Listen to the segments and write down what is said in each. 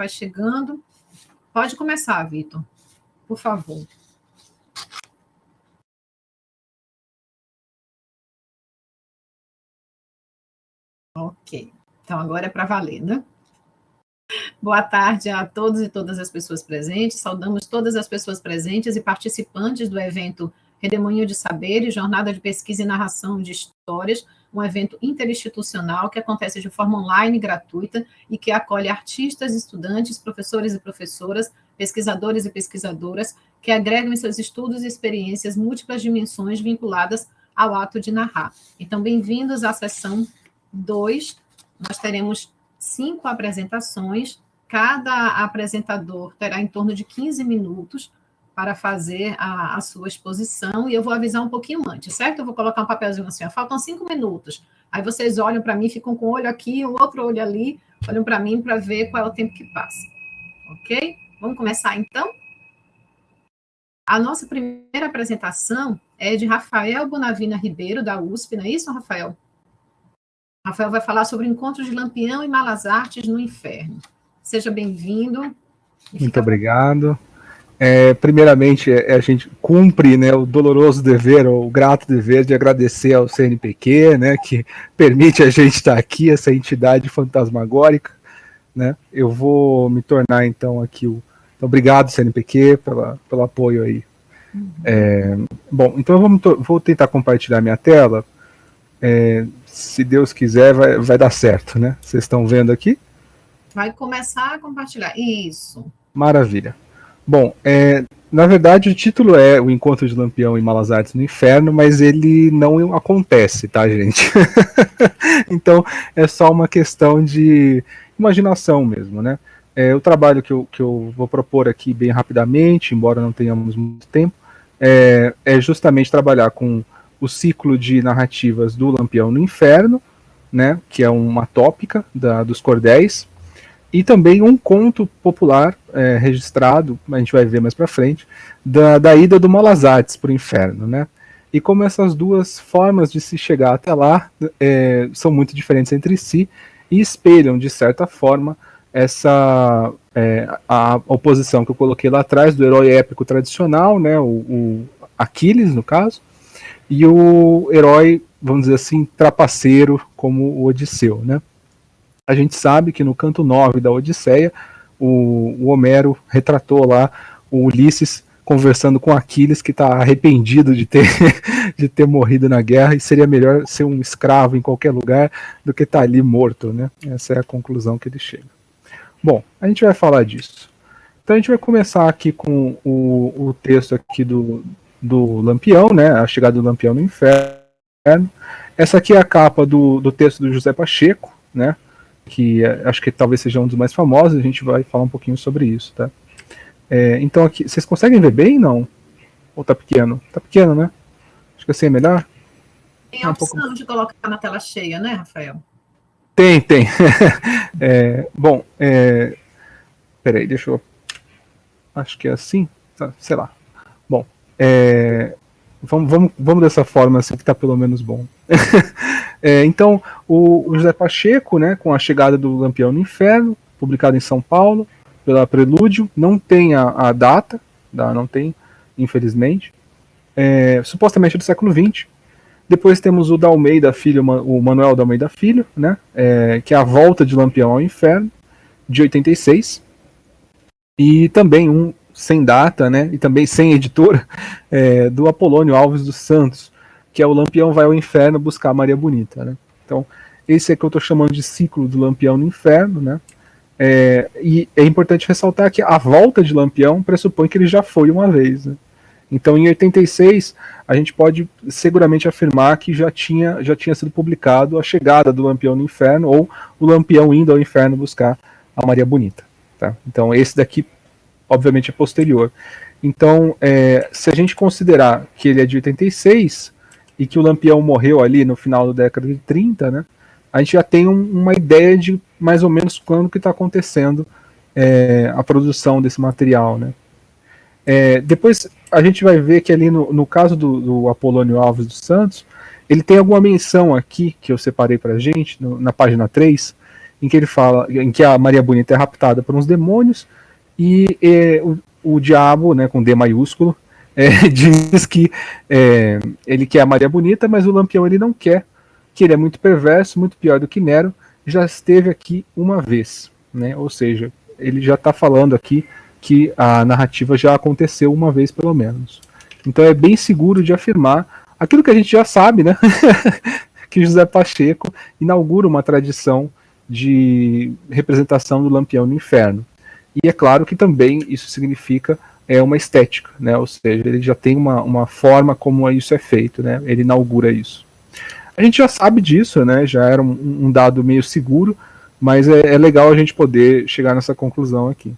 vai chegando. Pode começar, Vitor, por favor. Ok, então agora é para valer, né? Boa tarde a todos e todas as pessoas presentes. Saudamos todas as pessoas presentes e participantes do evento Redemoinho de Saberes, Jornada de Pesquisa e Narração de Histórias, um evento interinstitucional que acontece de forma online, gratuita, e que acolhe artistas, estudantes, professores e professoras, pesquisadores e pesquisadoras, que agregam em seus estudos e experiências múltiplas dimensões vinculadas ao ato de narrar. Então, bem-vindos à sessão 2. Nós teremos 5 apresentações. Cada apresentador terá em torno de 15 minutos para fazer a sua exposição, e eu vou avisar um pouquinho antes, certo? Eu vou colocar um papelzinho assim, ó, faltam 5 minutos. Aí vocês olham para mim, ficam com um olho aqui, o outro olho ali, olham para mim para ver qual é o tempo que passa. Ok? Vamos começar, então? A nossa primeira apresentação é de Rafael Bonavina Ribeiro, da USP, não é isso, Rafael? Rafael vai falar sobre o encontro de Lampião e Malas Artes no Inferno. Seja bem-vindo. Muito obrigado. Primeiramente, a gente cumpre, né, o doloroso dever, ou o grato dever de agradecer ao CNPq, né, que permite a gente estar aqui, essa entidade fantasmagórica, né. Eu vou me tornar, então, aqui o... Então, obrigado, CNPq, pelo apoio aí. Bom, então eu vou tentar compartilhar minha tela. Se Deus quiser, vai dar certo, né? Vocês estão vendo aqui? Vai começar a compartilhar. Isso. Maravilha. Bom, na verdade o título é O Encontro de Lampião e Malas Artes no Inferno, mas ele não acontece, tá, gente? Então é só uma questão de imaginação mesmo, né? O trabalho que eu vou propor aqui bem rapidamente, embora não tenhamos muito tempo, é justamente trabalhar com o ciclo de narrativas do Lampião no Inferno, né, que é uma tópica dos cordéis, e também um conto popular registrado, a gente vai ver mais para frente, da ida do Malas Artes para o Inferno, né? E como essas duas formas de se chegar até lá são muito diferentes entre si e espelham, de certa forma, a oposição que eu coloquei lá atrás do herói épico tradicional, né, o Aquiles, no caso, e o herói, vamos dizer assim, trapaceiro, como o Odisseu, né? A gente sabe que no canto 9 da Odisseia, o Homero retratou lá o Ulisses conversando com Aquiles, que está arrependido de ter morrido na guerra, e seria melhor ser um escravo em qualquer lugar do que estar ali morto, né? Essa é a conclusão que ele chega. Bom, a gente vai falar disso. Então a gente vai começar aqui com o texto aqui do Lampião, né? A chegada do Lampião no Inferno. Essa aqui é a capa do texto do José Pacheco, né? Que acho que talvez seja um dos mais famosos. A gente vai falar um pouquinho sobre isso, tá? Então aqui, vocês conseguem ver bem, não? Ou tá pequeno? Tá pequeno, né? Acho que assim é melhor. Tem a opção de colocar na tela cheia, né, Rafael? Tem. Bom, peraí, deixa eu... Acho que é assim, tá, sei lá. Bom, vamos dessa forma, assim, que tá pelo menos bom. Então, o José Pacheco, né, com a chegada do Lampião no Inferno, publicado em São Paulo, pela Prelúdio, não tem a data, não tem, infelizmente, supostamente é do século XX. Depois temos o da Almeida Filho, o Manuel da Almeida Filho, né, que é a volta de Lampião ao Inferno, de 86. E também um sem data, né, e também sem editora, do Apolônio Alves dos Santos, que é o Lampião vai ao Inferno buscar a Maria Bonita, né. Então, esse é que eu estou chamando de ciclo do Lampião no Inferno, né. E é importante ressaltar que a volta de Lampião pressupõe que ele já foi uma vez, né. Então, em 86, a gente pode seguramente afirmar que já tinha sido publicado a chegada do Lampião no Inferno, ou o Lampião indo ao Inferno buscar a Maria Bonita. Tá? Então, esse daqui, obviamente, é posterior. Então, se a gente considerar que ele é de 86 e que o Lampião morreu ali no final da década de 30, né, a gente já tem uma ideia de mais ou menos quando que está acontecendo a produção desse material, né. Depois a gente vai ver que ali no caso do Apolônio Alves dos Santos, ele tem alguma menção aqui que eu separei para a gente, na página 3, em que ele fala em que a Maria Bonita é raptada por uns demônios e o diabo, né, com D maiúsculo, diz que ele quer a Maria Bonita, mas o Lampião ele não quer, que ele é muito perverso, muito pior do que Nero, já esteve aqui uma vez, né? Ou seja, ele já está falando aqui que a narrativa já aconteceu uma vez pelo menos. Então é bem seguro de afirmar aquilo que a gente já sabe, né? Que José Pacheco inaugura uma tradição de representação do Lampião no inferno. E é claro que também isso significa uma estética, né? Ou seja, ele já tem uma forma como isso é feito, né? Ele inaugura isso. A gente já sabe disso, né? Já era um dado meio seguro, mas é legal a gente poder chegar nessa conclusão aqui.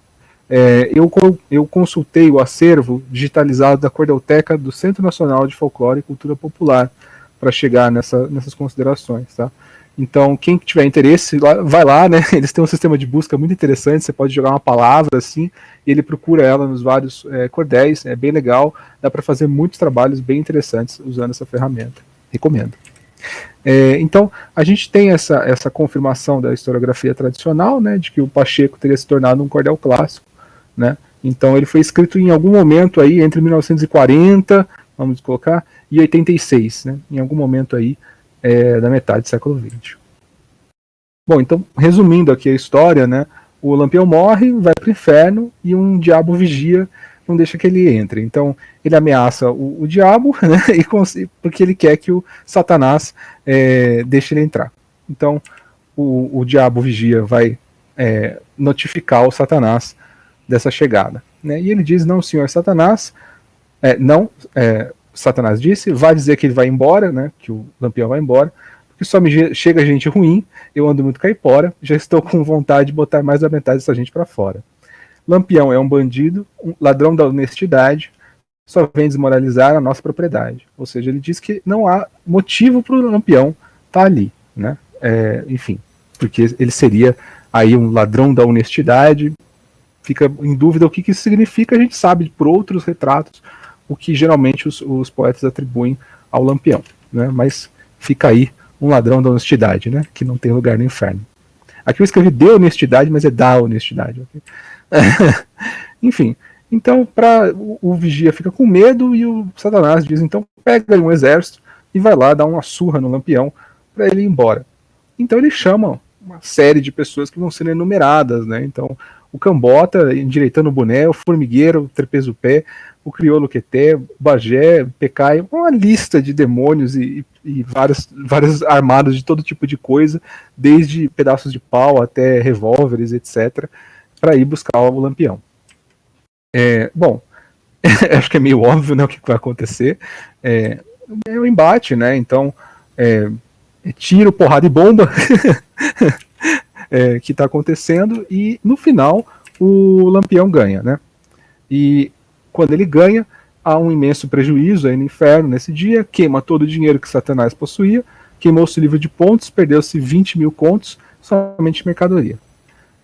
Eu consultei o acervo digitalizado da Cordelteca do Centro Nacional de Folclore e Cultura Popular para chegar nessas considerações, tá? Então, quem tiver interesse, vai lá, né? Eles têm um sistema de busca muito interessante, você pode jogar uma palavra assim, e ele procura ela nos vários cordéis, é bem legal, dá para fazer muitos trabalhos bem interessantes usando essa ferramenta. Recomendo. Então, a gente tem essa confirmação da historiografia tradicional, né, de que o Pacheco teria se tornado um cordel clássico, né? Então, ele foi escrito em algum momento aí, entre 1940, vamos colocar, e 86, né? Em algum momento aí, da metade do século XX. Bom, então, resumindo aqui a história, né, o Lampião morre, vai para o inferno e um diabo vigia, não deixa que ele entre. Então, ele ameaça o diabo, né, porque ele quer que o Satanás deixe ele entrar. Então, o diabo vigia vai notificar o Satanás dessa chegada, né, e ele diz: não, senhor Satanás, Satanás disse, vai dizer que ele vai embora, né, que o Lampião vai embora, porque só me chega gente ruim, eu ando muito caipora, já estou com vontade de botar mais da metade dessa gente para fora. Lampião é um bandido, um ladrão da honestidade, só vem desmoralizar a nossa propriedade. Ou seja, ele diz que não há motivo para o Lampião estar ali, né? Enfim, porque ele seria aí um ladrão da honestidade. Fica em dúvida o que isso significa, a gente sabe por outros retratos o que geralmente os poetas atribuem ao Lampião, né? Mas fica aí um ladrão da honestidade, né? Que não tem lugar no inferno. Aqui eu escrevi de honestidade, mas é da honestidade. Okay? Enfim, então o vigia fica com medo e o Satanás diz: então pega um exército e vai lá dar uma surra no Lampião para ele ir embora. Então ele chama uma série de pessoas que vão sendo enumeradas, né? Então o Cambota endireitando o boné, o Formigueiro, o Trepezupé, o Crioulo Queté, o Bagé, o Pecai, uma lista de demônios e vários armados de todo tipo de coisa, desde pedaços de pau até revólveres, etc., para ir buscar o Lampião. Bom, acho que é meio óbvio, né, o que vai acontecer. É um embate, né? Então, tiro, porrada e bomba que está acontecendo, e no final o Lampião ganha, né? E quando ele ganha, há um imenso prejuízo aí no inferno nesse dia, queima todo o dinheiro que Satanás possuía, queimou-se o livro de pontos, perdeu-se 20 mil contos, somente mercadoria.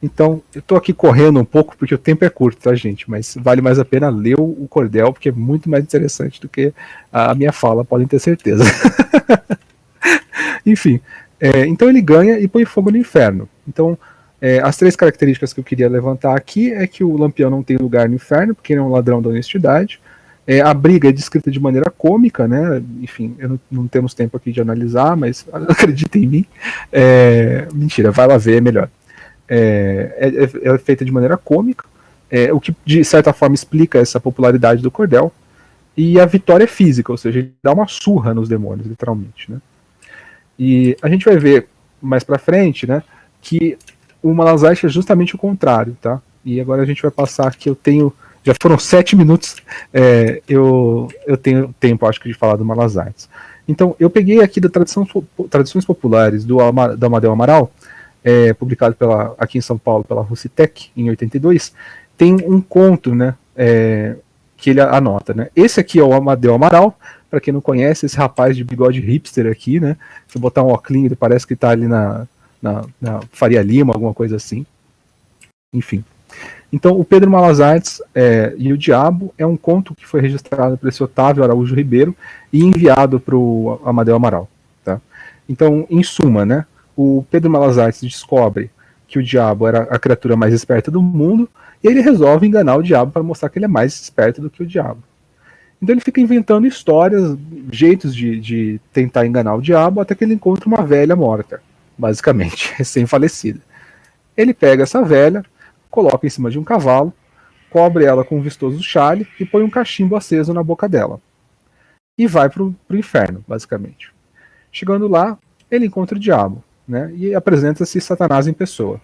Então, eu estou aqui correndo um pouco porque o tempo é curto, tá, gente? Mas vale mais a pena ler o cordel, porque é muito mais interessante do que a minha fala, podem ter certeza. Enfim, então ele ganha e põe fogo no inferno. Então, as três características que eu queria levantar aqui é que o Lampião não tem lugar no inferno, porque ele é um ladrão da honestidade. A briga é descrita de maneira cômica, né? Enfim, não temos tempo aqui de analisar, mas acreditem em mim. Mentira, vai lá ver, é melhor. É feita de maneira cômica, o que de certa forma explica essa popularidade do cordel. E a vitória é física, ou seja, ele dá uma surra nos demônios, literalmente, né? E a gente vai ver mais pra frente, né, que o Malazarte é justamente o contrário, tá? E agora a gente vai passar aqui, já foram 7 minutos, eu tenho tempo, acho que, de falar do Malazarte. Então, eu peguei aqui da Tradições Populares do Amadeu Amaral, publicado aqui em São Paulo pela Rucitec, em 82, tem um conto, né, que ele anota, né? Esse aqui é o Amadeu Amaral, para quem não conhece, esse rapaz de bigode hipster aqui, né? Se botar um óculos, ele parece que está ali na Faria Lima, alguma coisa assim. Enfim. Então, o Pedro Malazartes e o Diabo é um conto que foi registrado por esse Otávio Araújo Ribeiro e enviado para o Amadeu Amaral. Tá? Então, em suma, né, o Pedro Malazartes descobre que o diabo era a criatura mais esperta do mundo, e ele resolve enganar o diabo para mostrar que ele é mais esperto do que o diabo. Então ele fica inventando histórias, jeitos de tentar enganar o diabo, até que ele encontra uma velha morta, basicamente, recém-falecida. Ele pega essa velha, coloca em cima de um cavalo, cobre ela com um vistoso chale e põe um cachimbo aceso na boca dela. E vai pro inferno, basicamente. Chegando lá, ele encontra o diabo, né, e apresenta-se Satanás em pessoa.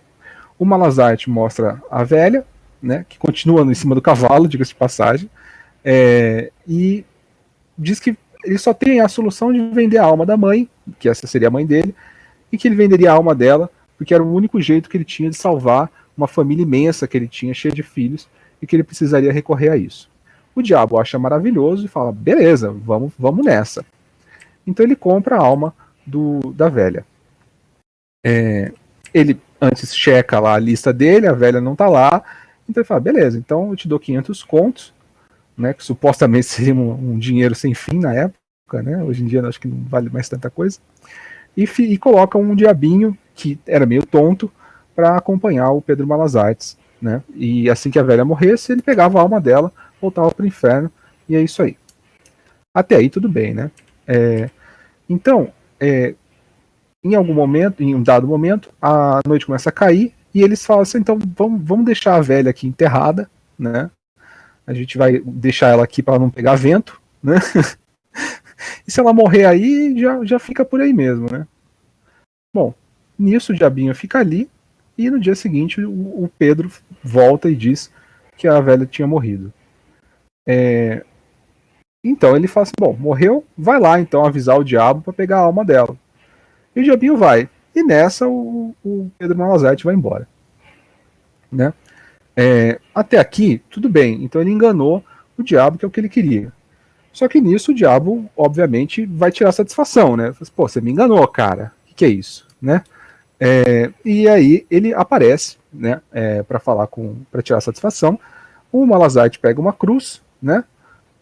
O Malazarte mostra a velha, né, que continua em cima do cavalo, diga-se de passagem, e diz que ele só tem a solução de vender a alma da mãe, que essa seria a mãe dele, e que ele venderia a alma dela, porque era o único jeito que ele tinha de salvar uma família imensa que ele tinha, cheia de filhos, e que ele precisaria recorrer a isso. O diabo acha maravilhoso e fala, beleza, vamos nessa. Então ele compra a alma da velha. Ele antes checa lá a lista dele, a velha não tá lá, então ele fala, beleza, então eu te dou 500 contos, né, que supostamente seria um dinheiro sem fim na época, né, hoje em dia acho que não vale mais tanta coisa, e coloca um diabinho, que era meio tonto, para acompanhar o Pedro Malazartes, né, e assim que a velha morresse, ele pegava a alma dela, voltava pro inferno, e é isso aí. Até aí tudo bem, né. Então, em algum momento, em um dado momento, a noite começa a cair, e eles falam assim, então vamos deixar a velha aqui enterrada, né, a gente vai deixar ela aqui para não pegar vento, né? E se ela morrer aí, já fica por aí mesmo, né? Bom, nisso o diabinho fica ali, e no dia seguinte o Pedro volta e diz que a velha tinha morrido. Então ele fala assim, bom, morreu, vai lá então avisar o diabo para pegar a alma dela. E o diabinho vai. E nessa o Pedro Malazarte vai embora. Né? Até aqui, tudo bem. Então ele enganou o diabo, que é o que ele queria. Só que nisso o diabo, obviamente, vai tirar satisfação, né? Pô, você me enganou, cara. O que é isso? Né? E aí ele aparece, né? Para tirar satisfação. O Malazarte pega uma cruz, né?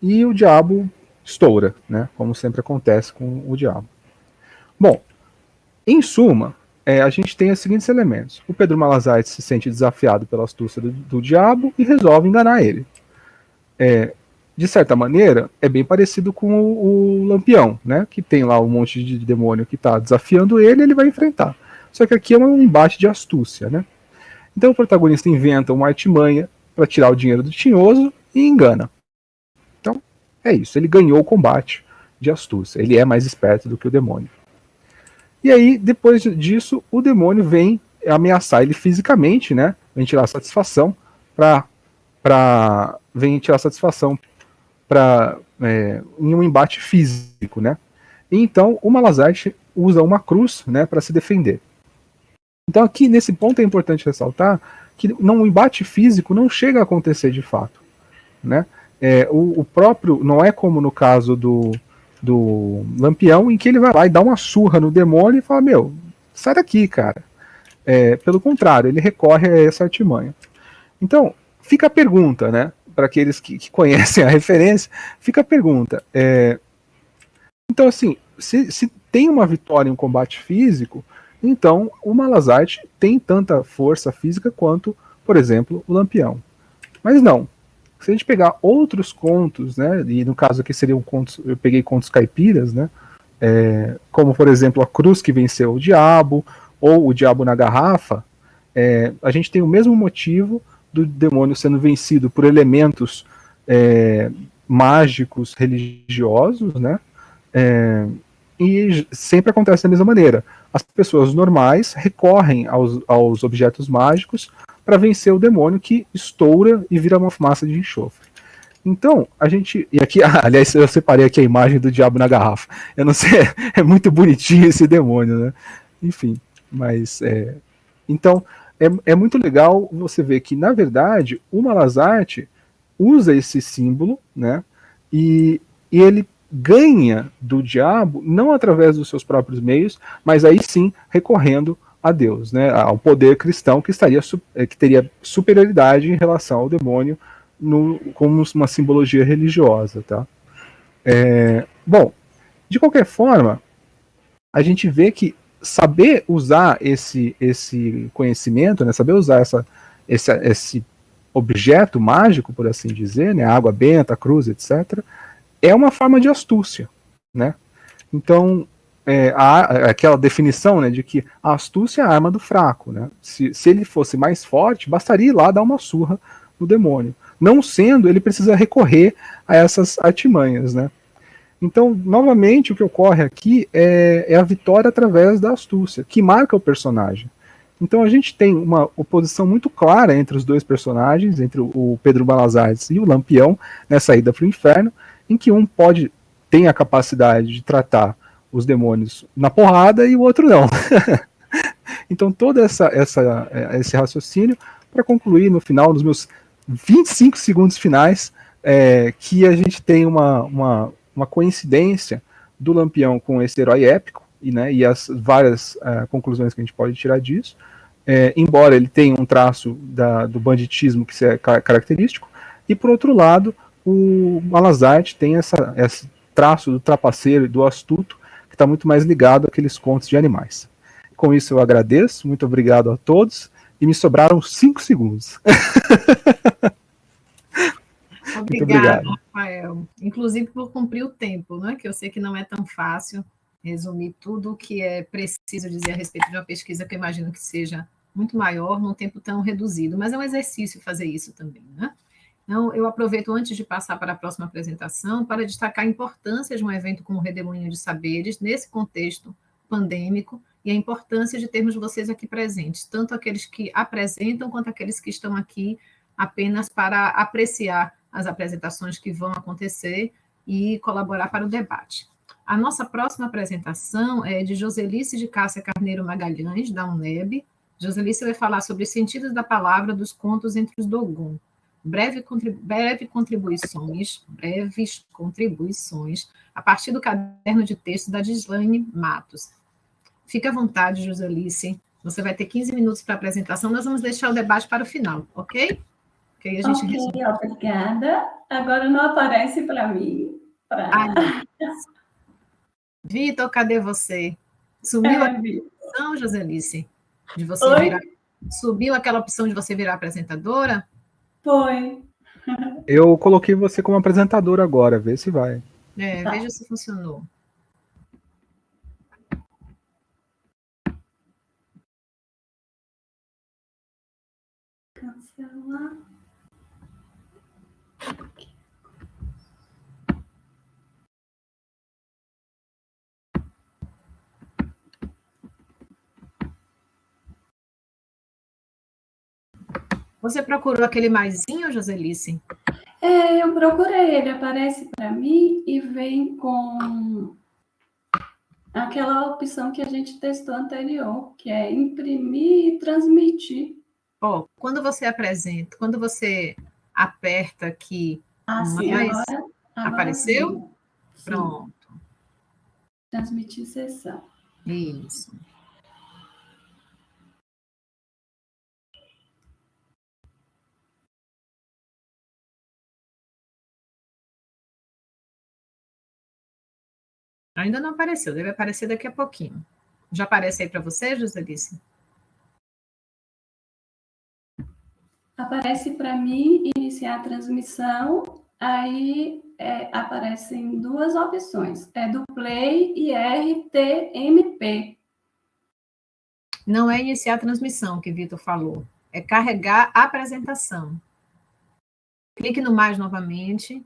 E o diabo estoura, né? Como sempre acontece com o diabo. Bom, em suma, a gente tem os seguintes elementos. O Pedro Malazarte se sente desafiado pela astúcia do diabo e resolve enganar ele. De certa maneira, é bem parecido com o Lampião, né? Que tem lá um monte de demônio que está desafiando ele vai enfrentar. Só que aqui é um embate de astúcia, né? Então o protagonista inventa uma artimanha para tirar o dinheiro do tinhoso e engana. Então, é isso. Ele ganhou o combate de astúcia. Ele é mais esperto do que o demônio. E aí, depois disso, o demônio vem ameaçar ele fisicamente, né? Vem tirar satisfação em um embate físico, né? E então o Malazarte usa uma cruz, né, para se defender. Então aqui nesse ponto é importante ressaltar que um embate físico não chega a acontecer de fato, né? O próprio não é como no caso do Lampião, em que ele vai lá e dá uma surra no demônio e fala, meu, sai daqui, cara. Pelo contrário, ele recorre a essa artimanha. Então, fica a pergunta, né, para aqueles que conhecem a referência, fica a pergunta. Então, assim, se tem uma vitória em um combate físico, então o Malazarte tem tanta força física quanto, por exemplo, o Lampião. Mas não. Se a gente pegar outros contos, né, e no caso aqui seriam contos, eu peguei contos caipiras, né, como por exemplo a cruz que venceu o diabo, ou o diabo na garrafa, a gente tem o mesmo motivo do demônio sendo vencido por elementos mágicos, religiosos, né, e sempre acontece da mesma maneira. As pessoas normais recorrem aos objetos mágicos para vencer o demônio, que estoura e vira uma fumaça de enxofre. Então, a gente... E aqui, aliás, eu separei aqui a imagem do diabo na garrafa. Eu não sei, é muito bonitinho esse demônio, né? Enfim, mas... Então, é muito legal você ver que, na verdade, o Malazarte usa esse símbolo, né? E ele ganha do diabo, não através dos seus próprios meios, mas aí sim recorrendo a Deus, né, ao poder cristão que teria superioridade em relação ao demônio como uma simbologia religiosa, tá? Bom, de qualquer forma, a gente vê que saber usar esse conhecimento, né, saber usar esse objeto mágico, por assim dizer, né, a água benta, a cruz, etc., é uma forma de astúcia, né? Então, aquela definição, né, de que a astúcia é a arma do fraco, né? Se ele fosse mais forte, bastaria ir lá dar uma surra no demônio. Não sendo, ele precisa recorrer a essas artimanhas, né? Então, novamente, o que ocorre aqui é a vitória através da astúcia, que marca o personagem. Então a gente tem uma oposição muito clara entre os dois personagens, entre o Pedro Balazars e o Lampião, nessa ida para o inferno, em que um tem a capacidade de tratar os demônios na porrada e o outro não. Então todo esse raciocínio, para concluir no final, nos meus 25 segundos finais, que a gente tem uma coincidência do Lampião com esse herói épico, e as várias conclusões que a gente pode tirar disso, embora ele tenha um traço do banditismo que é característico, e por outro lado, o Malazarte tem esse traço do trapaceiro e do astuto, que está muito mais ligado àqueles contos de animais. Com isso eu agradeço, muito obrigado a todos, e me sobraram 5 segundos. Obrigada, Rafael. Inclusive por cumprir o tempo, né? Que eu sei que não é tão fácil resumir tudo o que é preciso dizer a respeito de uma pesquisa que eu imagino que seja muito maior num tempo tão reduzido, mas é um exercício fazer isso também, né? Então, eu aproveito, antes de passar para a próxima apresentação, para destacar a importância de um evento como o Redemoinho de Saberes, nesse contexto pandêmico, e a importância de termos vocês aqui presentes, tanto aqueles que apresentam, quanto aqueles que estão aqui apenas para apreciar as apresentações que vão acontecer e colaborar para o debate. A nossa próxima apresentação é de Joselice de Cássia Carneiro Magalhães, da UNEB. Joselice vai falar sobre os sentidos da palavra dos contos entre os Dogon. Breves contribuições a partir do caderno de texto da Gislaine Matos. Fique à vontade, Joselice. Você vai ter 15 minutos para a apresentação. Nós vamos deixar o debate para o final, ok? Ok, obrigada. Agora não aparece para mim. Vitor, cadê você? Sumiu a opção, Joselice? De você virar... Subiu aquela opção de você virar apresentadora? Foi. Eu coloquei você como apresentadora agora, vê se vai. Tá. Veja se funcionou. Cancelar. Você procurou aquele maisinho, Joselice? Eu procurei, ele aparece para mim e vem com aquela opção que a gente testou anterior, que é imprimir e transmitir. Quando você apresenta, quando você aperta aqui, sim, agora apareceu? Sim. Pronto. Transmitir sessão. Isso. Ainda não apareceu, deve aparecer daqui a pouquinho. Já aparece aí para você, Joselice? Aparece para mim iniciar a transmissão, aí aparecem duas opções, do Play e RTMP. Não é iniciar a transmissão que Vitor falou, é carregar a apresentação. Clique no mais novamente.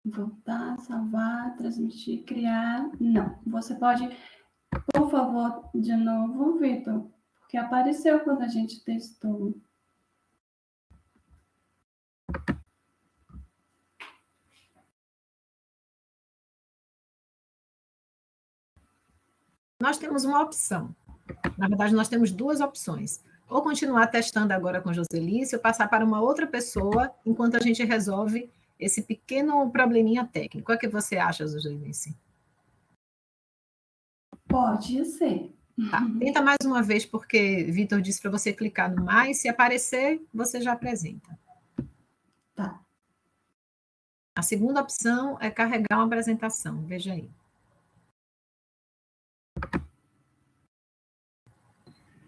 Voltar, salvar, transmitir, criar. Não. Você pode, por favor, de novo, Vitor, porque apareceu quando a gente testou. Nós temos uma opção. Na verdade, nós temos duas opções. Ou continuar testando agora com Joselice, ou passar para uma outra pessoa, enquanto a gente resolve esse pequeno probleminha técnico. O que você acha, Joselice? Pode ser. Tá. Tenta mais uma vez, porque Vitor disse para você clicar no mais. Se aparecer, você já apresenta. Tá. A segunda opção é carregar uma apresentação, veja aí.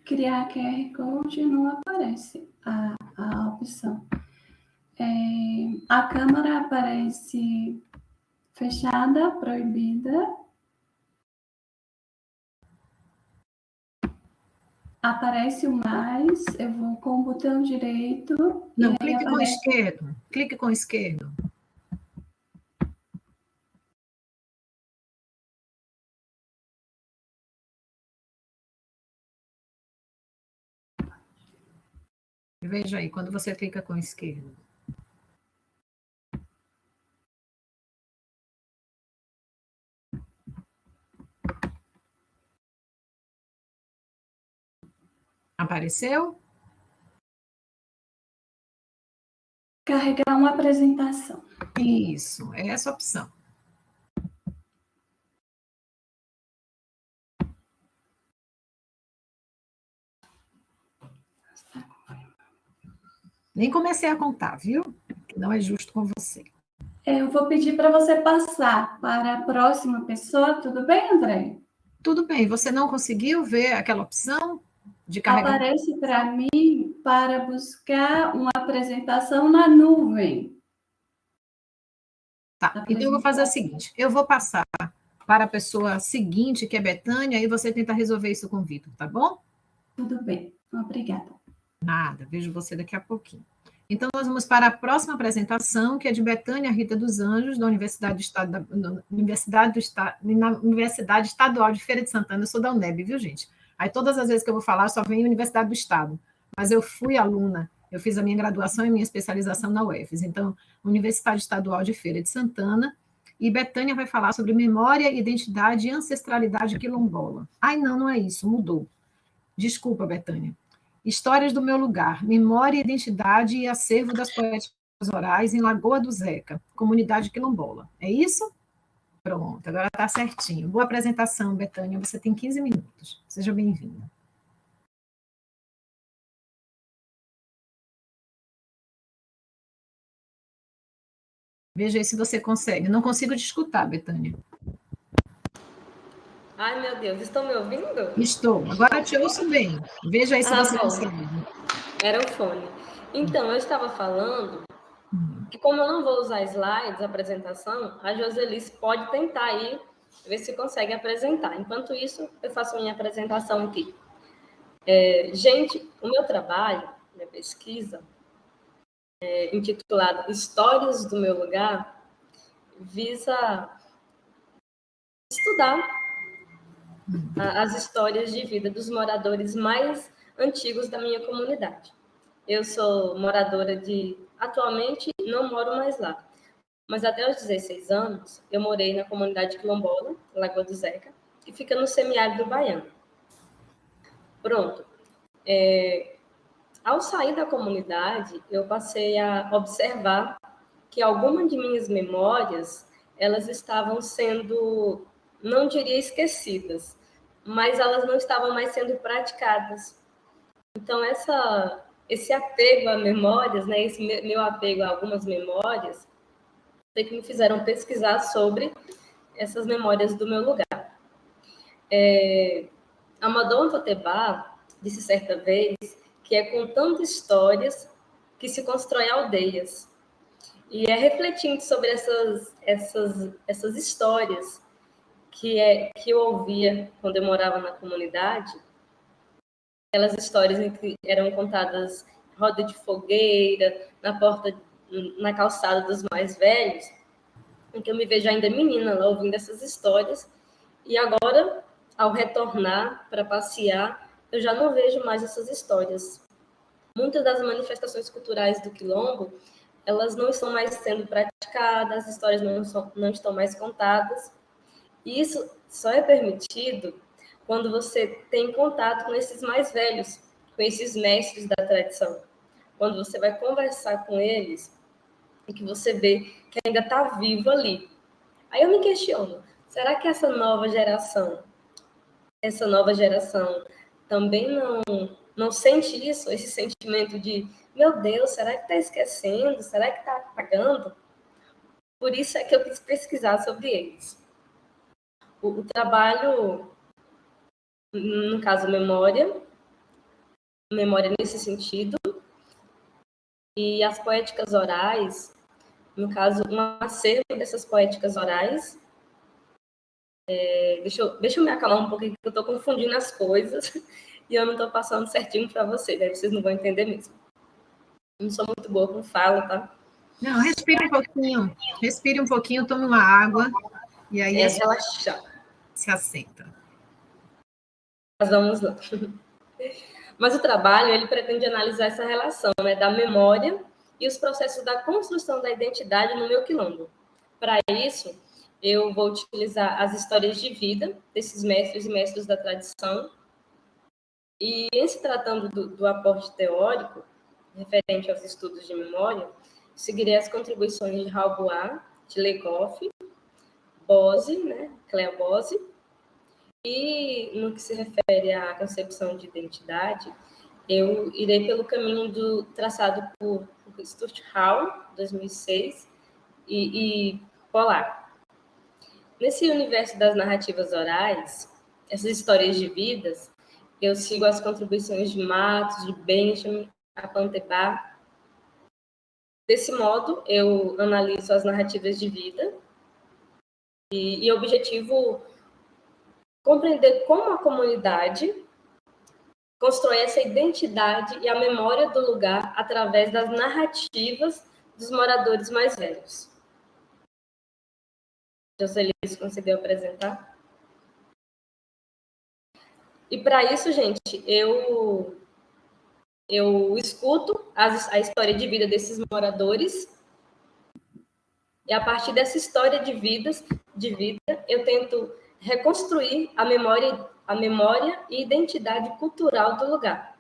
Criar QR Code não aparece a opção. A câmera aparece fechada, proibida. Aparece o mais, eu vou com o botão direito. Não, clique com o esquerdo. Clique com o esquerdo. Veja aí, quando você clica com o esquerdo. Apareceu? Carregar uma apresentação. Isso, é essa opção. Nem comecei a contar, viu? Não é justo com você. Eu vou pedir para você passar para a próxima pessoa, tudo bem, André? Tudo bem, você não conseguiu ver aquela opção de carregar? Aparece para mim para buscar uma apresentação na nuvem. Tá, então eu vou fazer o seguinte, eu vou passar para a pessoa seguinte, que é Betânia, e você tenta resolver isso com o Vitor, tá bom? Tudo bem, obrigada. Nada, vejo você daqui a pouquinho. Então, nós vamos para a próxima apresentação, que é de Betânia Rita dos Anjos, da Universidade Estadual de Feira de Santana. Eu sou da UNEB, viu, gente? Aí, todas as vezes que eu vou falar, só vem Universidade do Estado. Mas eu fui aluna, eu fiz a minha graduação e minha especialização na UFES. Então, Universidade Estadual de Feira de Santana. E Betânia vai falar sobre memória, identidade e ancestralidade quilombola. Ai, não, não é isso, mudou. Desculpa, Betânia. Histórias do meu lugar, memória, identidade e acervo das poéticas orais em Lagoa do Zeca, comunidade quilombola. É isso? Pronto, agora está certinho. Boa apresentação, Betânia. Você tem 15 minutos. Seja bem-vinda. Veja aí se você consegue. Não consigo te escutar, Betânia. Ai, meu Deus, estão me ouvindo? Estou. Agora te ouço bem. Veja aí se você consegue. Era o fone. Então, eu estava falando que como eu não vou usar slides, apresentação, a Joselice pode tentar aí, ver se consegue apresentar. Enquanto isso, eu faço minha apresentação aqui. Gente, o meu trabalho, minha pesquisa, intitulada Histórias do Meu Lugar, visa estudar as histórias de vida dos moradores mais antigos da minha comunidade. Eu sou moradora atualmente não moro mais lá, mas até os 16 anos eu morei na comunidade quilombola, Lagoa do Zeca, que fica no semiárido baiano. Pronto. Ao sair da comunidade, eu passei a observar que algumas de minhas memórias, elas estavam sendo, não diria esquecidas, mas elas não estavam mais sendo praticadas. Então, esse apego a memórias, né, esse meu apego a algumas memórias, foi que me fizeram pesquisar sobre essas memórias do meu lugar. Amador Antotebá disse certa vez que é contando histórias que se constrói aldeias. E é refletindo sobre essas histórias que eu ouvia quando eu morava na comunidade, aquelas histórias em que eram contadas roda de fogueira, na calçada dos mais velhos, em que eu me vejo ainda menina lá ouvindo essas histórias, e agora, ao retornar para passear, eu já não vejo mais essas histórias. Muitas das manifestações culturais do Quilombo, elas não estão mais sendo praticadas, as histórias não estão mais contadas, e isso só é permitido quando você tem contato com esses mais velhos, com esses mestres da tradição. Quando você vai conversar com eles e que você vê que ainda está vivo ali. Aí eu me questiono, será que essa nova geração também não sente isso, esse sentimento de, meu Deus, será que está esquecendo? Será que está apagando? por isso é que eu quis pesquisar sobre eles. O trabalho, no caso, memória nesse sentido, e as poéticas orais, no caso, um acervo dessas poéticas orais. Deixa eu me acalmar um pouquinho, que eu estou confundindo as coisas e eu não estou passando certinho para vocês, aí vocês não vão entender mesmo. Eu não sou muito boa com fala, tá? Não, respire um pouquinho, tome uma água, e aí relaxar. Se assenta. Mas vamos lá. Mas o trabalho, ele pretende analisar essa relação, né, da memória e os processos da construção da identidade no meu quilombo. Para isso, eu vou utilizar as histórias de vida desses mestres e mestres da tradição. E em se tratando do aporte teórico, referente aos estudos de memória, seguirei as contribuições de Halbois, de Legoff, Bose, né, Clea Bose, e no que se refere à concepção de identidade, eu irei pelo caminho traçado por Stuart Hall, 2006, e Polar. Nesse universo das narrativas orais, essas histórias de vidas, eu sigo as contribuições de Matos, de Benjamin, Apantebar. Desse modo, eu analiso as narrativas de vida e objetivo compreender como a comunidade constrói essa identidade e a memória do lugar através das narrativas dos moradores mais velhos. Joselis conseguiu apresentar? E para isso, gente, eu escuto a história de vida desses moradores e a partir dessa história de vida, eu tento reconstruir a memória e identidade cultural do lugar.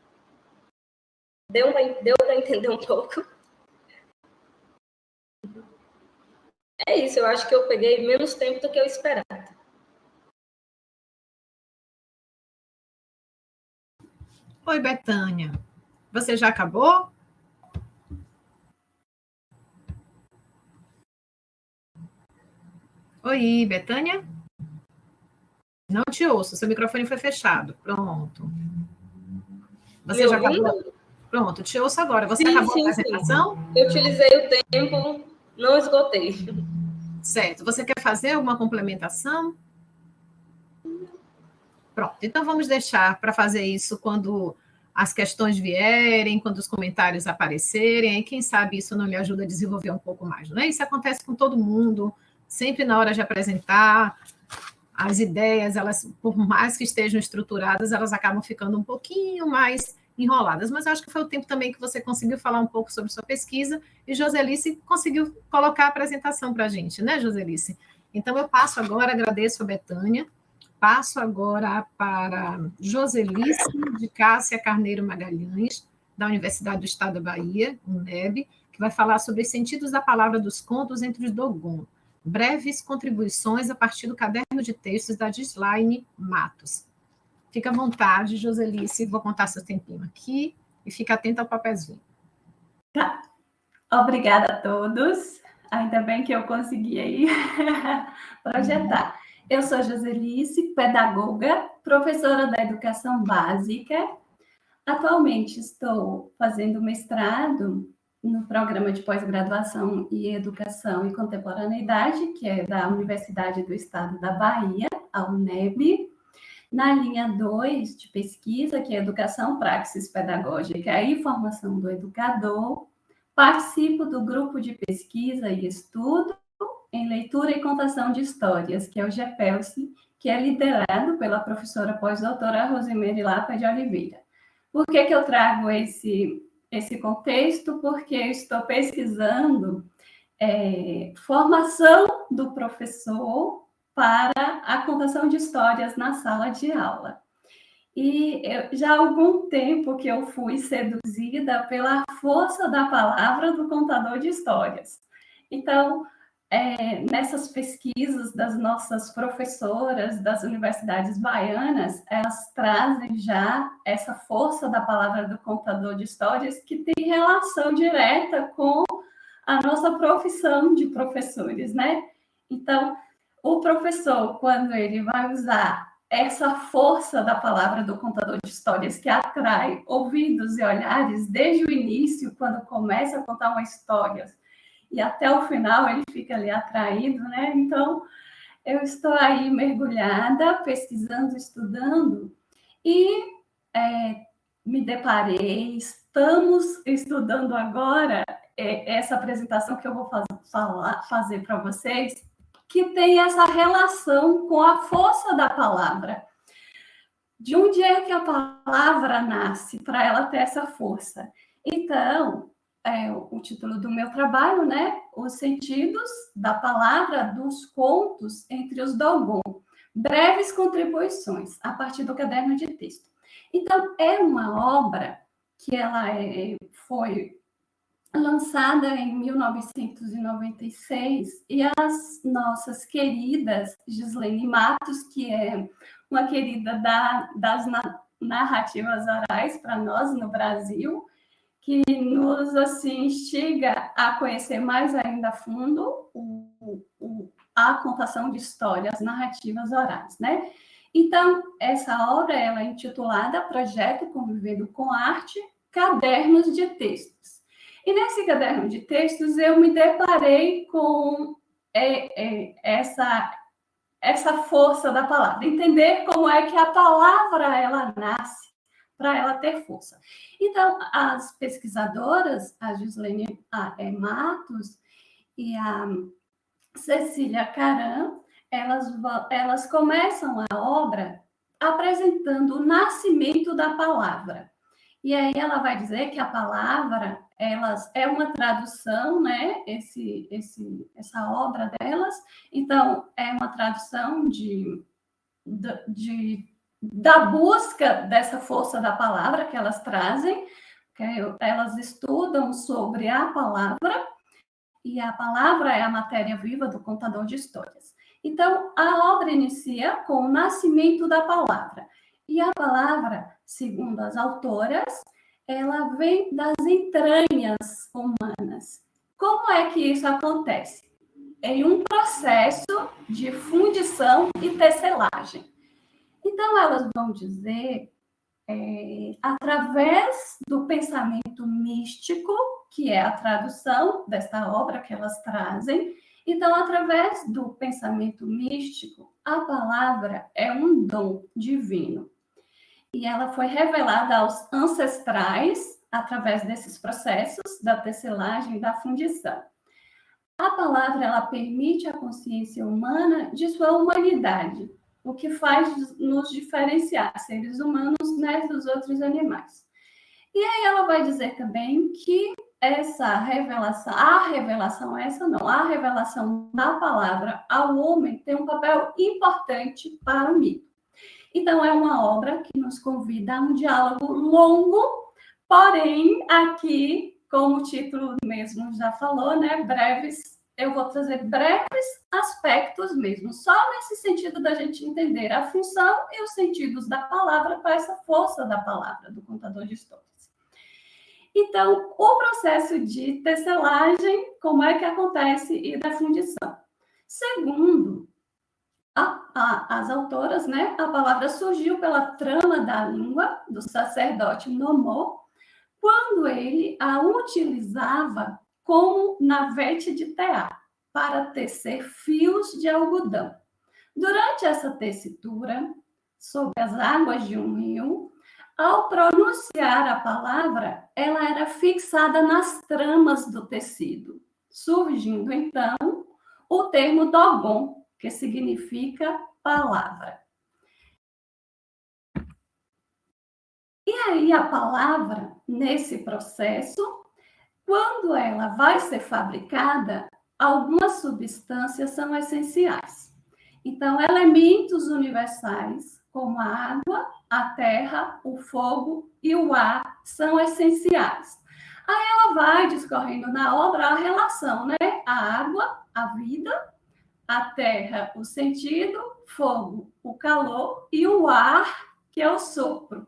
Deu para entender um pouco? É isso, eu acho que eu peguei menos tempo do que eu esperava. Oi, Betânia. Você já acabou? Oi, Betânia? Não te ouço, seu microfone foi fechado. Pronto. Você já acabou? Pronto, te ouço agora. Você acabou a apresentação? Sim. Eu utilizei o tempo, não esgotei. Certo. Você quer fazer alguma complementação? Pronto, então vamos deixar para fazer isso quando as questões vierem, quando os comentários aparecerem, aí quem sabe isso não lhe ajuda a desenvolver um pouco mais, né? Isso acontece com todo mundo, sempre na hora de apresentar, as ideias, elas, por mais que estejam estruturadas, elas acabam ficando um pouquinho mais enroladas, mas eu acho que foi o tempo também que você conseguiu falar um pouco sobre sua pesquisa, e Joselice conseguiu colocar a apresentação para a gente, né, Joselice? Então eu passo agora, agradeço a Betânia, passo agora para Joselice de Cássia Carneiro Magalhães, da Universidade do Estado da Bahia, UNEB, que vai falar sobre os sentidos da palavra dos contos entre os Dogon. Breves contribuições a partir do caderno de textos da Gislaine Matos. Fica à vontade, Joselice, vou contar seu tempinho aqui e fica atenta ao papelzinho. Tá. Obrigada a todos. Ainda bem que eu consegui aí projetar. Eu sou Joselice, pedagoga, professora da educação básica. Atualmente estou fazendo mestrado no programa de pós-graduação em Educação e Contemporaneidade, que é da Universidade do Estado da Bahia, a UNEB, na linha 2 de pesquisa, que é Educação, Praxis Pedagógica e Formação do Educador. Participo do grupo de pesquisa e estudo em leitura e contação de histórias, que é o GEPELSE, que é liderado pela professora pós-doutora Rosemary Lapa de Oliveira. Por que eu trago esse contexto? Porque eu estou pesquisando formação do professor para a contação de histórias na sala de aula. E já há algum tempo que eu fui seduzida pela força da palavra do contador de histórias. Então, nessas pesquisas das nossas professoras das universidades baianas, elas trazem já essa força da palavra do contador de histórias que tem relação direta com a nossa profissão de professores, né? Então, o professor, quando ele vai usar essa força da palavra do contador de histórias que atrai ouvidos e olhares desde o início, quando começa a contar uma história, e até o final ele fica ali atraído, né? Então, eu estou aí mergulhada, pesquisando, estudando, e me deparei, estamos estudando agora essa apresentação que eu vou fazer para vocês, que tem essa relação com a força da palavra. De onde é que a palavra nasce para ela ter essa força? Então, o título do meu trabalho, né? Os sentidos da palavra dos contos entre os Dogon. Breves contribuições, a partir do caderno de texto. Então, é uma obra que ela foi lançada em 1996, e as nossas queridas Gislene Matos, que é uma querida das narrativas orais para nós no Brasil, que nos assim, instiga a conhecer mais ainda a fundo a contação de histórias narrativas orais, né? Então, essa obra ela é intitulada Projeto Convivendo com Arte, Cadernos de Textos. E nesse caderno de textos eu me deparei com essa força da palavra, entender como é que a palavra ela nasce para ela ter força. Então, as pesquisadoras, a Gislene Matos e a Cecília Caram, elas começam a obra apresentando o nascimento da palavra. E aí ela vai dizer que a palavra é uma tradução, né? Essa obra delas, então é uma tradução da busca dessa força da palavra que elas trazem, que elas estudam sobre a palavra, e a palavra é a matéria viva do contador de histórias. Então, a obra inicia com o nascimento da palavra. E a palavra, segundo as autoras, ela vem das entranhas humanas. Como é que isso acontece? Em um processo de fundição e tecelagem. Então, elas vão dizer, através do pensamento místico, que é a tradução desta obra que elas trazem, então, através do pensamento místico, a palavra é um dom divino. E ela foi revelada aos ancestrais através desses processos da tecelagem e da fundição. A palavra ela permite a consciência humana de sua humanidade, o que faz nos diferenciar seres humanos, né, dos outros animais. E aí ela vai dizer também que a revelação da palavra ao homem tem um papel importante para o mito. Então, é uma obra que nos convida a um diálogo longo, porém, aqui, como o título mesmo já falou, né, eu vou trazer breves aspectos mesmo, só nesse sentido da gente entender a função e os sentidos da palavra com essa força da palavra do contador de histórias. Então, o processo de tecelagem, como é que acontece, e da fundição. Segundo as autoras, né, a palavra surgiu pela trama da língua do sacerdote Nomô, quando ele a utilizava como navete de tear para tecer fios de algodão. Durante essa tessitura, sob as águas de um rio, ao pronunciar a palavra, ela era fixada nas tramas do tecido, surgindo então o termo Dogon, que significa palavra. E aí a palavra, nesse processo, quando ela vai ser fabricada, algumas substâncias são essenciais. Então, elementos universais, como a água, a terra, o fogo e o ar, são essenciais. Aí ela vai discorrendo na obra a relação, né? A água, a vida, a terra, o sentido, fogo, o calor, e o ar, que é o sopro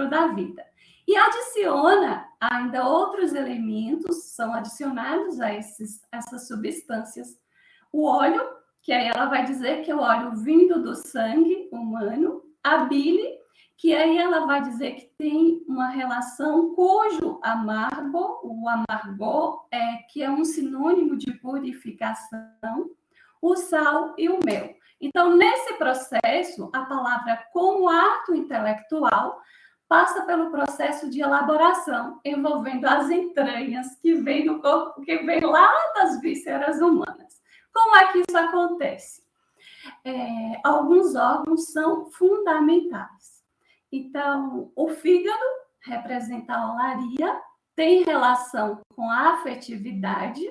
da vida. E adiciona ainda outros elementos são adicionados a essas substâncias. O óleo, que aí ela vai dizer que é o óleo vindo do sangue humano, a bile, que aí ela vai dizer que tem uma relação cujo amargo, o amargor, que é um sinônimo de purificação, o sal e o mel. Então, nesse processo, a palavra como ato intelectual passa pelo processo de elaboração, envolvendo as entranhas que vêm do corpo, que vem lá das vísceras humanas. Como é que isso acontece? Alguns órgãos são fundamentais. Então, o fígado representa a olaria, tem relação com a afetividade.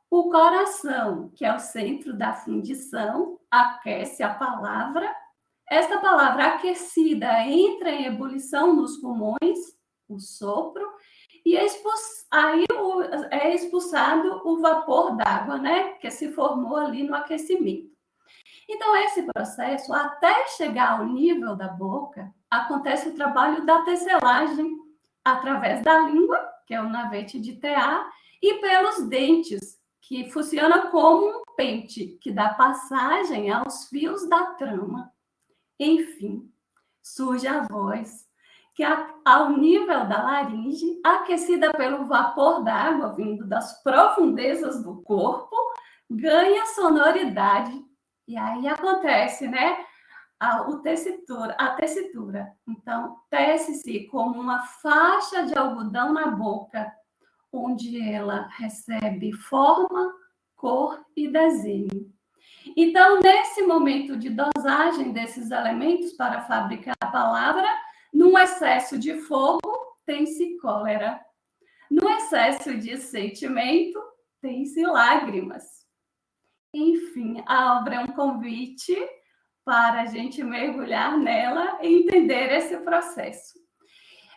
O coração, que é o centro da fundição, aquece a palavra. Esta palavra aquecida entra em ebulição nos pulmões, o sopro, e aí é expulsado o vapor d'água, né? Que se formou ali no aquecimento. Então, esse processo, até chegar ao nível da boca, acontece o trabalho da tecelagem através da língua, que é o navete de tear, e pelos dentes, que funciona como um pente, que dá passagem aos fios da trama. Enfim, surge a voz, que ao nível da laringe, aquecida pelo vapor d'água vindo das profundezas do corpo, ganha sonoridade. E aí acontece, né? A tessitura. Então, tece-se como uma faixa de algodão na boca, onde ela recebe forma, cor e desenho. Então, nesse momento de dosagem desses elementos para fabricar a palavra, num excesso de fogo, tem-se cólera. No excesso de sentimento, tem-se lágrimas. Enfim, a obra é um convite para a gente mergulhar nela e entender esse processo.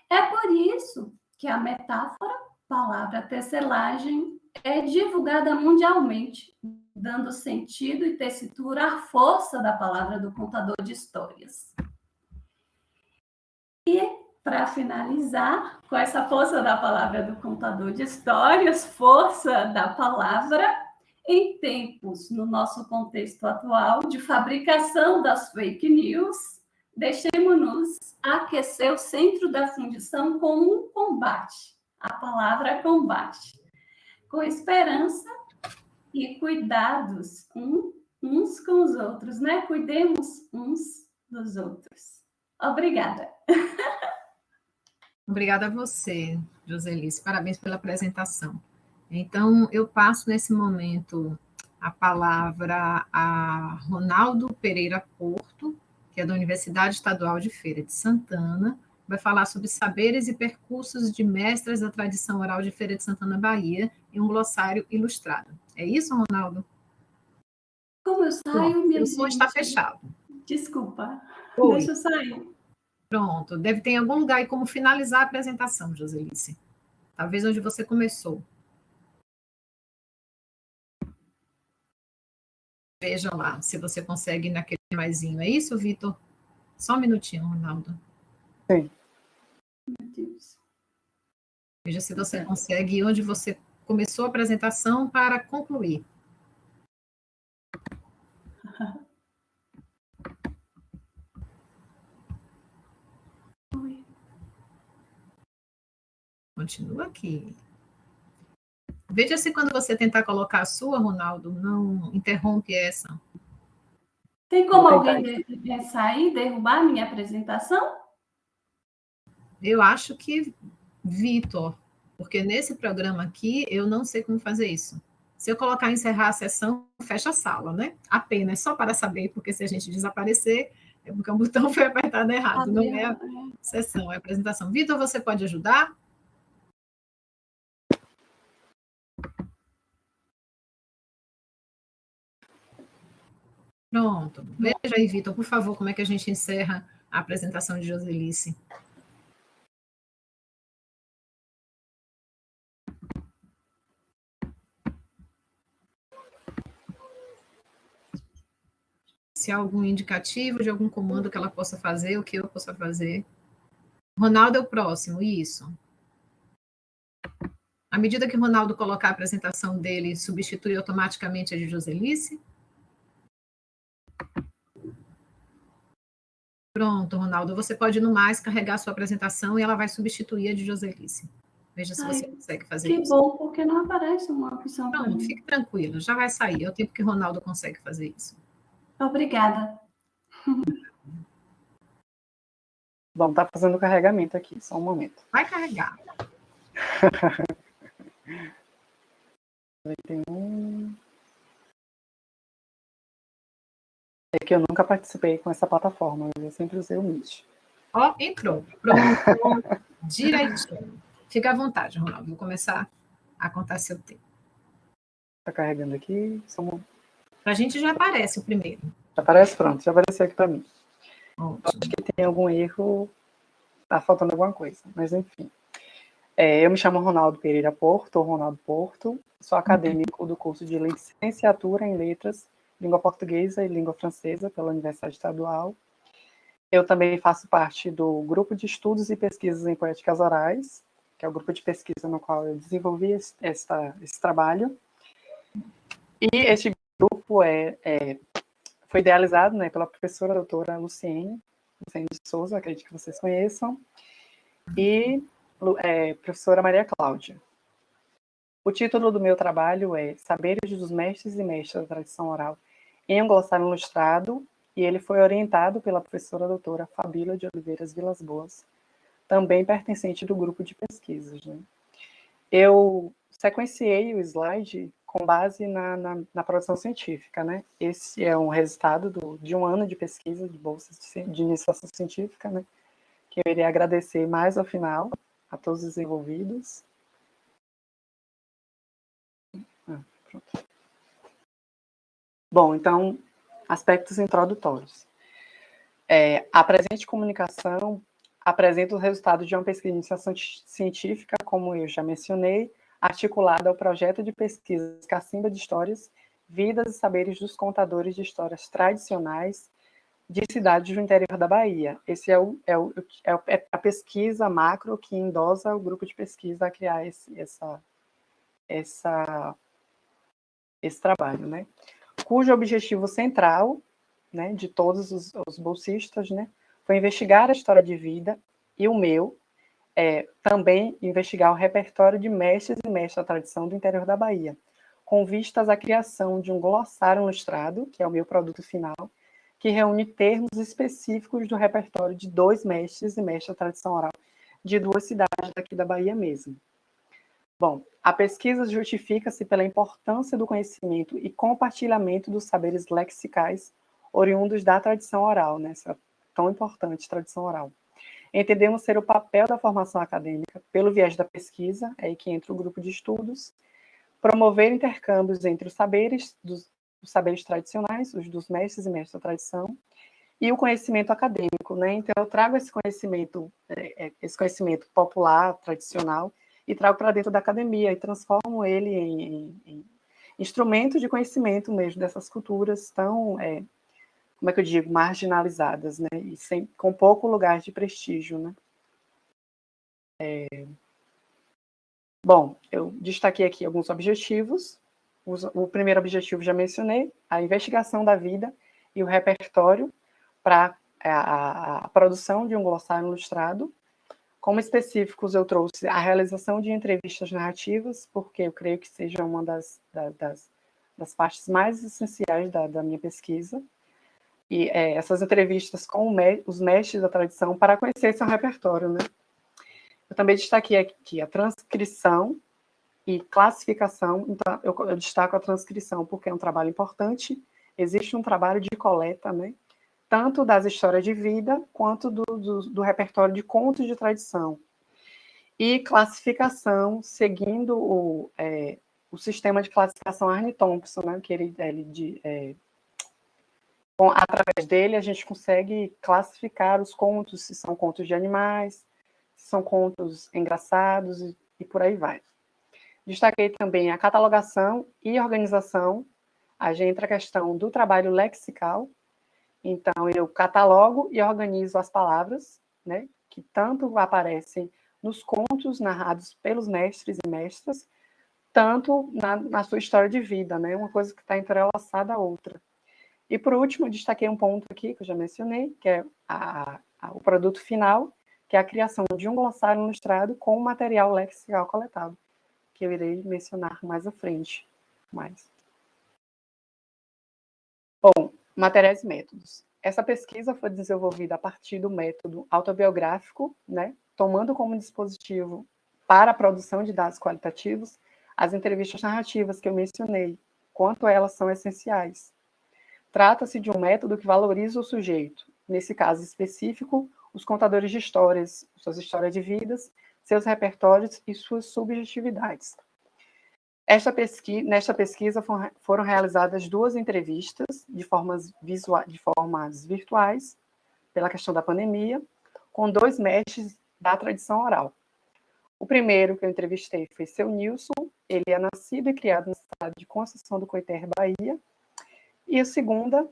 É por isso que a metáfora, palavra tecelagem, é divulgada mundialmente, dando sentido e tessitura à força da palavra do contador de histórias. E, para finalizar, com essa força da palavra do contador de histórias, força da palavra, em tempos, no nosso contexto atual, de fabricação das fake news, deixemos-nos aquecer o centro da fundição com um combate, a palavra combate, com esperança e cuidados uns com os outros, né? Cuidemos uns dos outros. Obrigada. Obrigada a você, Joselice. Parabéns pela apresentação. Então, eu passo nesse momento a palavra a Ronaldo Pereira Porto, que é da Universidade Estadual de Feira de Santana, vai falar sobre saberes e percursos de mestras da tradição oral de Feira de Santana, Bahia, em um glossário ilustrado. É isso, Ronaldo? Como eu saio, minha gente? O som está fechado. Desculpa. Oi. Deixa eu sair. Pronto. Deve ter em algum lugar aí como finalizar a apresentação, Joselice. Talvez onde você começou. Veja lá, se você consegue naquele maisinho. É isso, Vitor? Só um minutinho, Ronaldo. Sim. Meu Deus. Veja se você consegue ir onde você começou a apresentação para concluir. Continua aqui. Veja se quando você tentar colocar a sua, Ronaldo, não interrompe essa. Tem como alguém sair, derrubar a minha apresentação? Eu acho que Vitor, porque nesse programa aqui eu não sei como fazer isso. Se eu colocar encerrar a sessão, fecha a sala, né? Apenas, só para saber, porque se a gente desaparecer, é porque o botão foi apertado errado, não é a sessão, é a apresentação. Vitor, você pode ajudar? Pronto. Veja aí, Vitor, por favor, como é que a gente encerra a apresentação de Joselice. Se há algum indicativo de algum comando que ela possa fazer, o que eu possa fazer. Ronaldo é o próximo, isso. À medida que o Ronaldo colocar a apresentação dele, substitui automaticamente a de Joselice? Pronto, Ronaldo, você pode no mais carregar a sua apresentação e ela vai substituir a de Joselice. Veja se você consegue fazer isso. Que bom, porque não aparece uma opção para Pronto, mim. fique tranquilo, já vai sair. É o tempo que o Ronaldo consegue fazer isso. Obrigada. Bom, tá fazendo o carregamento aqui, só um momento. Vai carregar. 91. É que eu nunca participei com essa plataforma, eu sempre usei o Meet. Ó, entrou. Pronto. Direitinho. Fica à vontade, Ronaldo. Vou começar a contar seu tempo. Tá carregando aqui. Pra gente já aparece o primeiro. Já aparece? Pronto, já apareceu aqui para mim. Ótimo. Acho que tem algum erro, tá faltando alguma coisa, mas enfim. Eu me chamo Ronaldo Pereira Porto, ou Ronaldo Porto, sou acadêmico do curso de licenciatura em Letras, Língua Portuguesa e Língua Francesa pela Universidade Estadual. Eu também faço parte do Grupo de Estudos e Pesquisas em Poéticas Orais, que é o grupo de pesquisa no qual eu desenvolvi esse trabalho. E este grupo foi idealizado, né, pela professora doutora Luciene de Souza, acredito que vocês conheçam, e professora Maria Cláudia. O título do meu trabalho é Saberes dos Mestres e Mestras da Tradição Oral em um Glossário Ilustrado, e ele foi orientado pela professora doutora Fabíola de Oliveiras Vilas Boas, também pertencente do grupo de pesquisas. Né? Eu sequenciei o slide com base na produção científica. Né? Esse é um resultado de um ano de pesquisa de bolsas de iniciação científica, né? Que eu iria agradecer mais ao final a todos os envolvidos. Pronto. Bom, então, aspectos introdutórios. A presente comunicação apresenta os resultados de uma pesquisa de iniciação científica, como eu já mencionei, articulada ao projeto de pesquisa Cacimba de Histórias, Vidas e Saberes dos Contadores de Histórias Tradicionais de Cidades do Interior da Bahia. Esse é a pesquisa macro que endosa o grupo de pesquisa a criar esse trabalho, né? Cujo objetivo central, né, de todos os bolsistas, né, foi investigar a história de vida, e o meu também investigar o repertório de mestres e mestras da tradição do interior da Bahia, com vistas à criação de um glossário ilustrado, que é o meu produto final, que reúne termos específicos do repertório de 2 mestres e mestras da tradição oral de 2 cidades daqui da Bahia mesmo. Bom, a pesquisa justifica-se pela importância do conhecimento e compartilhamento dos saberes lexicais oriundos da tradição oral, né? Essa tão importante tradição oral. Entendemos ser o papel da formação acadêmica, pelo viés da pesquisa, é aí que entra o grupo de estudos, promover intercâmbios entre os saberes tradicionais, os dos mestres e mestras da tradição, e o conhecimento acadêmico, né? Então, eu trago esse conhecimento popular, tradicional, e trago para dentro da academia e transformo ele em instrumento de conhecimento mesmo dessas culturas tão, como é que eu digo, marginalizadas, né? E com pouco lugar de prestígio, né? Bom, eu destaquei aqui alguns objetivos. O primeiro objetivo já mencionei, a investigação da vida e o repertório para a produção de um glossário ilustrado. Como específicos, eu trouxe a realização de entrevistas narrativas, porque eu creio que seja uma das partes mais essenciais da minha pesquisa. E essas entrevistas com os mestres da tradição para conhecer seu repertório, né? Eu também destaquei aqui a transcrição e classificação. Então, eu destaco a transcrição porque é um trabalho importante. Existe um trabalho de coleta, né? Tanto das histórias de vida, quanto do repertório de contos de tradição. E classificação, seguindo o sistema de classificação Arne Thompson, né, que através dele a gente consegue classificar os contos, se são contos de animais, se são contos engraçados e por aí vai. Destaquei também a catalogação e organização. Aí entra a questão do trabalho lexical. Então, eu catalogo e organizo as palavras, né, que tanto aparecem nos contos narrados pelos mestres e mestras, tanto na sua história de vida, né? Uma coisa que está entrelaçada à outra. E, por último, destaquei um ponto aqui, que eu já mencionei, que é o produto final, que é a criação de um glossário ilustrado com o material lexical coletado, que eu irei mencionar mais à frente. Bom, materiais e métodos. Essa pesquisa foi desenvolvida a partir do método autobiográfico, né, tomando como dispositivo para a produção de dados qualitativos as entrevistas narrativas que eu mencionei, quanto elas são essenciais. Trata-se de um método que valoriza o sujeito, nesse caso específico, os contadores de histórias, suas histórias de vidas, seus repertórios e suas subjetividades. Nesta pesquisa foram realizadas 2 entrevistas de formas virtuais, pela questão da pandemia, com 2 mestres da tradição oral. O primeiro que eu entrevistei foi seu Nilson, ele é nascido e criado na cidade de Conceição do Coité, Bahia, e a segunda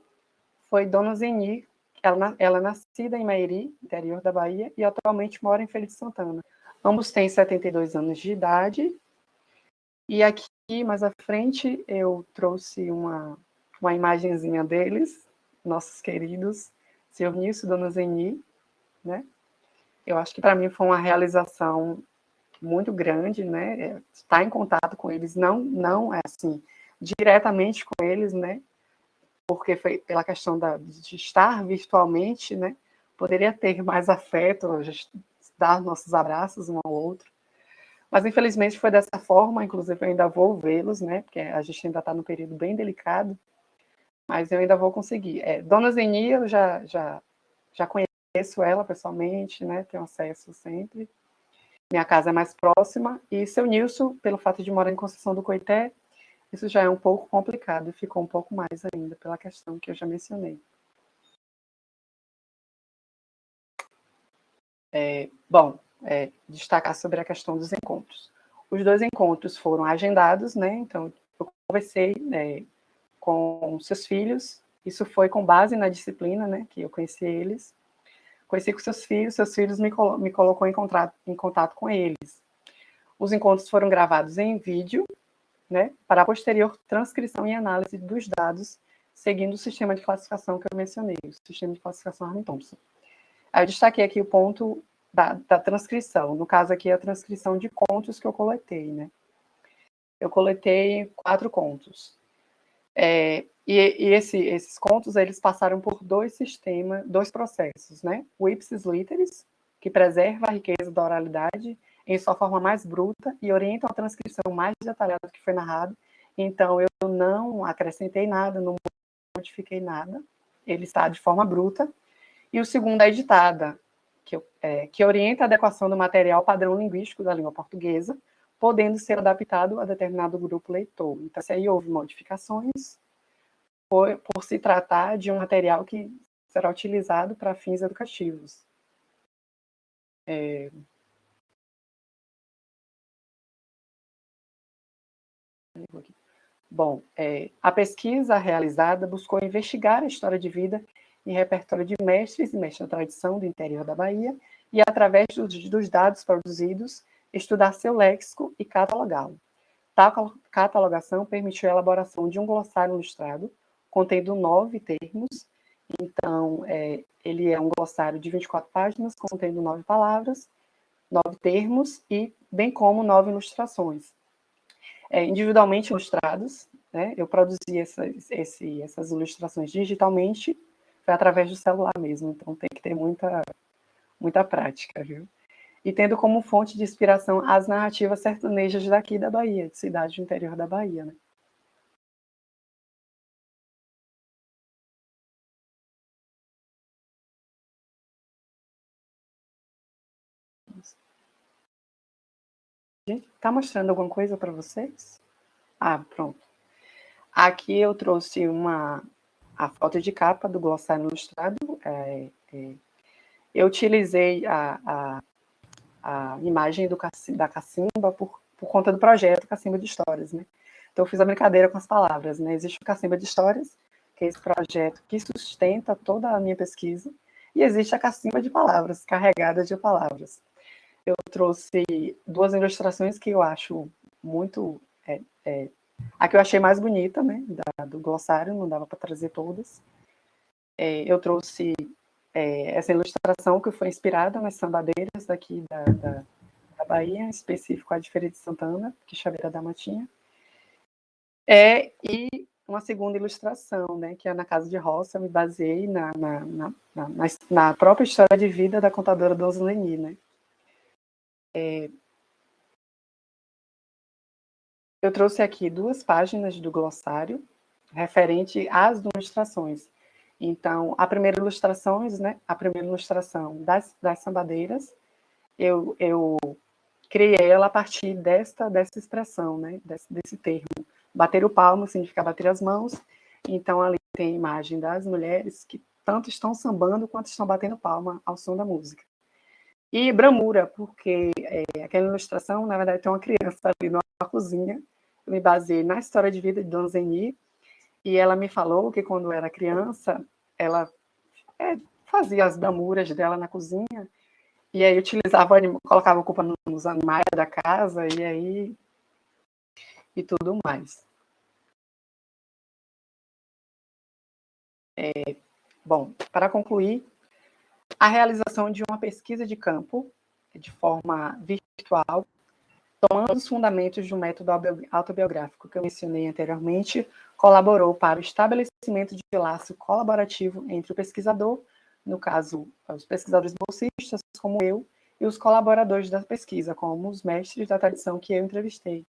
foi Dona Zeni, ela é nascida em Mairi, interior da Bahia, e atualmente mora em Feira de Santana. Ambos têm 72 anos de idade. E aqui, mais à frente, eu trouxe uma imagenzinha deles, nossos queridos, seu Nilson e Dona Zeni, né? Eu acho que para mim foi uma realização muito grande, né? Estar em contato com eles, não assim, diretamente com eles, né? Porque foi pela questão de estar virtualmente, né? Poderia ter mais afeto, dar nossos abraços um ao outro. Mas, infelizmente, foi dessa forma, inclusive eu ainda vou vê-los, né? Porque a gente ainda está num período bem delicado, mas eu ainda vou conseguir. Dona Zeni, eu já conheço ela pessoalmente, né? Tenho acesso sempre. Minha casa é mais próxima. E seu Nilson, pelo fato de morar em Conceição do Coité, isso já é um pouco complicado e ficou um pouco mais ainda pela questão que eu já mencionei. Destacar sobre a questão dos encontros. Os 2 encontros foram agendados, né? Então, eu conversei com seus filhos, isso foi com base na disciplina, né? Que eu conheci eles. Conheci com seus filhos me colocou em contato com eles. Os encontros foram gravados em vídeo, né? Para a posterior transcrição e análise dos dados, seguindo o sistema de classificação que eu mencionei, o sistema de classificação Harman-Thompson. Aí eu destaquei aqui o ponto da transcrição. No caso aqui, a transcrição de contos que eu coletei, né? Eu coletei 4 contos. Esses contos, eles passaram por 2 processos, né? O ipsis literis, que preserva a riqueza da oralidade em sua forma mais bruta e orienta a transcrição mais detalhada do que foi narrado. Então, eu não acrescentei nada, não modifiquei nada. Ele está de forma bruta. E o segundo, a editada, que orienta a adequação do material padrão linguístico da língua portuguesa, podendo ser adaptado a determinado grupo leitor. Então, se aí houve modificações, por se tratar de um material que será utilizado para fins educativos. Bom, a pesquisa realizada buscou investigar a história de vida e repertório de mestres e mestres da tradição do interior da Bahia e, através dos dados produzidos, estudar seu léxico e catalogá-lo. Tal catalogação permitiu a elaboração de um glossário ilustrado, contendo 9 termos. Então, ele é um glossário de 24 páginas, contendo 9 palavras, 9 termos, e bem como 9 ilustrações. Individualmente ilustrados, né? Eu produzi essas ilustrações digitalmente, foi através do celular mesmo, então tem que ter muita prática, viu? E tendo como fonte de inspiração as narrativas sertanejas daqui da Bahia, de cidade do interior da Bahia, né? Gente, tá mostrando alguma coisa para vocês? Pronto. Aqui eu trouxe a foto de capa do glossário ilustrado. Eu utilizei a imagem da cacimba por conta do projeto Cacimba de Histórias, né? Então eu fiz a brincadeira com as palavras, né? Existe o Cacimba de Histórias, que é esse projeto que sustenta toda a minha pesquisa, e existe a Cacimba de Palavras, carregada de palavras. eu trouxe 2 ilustrações que eu acho muito... a que eu achei mais bonita, né, do glossário, não dava para trazer todas. Eu trouxe essa ilustração que foi inspirada nas sambadeiras daqui da Bahia, em específico a de Feira de Santana, Quixabeira da Matinha. E uma segunda ilustração, né, que é na Casa de Roça, eu me baseei na própria história de vida da contadora Dona Leni, né. Eu trouxe aqui 2 páginas do glossário referente às ilustrações. Então, a primeira ilustração das sambadeiras, eu criei ela a partir dessa expressão, né, desse termo. Bater o palmo significa bater as mãos, então ali tem a imagem das mulheres que tanto estão sambando quanto estão batendo palma ao som da música. E bramura, porque aquela ilustração, na verdade, tem uma criança ali na cozinha. Eu me baseei na história de vida de Dona Zeni, e ela me falou que quando era criança, ela fazia as bramuras dela na cozinha, e aí colocava a culpa nos animais da casa, e tudo mais. Bom, para concluir, a realização de uma pesquisa de campo, de forma virtual, tomando os fundamentos de um método autobiográfico que eu mencionei anteriormente, colaborou para o estabelecimento de laço colaborativo entre o pesquisador, no caso, os pesquisadores bolsistas, como eu, e os colaboradores da pesquisa, como os mestres da tradição que eu entrevistei.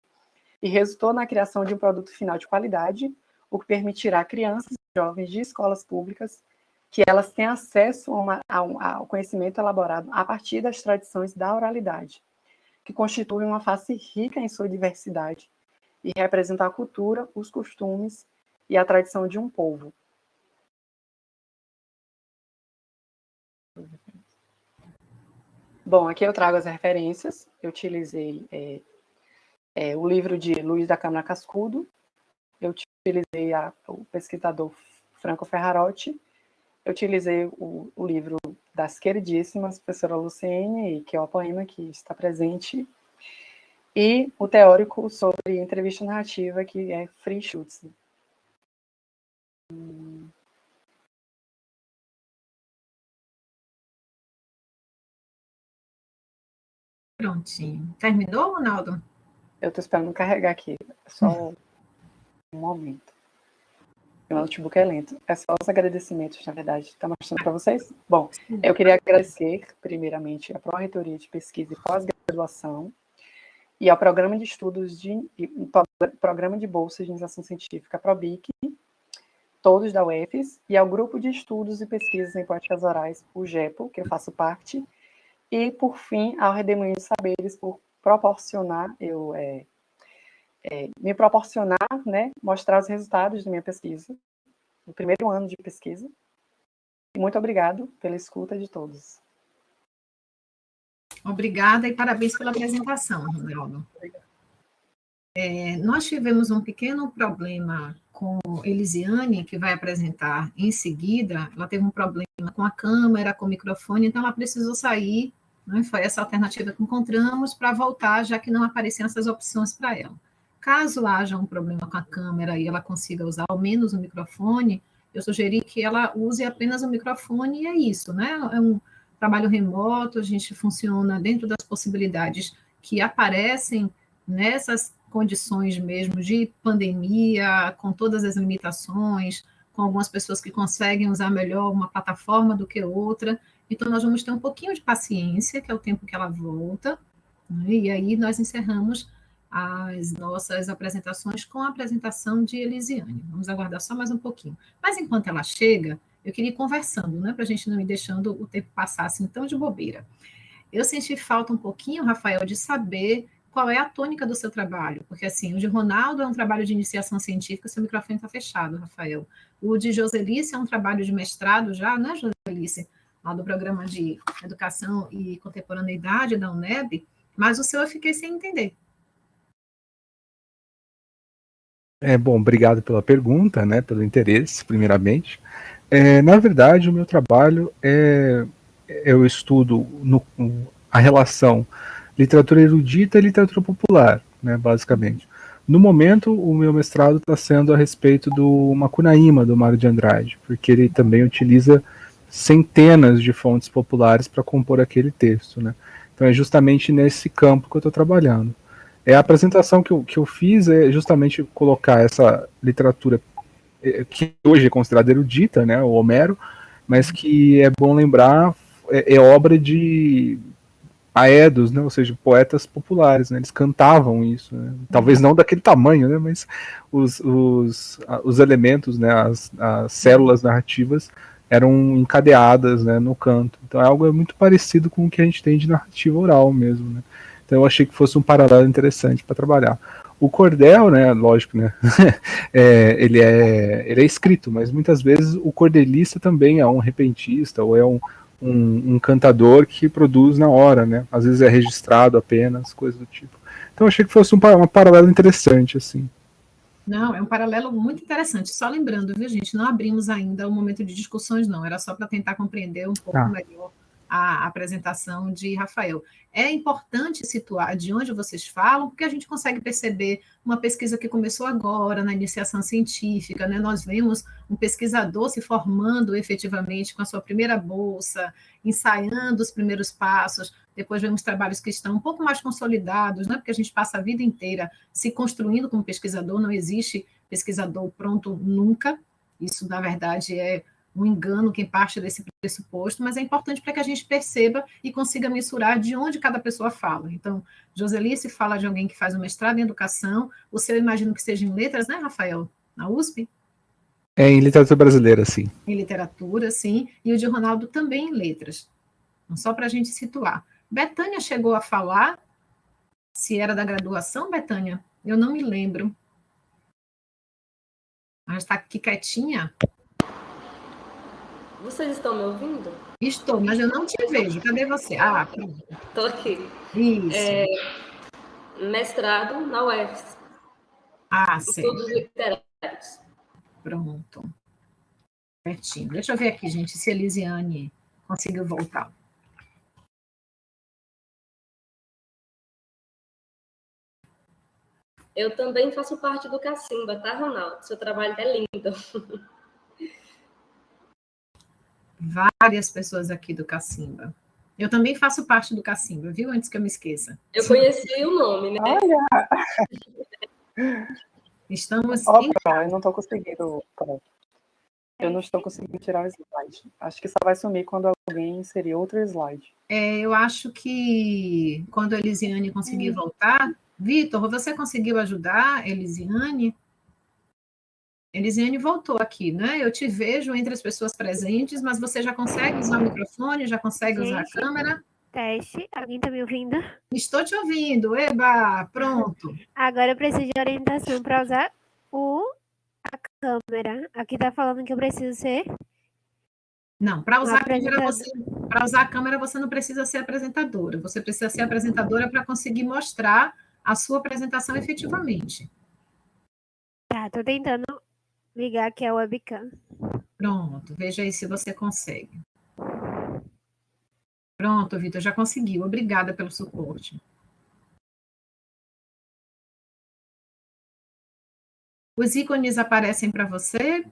E resultou na criação de um produto final de qualidade, o que permitirá a crianças e jovens de escolas públicas que elas tenham acesso ao conhecimento elaborado a partir das tradições da oralidade, que constituem uma face rica em sua diversidade e representam a cultura, os costumes e a tradição de um povo. Bom, aqui eu trago as referências. Eu utilizei o livro de Luiz da Câmara Cascudo, eu utilizei o pesquisador Franco Ferrarotti, eu utilizei o livro das queridíssimas professora Luciene, que é o poema que está presente, e o teórico sobre entrevista narrativa, que é Fritz Schultz. Prontinho. Terminou, Ronaldo? Eu estou esperando carregar aqui, só um momento. Meu notebook é lento. É só os agradecimentos, na verdade. Está mostrando para vocês? Bom, eu queria agradecer, primeiramente, à Pró-Reitoria de Pesquisa e Pós-Graduação e ao Programa de Estudos Programa de Bolsas de Iniciação Científica, PROBIC, todos da UFES, e ao Grupo de Estudos e Pesquisas em Poéticas Orais, o GEPO, que eu faço parte, e, por fim, ao Redemoinho de Saberes, por proporcionar, me proporcionar, né, mostrar os resultados da minha pesquisa, no primeiro ano de pesquisa. E muito obrigado pela escuta de todos. Obrigada e parabéns pela apresentação, Ronaldo. Nós tivemos um pequeno problema com Elisiane, que vai apresentar em seguida. Ela teve um problema com a câmera, com o microfone, então ela precisou sair, né? Foi essa alternativa que encontramos para voltar, já que não apareciam essas opções para ela. Caso haja um problema com a câmera e ela consiga usar ao menos o microfone, eu sugeri que ela use apenas o microfone, e é isso, né? É um trabalho remoto, a gente funciona dentro das possibilidades que aparecem nessas condições mesmo de pandemia, com todas as limitações, com algumas pessoas que conseguem usar melhor uma plataforma do que outra. Então, nós vamos ter um pouquinho de paciência, que é o tempo que ela volta, né? E aí nós encerramos as nossas apresentações com a apresentação de Elisiane. Vamos aguardar só mais um pouquinho. Mas enquanto ela chega, eu queria ir conversando, né, para a gente não ir deixando o tempo passar assim tão de bobeira. Eu senti falta um pouquinho, Rafael, de saber qual é a tônica do seu trabalho, porque assim, o de Ronaldo é um trabalho de iniciação científica, seu microfone está fechado, Rafael. O de Joselice é um trabalho de mestrado já, né, Joselice? Lá do Programa de Educação e Contemporaneidade da UNEB, mas o seu eu fiquei sem entender. Bom, obrigado pela pergunta, né, pelo interesse, primeiramente. Na verdade, o meu trabalho eu estudo a relação literatura erudita e literatura popular, né, basicamente. No momento, o meu mestrado está sendo a respeito do Macunaíma, do Mário de Andrade, porque ele também utiliza centenas de fontes populares para compor aquele texto, né? Então é justamente nesse campo que eu estou trabalhando. A apresentação que eu fiz é justamente colocar essa literatura que hoje é considerada erudita, né, o Homero, mas que é bom lembrar, é obra de aedos, né, ou seja, poetas populares, né, eles cantavam isso, né, talvez não daquele tamanho, né, mas os elementos, né, as células narrativas eram encadeadas, né, no canto. Então é algo muito parecido com o que a gente tem de narrativa oral mesmo, né. Então eu achei que fosse um paralelo interessante para trabalhar. O cordel, né, lógico, né, ele é escrito, mas muitas vezes o cordelista também é um repentista ou é um cantador que produz na hora, né, às vezes é registrado apenas, coisas do tipo. Então eu achei que fosse uma paralelo interessante, assim. Não, é um paralelo muito interessante. Só lembrando, viu, gente, não abrimos ainda o momento de discussões, não. Era só para tentar compreender um pouco melhor a apresentação de Rafael. É importante situar de onde vocês falam, porque a gente consegue perceber uma pesquisa que começou agora, na iniciação científica, né? Nós vemos um pesquisador se formando efetivamente com a sua primeira bolsa, ensaiando os primeiros passos, depois vemos trabalhos que estão um pouco mais consolidados, né? Porque a gente passa a vida inteira se construindo como pesquisador, não existe pesquisador pronto nunca, isso, na verdade, é um engano quem parte desse pressuposto, mas é importante para que a gente perceba e consiga mensurar de onde cada pessoa fala. Então, Joselice fala de alguém que faz um mestrado em educação, o seu imagino que seja em letras, né, Rafael? Na USP? É em literatura brasileira, sim. Em literatura, sim, e o de Ronaldo também em letras. Então, só para a gente situar. Betânia chegou a falar se era da graduação, Betânia? Eu não me lembro. Ela está aqui quietinha. Vocês estão me ouvindo? Estou, mas eu não te vejo. Cadê você? Ah, pronto. Estou aqui. Isso. Mestrado na UFS. Certo. Estudos literários. Pronto. Pertinho. Deixa eu ver aqui, gente, se a Elisiane conseguiu voltar. Eu também faço parte do Cacimba, tá, Ronaldo? Seu trabalho é lindo. Várias pessoas aqui do Cacimba. Eu também faço parte do Cacimba, viu? Antes que eu me esqueça. Eu conheci o nome, né? Olha! Estamos eu não estou conseguindo. Eu não estou conseguindo tirar o slide. Acho que só vai sumir quando alguém inserir outro slide. Eu acho que quando a Elisiane conseguir voltar... Vitor, você conseguiu ajudar a Elisiane? Elisiane voltou aqui, né? Eu te vejo entre as pessoas presentes, mas você já consegue usar o microfone, já consegue usar a câmera? Teste, alguém está me ouvindo? Estou te ouvindo, eba, pronto. Agora eu preciso de orientação para usar a câmera. Aqui está falando que eu preciso ser... Não, para usar a câmera você não precisa ser apresentadora, você precisa ser apresentadora para conseguir mostrar a sua apresentação efetivamente. Tá, estou tentando ligar aqui a webcam. Pronto, veja aí se você consegue. Pronto, Vitor, já conseguiu. Obrigada pelo suporte. Os ícones aparecem para você,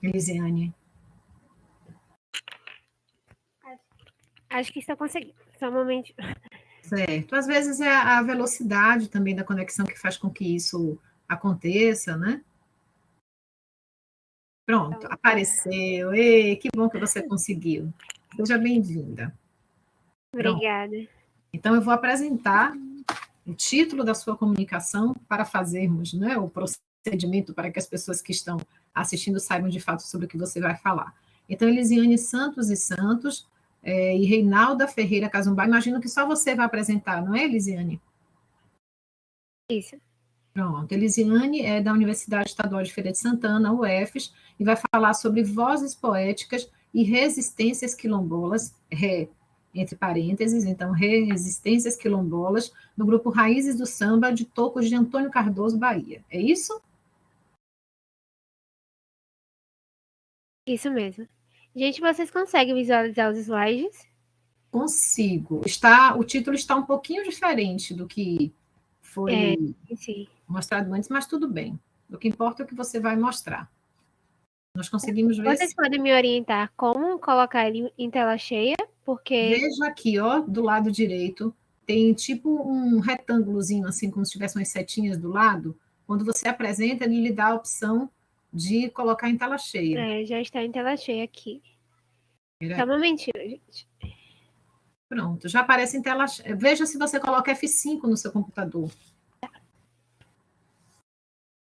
Elisiane? Acho que estou conseguindo. Só um momento. Certo. Às vezes é a velocidade também da conexão que faz com que isso aconteça, né? Pronto, apareceu. Ei, que bom que você conseguiu. Seja bem-vinda. Obrigada. Então, eu vou apresentar o título da sua comunicação para fazermos, né, o procedimento para que as pessoas que estão assistindo saibam de fato sobre o que você vai falar. Então, Elisiane Santos e Santos e Reinalda Ferreira Casumbá, imagino que só você vai apresentar, não é, Elisiane? Isso. Pronto, Elisiane é da Universidade Estadual de Feira de Santana, UFES, e vai falar sobre vozes poéticas e resistências quilombolas, entre parênteses, então, resistências quilombolas, no grupo Raízes do Samba de Tocos de Antônio Cardoso, Bahia. É isso? Isso mesmo. Gente, vocês conseguem visualizar os slides? Consigo. O título está um pouquinho diferente do que foi Sim. mostrado antes, mas tudo bem. O que importa é o que você vai mostrar. Nós conseguimos ver. Vocês podem me orientar como colocar ele em tela cheia? Porque Veja aqui, ó, do lado direito, tem tipo um retângulozinho, assim, como se tivesse umas setinhas do lado. Quando você apresenta, ele lhe dá a opção de colocar em tela cheia. já está em tela cheia aqui. Peraí. Só um momentinho, gente. Pronto, já aparece em tela cheia. Veja se você coloca F5 no seu computador.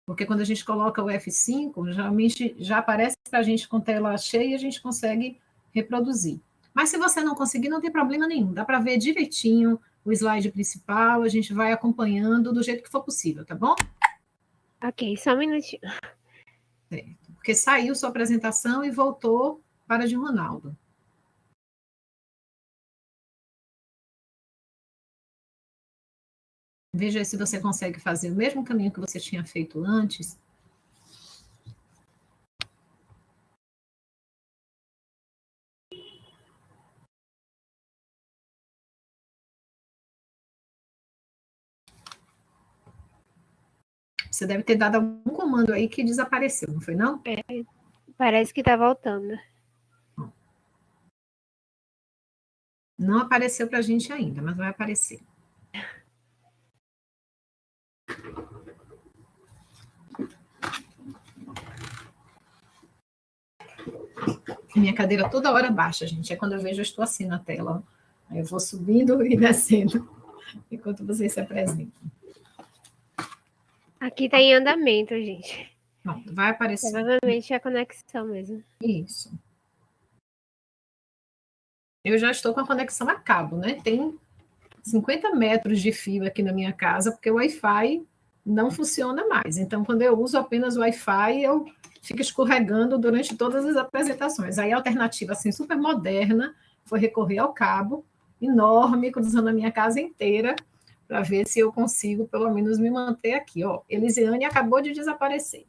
Porque quando a gente coloca o F5, geralmente já aparece para a gente com tela cheia e a gente consegue reproduzir. Mas se você não conseguir, não tem problema nenhum. Dá para ver direitinho o slide principal, a gente vai acompanhando do jeito que for possível, tá bom? Ok, só um minutinho. Certo. Porque saiu sua apresentação e voltou para a de Ronaldo. Veja se você consegue fazer o mesmo caminho que você tinha feito antes. Você deve ter dado algum comando aí que desapareceu, não foi não? Parece que está voltando. Não apareceu para a gente ainda, mas vai aparecer. Minha cadeira toda hora baixa, gente. É quando eu vejo, eu estou assim na tela. Aí eu vou subindo e descendo enquanto vocês se apresentam. Aqui está em andamento, gente. Pronto, vai aparecer. Provavelmente é a conexão mesmo. Isso. Eu já estou com a conexão a cabo, né? Tem 50 metros de fio aqui na minha casa, porque o Wi-Fi não funciona mais. Então, quando eu uso apenas o Wi-Fi, eu fico escorregando durante todas as apresentações. Aí a alternativa, assim, super moderna, foi recorrer ao cabo, enorme, cruzando a minha casa inteira, para ver se eu consigo, pelo menos, me manter aqui. Ó, Elisiane acabou de desaparecer.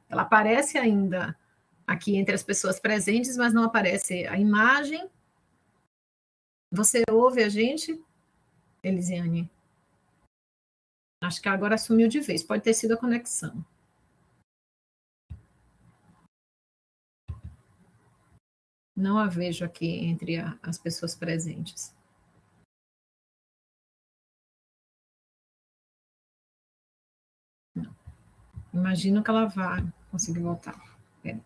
Ela aparece ainda aqui entre as pessoas presentes, mas não aparece a imagem. Você ouve a gente, Elisiane? Acho que agora sumiu de vez. Pode ter sido a conexão. Não a vejo aqui entre as pessoas presentes. Não. Imagino que ela vá conseguir voltar. É.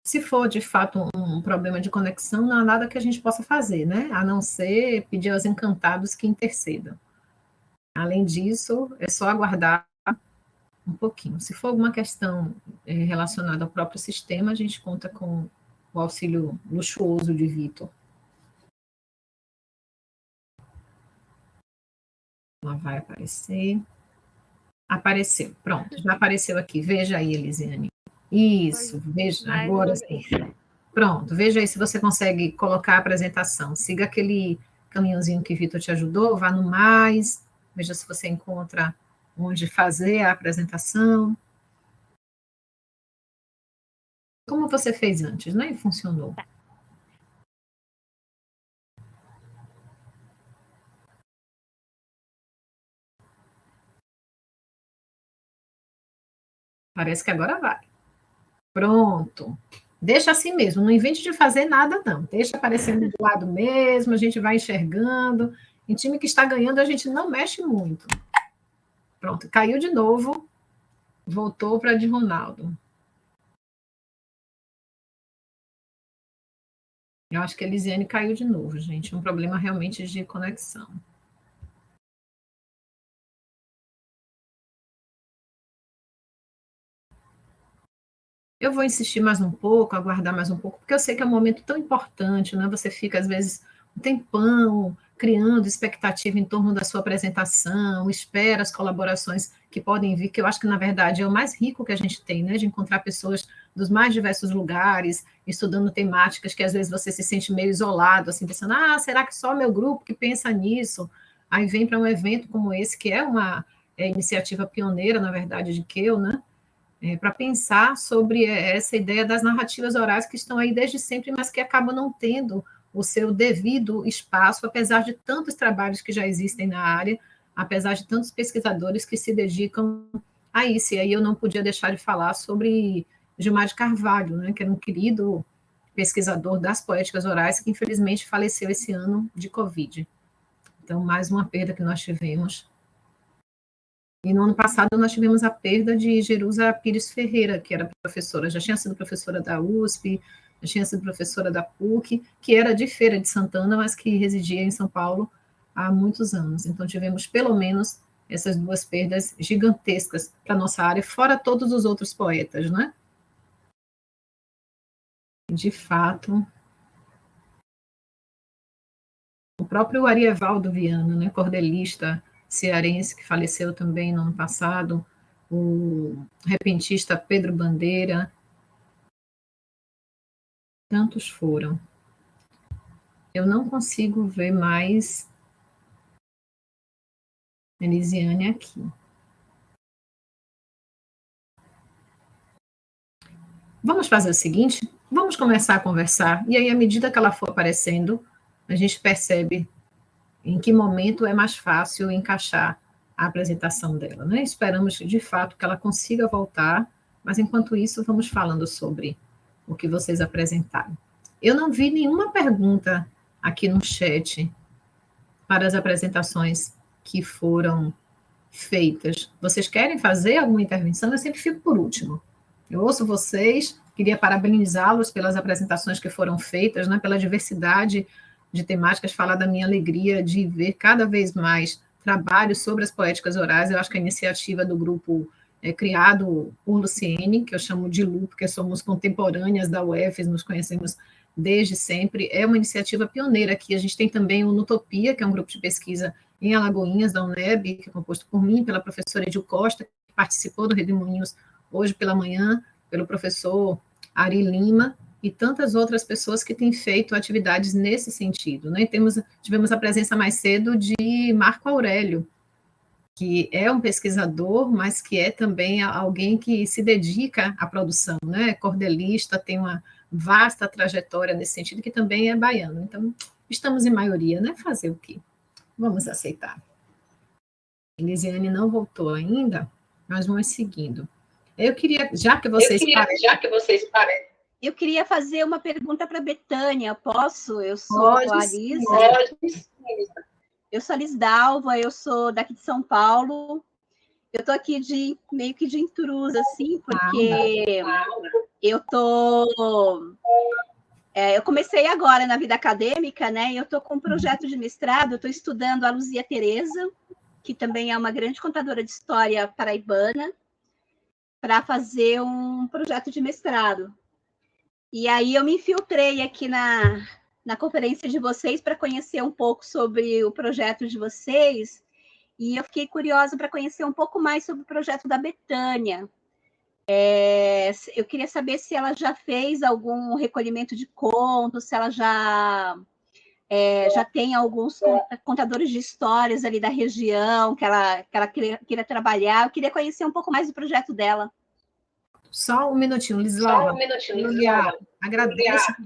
Se for, de fato, um problema de conexão, não há nada que a gente possa fazer, né? A não ser pedir aos encantados que intercedam. Além disso, é só aguardar um pouquinho. Se for alguma questão relacionada ao próprio sistema, a gente conta com o auxílio luxuoso de Vitor. Ela vai aparecer. Apareceu, pronto, já apareceu aqui. Veja aí, Elisiane. Isso, veja, agora sim. Pronto, veja aí se você consegue colocar a apresentação. Siga aquele caminhozinho que Vitor te ajudou, vá no mais, veja se você encontra onde fazer a apresentação. Como você fez antes, né? E funcionou. Parece que agora vai. Pronto. Deixa assim mesmo, não invente de fazer nada, não. Deixa aparecendo do lado mesmo, a gente vai enxergando. Em time que está ganhando, a gente não mexe muito. Pronto, caiu de novo, voltou para de Ronaldo. Eu acho que a Elisiane caiu de novo, gente. É um problema realmente de conexão. Eu vou insistir mais um pouco, aguardar mais um pouco, porque eu sei que é um momento tão importante, né? Você fica, às vezes, um tempão criando expectativa em torno da sua apresentação, espera as colaborações que podem vir, que eu acho que, na verdade, é o mais rico que a gente tem, né? De encontrar pessoas dos mais diversos lugares, estudando temáticas que às vezes você se sente meio isolado, assim, pensando, será que só meu grupo que pensa nisso? Aí vem para um evento como esse, que é uma iniciativa pioneira, na verdade, de Kehl, né? Para pensar sobre essa ideia das narrativas orais que estão aí desde sempre, mas que acabam não tendo o seu devido espaço, apesar de tantos trabalhos que já existem na área, apesar de tantos pesquisadores que se dedicam a isso. E aí eu não podia deixar de falar sobre Gilmar de Carvalho, né, que era um querido pesquisador das poéticas orais, que infelizmente faleceu esse ano de Covid. Então, mais uma perda que nós tivemos. E no ano passado nós tivemos a perda de Jerusa Pires Ferreira, que era professora, já tinha sido professora da USP, já tinha sido professora da PUC, que era de Feira de Santana, mas que residia em São Paulo há muitos anos. Então tivemos pelo menos essas duas perdas gigantescas para a nossa área, fora todos os outros poetas, né? De fato, o próprio Arievaldo Viana, né, cordelista cearense, que faleceu também no ano passado, o repentista Pedro Bandeira, tantos foram. Eu não consigo ver mais Elisiane aqui. Vamos fazer o seguinte, vamos começar a conversar, e aí, à medida que ela for aparecendo, a gente percebe em que momento é mais fácil encaixar a apresentação dela, né? Esperamos, de fato, que ela consiga voltar, mas, enquanto isso, vamos falando sobre o que vocês apresentaram. Eu não vi nenhuma pergunta aqui no chat para as apresentações que foram feitas. Vocês querem fazer alguma intervenção? Eu sempre fico por último. Eu ouço vocês, queria parabenizá-los pelas apresentações que foram feitas, né, pela diversidade de temáticas, falar da minha alegria de ver cada vez mais trabalhos sobre as poéticas orais. Eu acho que a iniciativa do grupo criado por Luciene, que eu chamo de Lu, porque somos contemporâneas da UFES, nos conhecemos desde sempre, é uma iniciativa pioneira aqui. A gente tem também o Nutopia, que é um grupo de pesquisa em Alagoinhas, da UNEB, que é composto por mim, pela professora Edil Costa, que participou do Redemoinhos hoje pela manhã, pelo professor Ari Lima, e tantas outras pessoas que têm feito atividades nesse sentido, né? Tivemos a presença mais cedo de Marco Aurélio, que é um pesquisador, mas que é também alguém que se dedica à produção, né? Cordelista, tem uma vasta trajetória nesse sentido, que também é baiano. Então, estamos em maioria, né? Fazer o quê? Vamos aceitar. Elisiane não voltou ainda, mas vamos seguindo. Eu queria, já que vocês parecem... Eu queria fazer uma pergunta para a Betânia, posso? Eu sou Pode, a sim. Liz. Eu sou a Liz Dalva, eu sou daqui de São Paulo. Eu estou aqui meio que de intrusa, assim, porque eu comecei agora na vida acadêmica, né? Eu estou com um projeto de mestrado, eu estou estudando a Luzia Tereza, que também é uma grande contadora de história paraibana, para fazer um projeto de mestrado. E aí eu me infiltrei aqui na conferência de vocês para conhecer um pouco sobre o projeto de vocês, e eu fiquei curiosa para conhecer um pouco mais sobre o projeto da Betânia. Eu queria saber se ela já fez algum recolhimento de contos, se ela já tem alguns contadores de histórias ali da região que ela queria trabalhar. Eu queria conhecer um pouco mais do projeto dela. Só um minutinho, Lislava. Agradeço a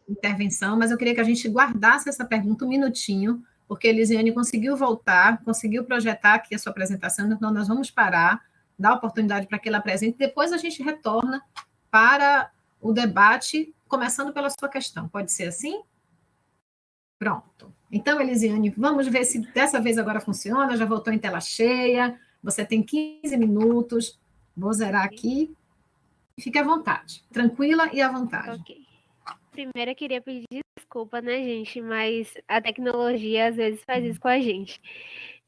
intervenção, mas eu queria que a gente guardasse essa pergunta um minutinho, porque a Elisiane conseguiu voltar, conseguiu projetar aqui a sua apresentação, então nós vamos parar, dar oportunidade para que ela apresente, depois a gente retorna para o debate, começando pela sua questão. Pode ser assim? Pronto. Então, Elisiane, vamos ver se dessa vez agora funciona, já voltou em tela cheia, você tem 15 minutos, vou zerar aqui. Fique à vontade. Tranquila e à vontade. Ok. Primeiro, eu queria pedir desculpa, né, gente? Mas a tecnologia, às vezes, faz isso com a gente.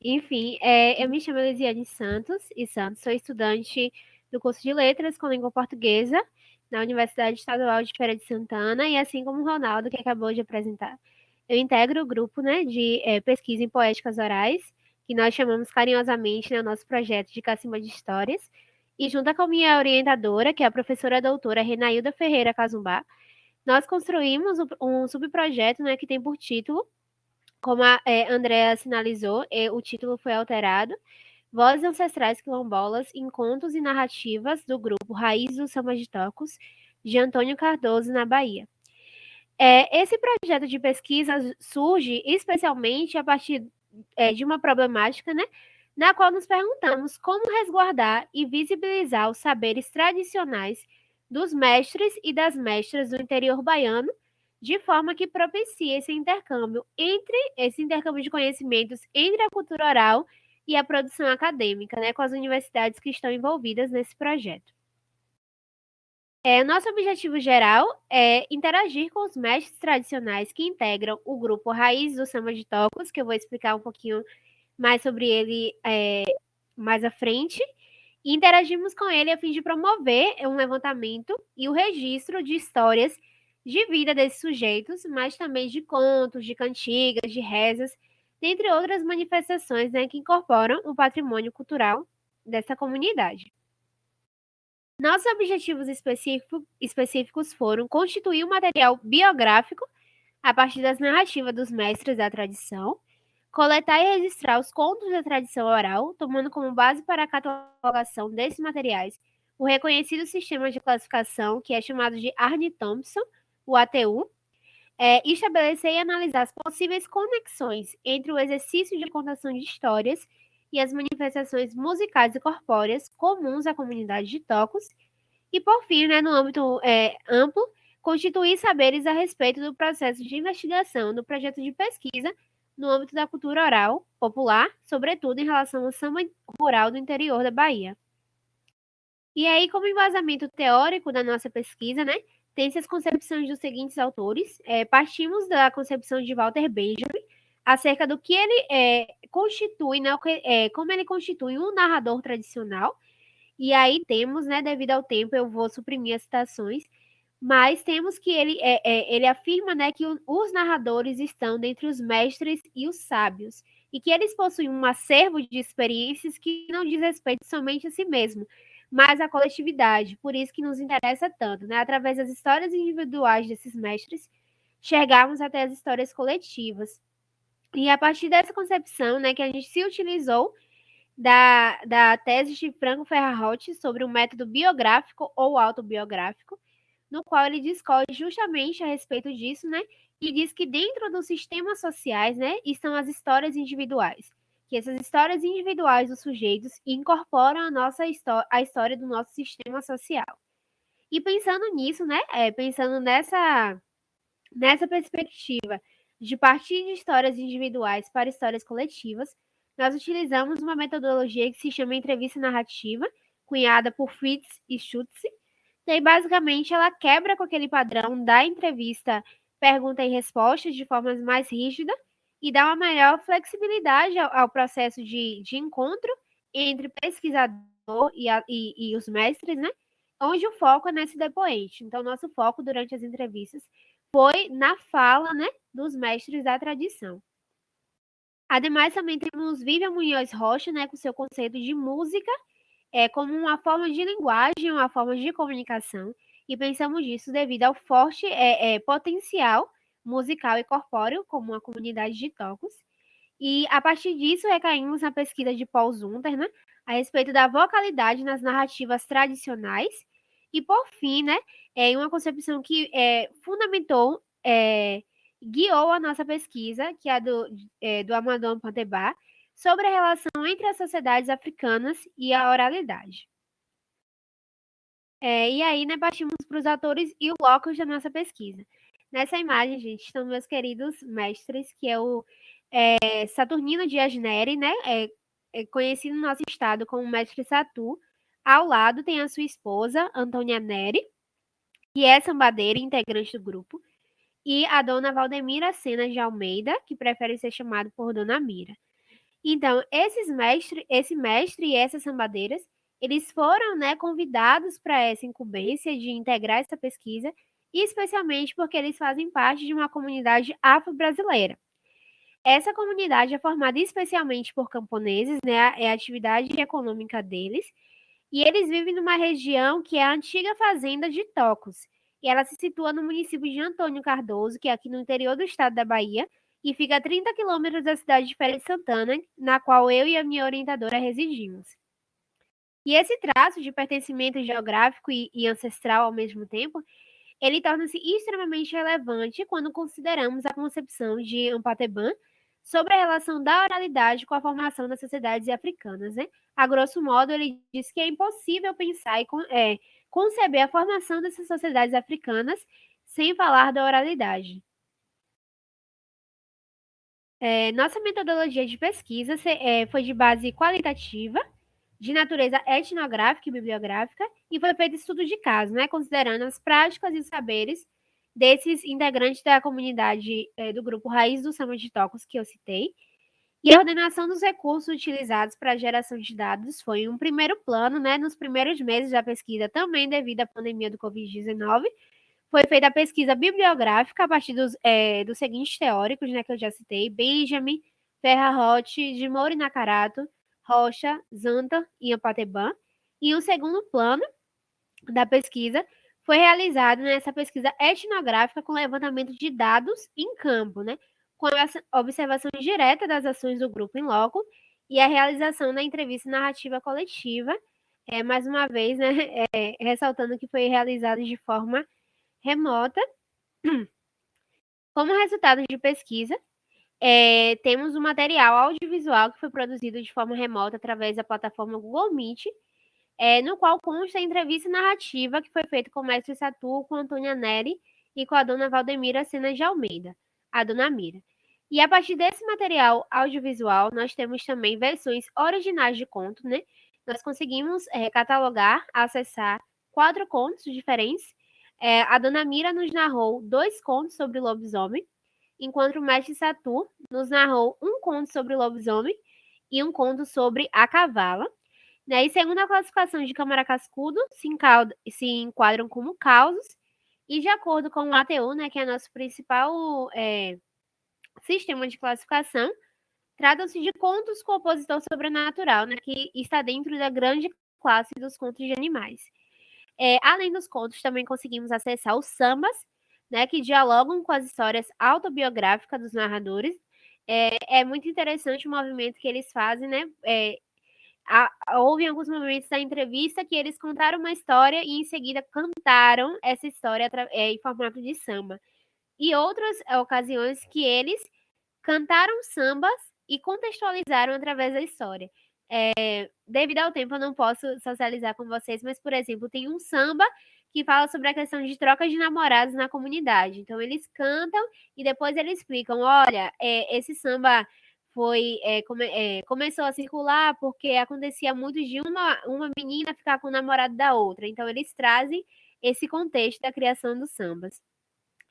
Enfim, eu me chamo Elisiane Santos, sou estudante do curso de Letras com Língua Portuguesa na Universidade Estadual de Feira de Santana, e assim como o Ronaldo, que acabou de apresentar, eu integro o grupo, né, de pesquisa em poéticas orais, que nós chamamos carinhosamente no nosso projeto de Cacimba de Histórias. e junto com a minha orientadora, que é a professora doutora Renailda Ferreira Cazumbá, nós construímos um subprojeto, né, que tem por título, como a Andrea sinalizou, o título foi alterado, Vozes Ancestrais Quilombolas, Encontros e Narrativas do grupo Raiz do Samba de Tocos, de Antônio Cardoso, na Bahia. Esse projeto de pesquisa surge especialmente a partir de uma problemática, né, na qual nos perguntamos como resguardar e visibilizar os saberes tradicionais dos mestres e das mestras do interior baiano, de forma que propicie esse intercâmbio de conhecimentos entre a cultura oral e a produção acadêmica, né, com as universidades que estão envolvidas nesse projeto. Nosso objetivo geral é interagir com os mestres tradicionais que integram o grupo Raiz do Samba de Tocos, que eu vou explicar um pouquinho mais sobre ele mais à frente, e interagimos com ele a fim de promover um levantamento e o registro de histórias de vida desses sujeitos, mas também de contos, de cantigas, de rezas, dentre outras manifestações, né, que incorporam o patrimônio cultural dessa comunidade. Nossos objetivos específicos foram constituir um material biográfico a partir das narrativas dos mestres da tradição, coletar e registrar os contos da tradição oral, tomando como base para a catalogação desses materiais o reconhecido sistema de classificação, que é chamado de Arne-Thompson, o ATU, estabelecer e analisar as possíveis conexões entre o exercício de contação de histórias e as manifestações musicais e corpóreas comuns à comunidade de Tocos, e, por fim, né, no âmbito amplo, constituir saberes a respeito do processo de investigação do projeto de pesquisa no âmbito da cultura oral popular, sobretudo em relação ao samba rural do interior da Bahia. E aí, como embasamento teórico da nossa pesquisa, né, tem-se as concepções dos seguintes autores. Partimos da concepção de Walter Benjamin acerca do que ele constitui, né, como ele constitui um narrador tradicional. E aí temos, né, devido ao tempo, eu vou suprimir as citações, mas temos que ele afirma, né, que os narradores estão dentre os mestres e os sábios, e que eles possuem um acervo de experiências que não diz respeito somente a si mesmo, mas à coletividade. Por isso que nos interessa tanto, né, através das histórias individuais desses mestres, chegarmos até as histórias coletivas. E a partir dessa concepção, né, que a gente se utilizou da tese de Franco Ferrarotti sobre o método biográfico ou autobiográfico, no qual ele discorre justamente a respeito disso, né? E diz que dentro dos sistemas sociais, né, estão as histórias individuais. Que essas histórias individuais dos sujeitos incorporam a história do nosso sistema social. E pensando nisso, né, pensando nessa perspectiva de partir de histórias individuais para histórias coletivas, nós utilizamos uma metodologia que se chama entrevista narrativa, cunhada por Fritz e Schutz. E aí, basicamente, ela quebra com aquele padrão da entrevista pergunta e resposta de forma mais rígida e dá uma maior flexibilidade ao processo de encontro entre pesquisador e os mestres, né? Onde o foco é nesse depoente. Então, nosso foco durante as entrevistas foi na fala, né, dos mestres da tradição. Ademais, também temos Vivian Munhoz Rocha, né, com seu conceito de música como uma forma de linguagem, uma forma de comunicação, e pensamos nisso devido ao forte potencial musical e corpóreo, como a comunidade de Tocos. E, a partir disso, recaímos na pesquisa de Paul Zunter, né, a respeito da vocalidade nas narrativas tradicionais, e, por fim, né, uma concepção que fundamentou, guiou a nossa pesquisa, que é a do Amadou Panteba, sobre a relação entre as sociedades africanas e a oralidade. E aí, né, partimos para os autores e o locus da nossa pesquisa. Nessa imagem, gente, estão meus queridos mestres, que é o Saturnino Dias Neri, né, conhecido no nosso estado como Mestre Satu. Ao lado tem a sua esposa, Antônia Neri, que é sambadeira e integrante do grupo, e a dona Valdemira Sena de Almeida, que prefere ser chamado por Dona Mira. Então, esse mestre e essas sambadeiras, eles foram, né, convidados para essa incumbência de integrar essa pesquisa, especialmente porque eles fazem parte de uma comunidade afro-brasileira. Essa comunidade é formada especialmente por camponeses, né, é a atividade econômica deles, E eles vivem numa região que é a antiga fazenda de Tocos. E ela se situa no município de Antônio Cardoso, que é aqui no interior do estado da Bahia, e fica a 30 quilômetros da cidade de Feira de Santana, na qual eu e a minha orientadora residimos. E esse traço de pertencimento geográfico e ancestral ao mesmo tempo, ele torna-se extremamente relevante quando consideramos a concepção de Ampatebã sobre a relação da oralidade com a formação das sociedades africanas, né? A grosso modo, ele diz que é impossível pensar e conceber a formação dessas sociedades africanas sem falar da oralidade. Nossa metodologia de pesquisa foi de base qualitativa, de natureza etnográfica e bibliográfica, e foi feito estudo de caso, né, considerando as práticas e os saberes desses integrantes da comunidade do grupo Raiz do Samba de Tocos, que eu citei, e a ordenação dos recursos utilizados para a geração de dados foi um primeiro plano, né, nos primeiros meses da pesquisa, também devido à pandemia do Covid-19, foi feita a pesquisa bibliográfica a partir dos seguintes teóricos, né, que eu já citei, Benjamin, Ferrarot, de Moura e Nakarato, Rocha, Zanta e Ampatebã. E o segundo plano da pesquisa foi realizado nessa pesquisa etnográfica com levantamento de dados em campo, né, com a observação direta das ações do grupo em loco e a realização da entrevista narrativa coletiva, mais uma vez, né, ressaltando que foi realizado de forma remota. Como resultado de pesquisa, temos um material audiovisual que foi produzido de forma remota através da plataforma Google Meet, no qual consta a entrevista narrativa que foi feita com o mestre Satu, com a Antônia Neri e com a dona Valdemira Sena de Almeida, a dona Mira. E a partir desse material audiovisual, nós temos também versões originais de contos, né? Nós conseguimos catalogar, acessar 4 contos diferentes. A dona Mira nos narrou 2 contos sobre o lobisomem, enquanto o mestre Satu nos narrou um conto sobre o lobisomem e um conto sobre a cavala. Né? E segundo a classificação de Câmara Cascudo, se enquadram como causos, e de acordo com o ATU, né, que é nosso principal sistema de classificação, tratam-se de contos com opositor sobrenatural, né, que está dentro da grande classe dos contos de animais. Além dos contos, também conseguimos acessar os sambas, né, que dialogam com as histórias autobiográficas dos narradores. É muito interessante o movimento que eles fazem, né? Houve alguns momentos da entrevista que eles contaram uma história e em seguida cantaram essa história em formato de samba. E outras ocasiões que eles cantaram sambas e contextualizaram através da história. Devido ao tempo, eu não posso socializar com vocês, mas, por exemplo, tem um samba que fala sobre a questão de troca de namorados na comunidade. Então, eles cantam e depois eles explicam, olha, esse samba começou a circular porque acontecia muito de uma menina ficar com o namorado da outra. Então, eles trazem esse contexto da criação dos sambas.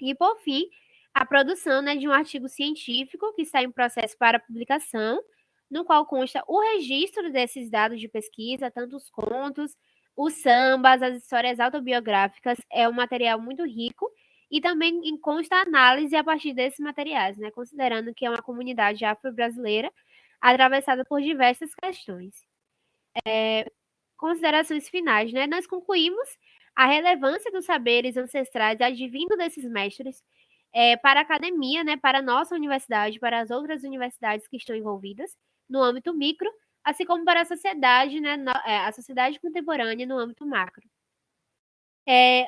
E, por fim, a produção, né, de um artigo científico que está em processo para publicação, no qual consta o registro desses dados de pesquisa, tanto os contos, os sambas, as histórias autobiográficas. É um material muito rico e também consta a análise a partir desses materiais, né, considerando que é uma comunidade afro-brasileira atravessada por diversas questões. Considerações finais, né? Nós concluímos a relevância dos saberes ancestrais advindo desses mestres para a academia, né, para a nossa universidade, para as outras universidades que estão envolvidas no âmbito micro, assim como para a sociedade, né, a sociedade contemporânea no âmbito macro.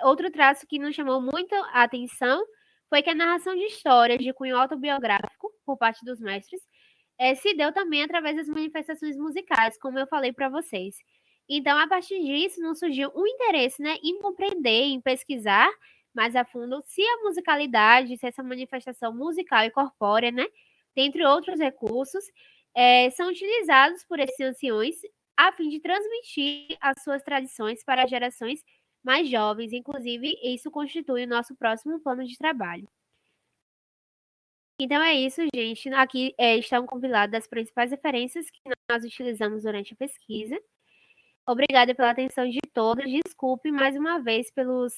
Outro traço que nos chamou muito a atenção foi que a narração de histórias de cunho autobiográfico por parte dos mestres se deu também através das manifestações musicais, como eu falei para vocês. Então, a partir disso, nos surgiu um interesse, né, em compreender, em pesquisar mais a fundo se a musicalidade, se essa manifestação musical e corpórea, né, dentre outros recursos, são utilizados por esses anciões a fim de transmitir as suas tradições para gerações mais jovens. Inclusive, isso constitui o nosso próximo plano de trabalho. Então é isso, gente. Aqui está um compilado das principais referências que nós utilizamos durante a pesquisa. Obrigada pela atenção de todos. Desculpe mais uma vez pelos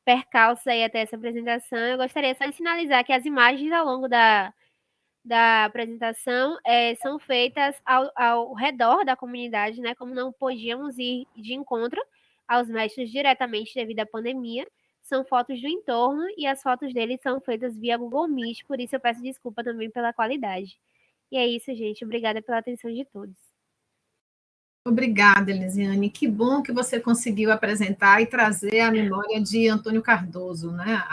percalços aí até essa apresentação. Eu gostaria só de sinalizar que as imagens ao longo da da apresentação são feitas ao redor da comunidade, né? Como não podíamos ir de encontro aos mestres diretamente devido à pandemia, são fotos do entorno e as fotos deles são feitas via Google Meet, por isso eu peço desculpa também pela qualidade. E é isso, gente. Obrigada pela atenção de todos. Obrigada, Elisiane. Que bom que você conseguiu apresentar e trazer a memória de Antônio Cardoso, né?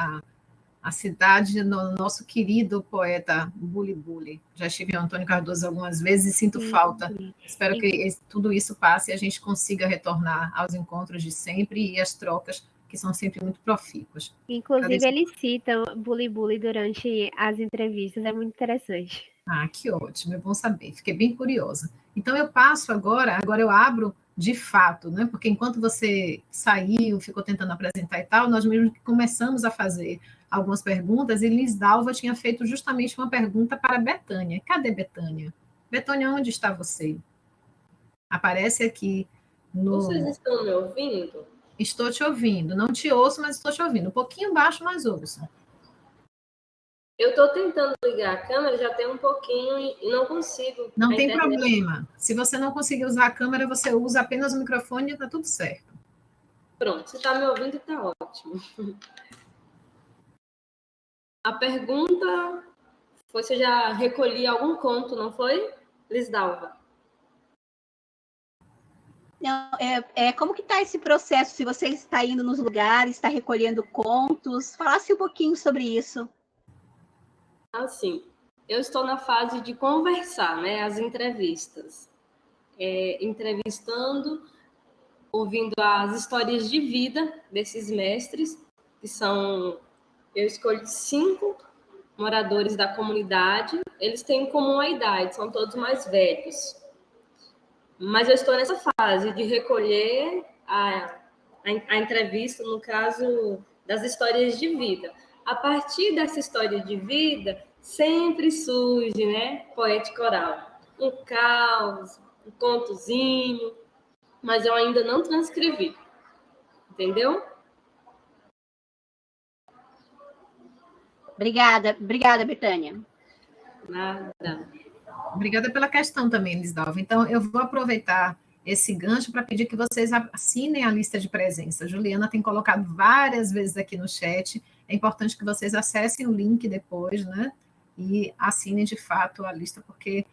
A cidade do nosso querido poeta Buli Buli. Já estive em Antônio Cardoso algumas vezes e sinto falta. Espero que tudo isso passe e a gente consiga retornar aos encontros de sempre e às trocas, que são sempre muito profícuas. Inclusive, eles citam Buli Buli durante as entrevistas, é muito interessante. Ah, que ótimo, é bom saber, fiquei bem curiosa. Então eu passo agora eu abro de fato, né? Porque enquanto você saiu, ficou tentando apresentar e tal, nós mesmos começamos a fazer algumas perguntas e Liz Dalva tinha feito justamente uma pergunta para Betânia. Cadê Betânia? Betânia, onde está você? Aparece aqui no... Vocês estão me ouvindo? Estou te ouvindo, não te ouço, mas estou te ouvindo. Um pouquinho baixo, mas ouço. Eu estou tentando ligar a câmera, já tem um pouquinho e não consigo. Não tem problema. Se você não conseguir usar a câmera, você usa apenas o microfone e está tudo certo. Pronto, se está me ouvindo, está ótimo. A pergunta foi se eu já recolhi algum conto, não foi, Liz Dalva? Não, como que está esse processo? Se você está indo nos lugares, está recolhendo contos, falasse um pouquinho sobre isso. Assim, eu estou na fase de conversar, né? As entrevistas. Entrevistando, ouvindo as histórias de vida desses mestres, que são... Eu escolhi 5 moradores da comunidade. Eles têm em comum a idade, são todos mais velhos. Mas eu estou nessa fase de recolher a entrevista, no caso das histórias de vida. A partir dessa história de vida, sempre surge, né, poética oral. Um caos, um contozinho, mas eu ainda não transcrevi. Entendeu? Obrigada, Betânia. Nada. Obrigada pela questão também, Lisdalva. Então, eu vou aproveitar esse gancho para pedir que vocês assinem a lista de presença. A Juliana tem colocado várias vezes aqui no chat. É importante que vocês acessem o link depois, né? E assinem de fato a lista, porque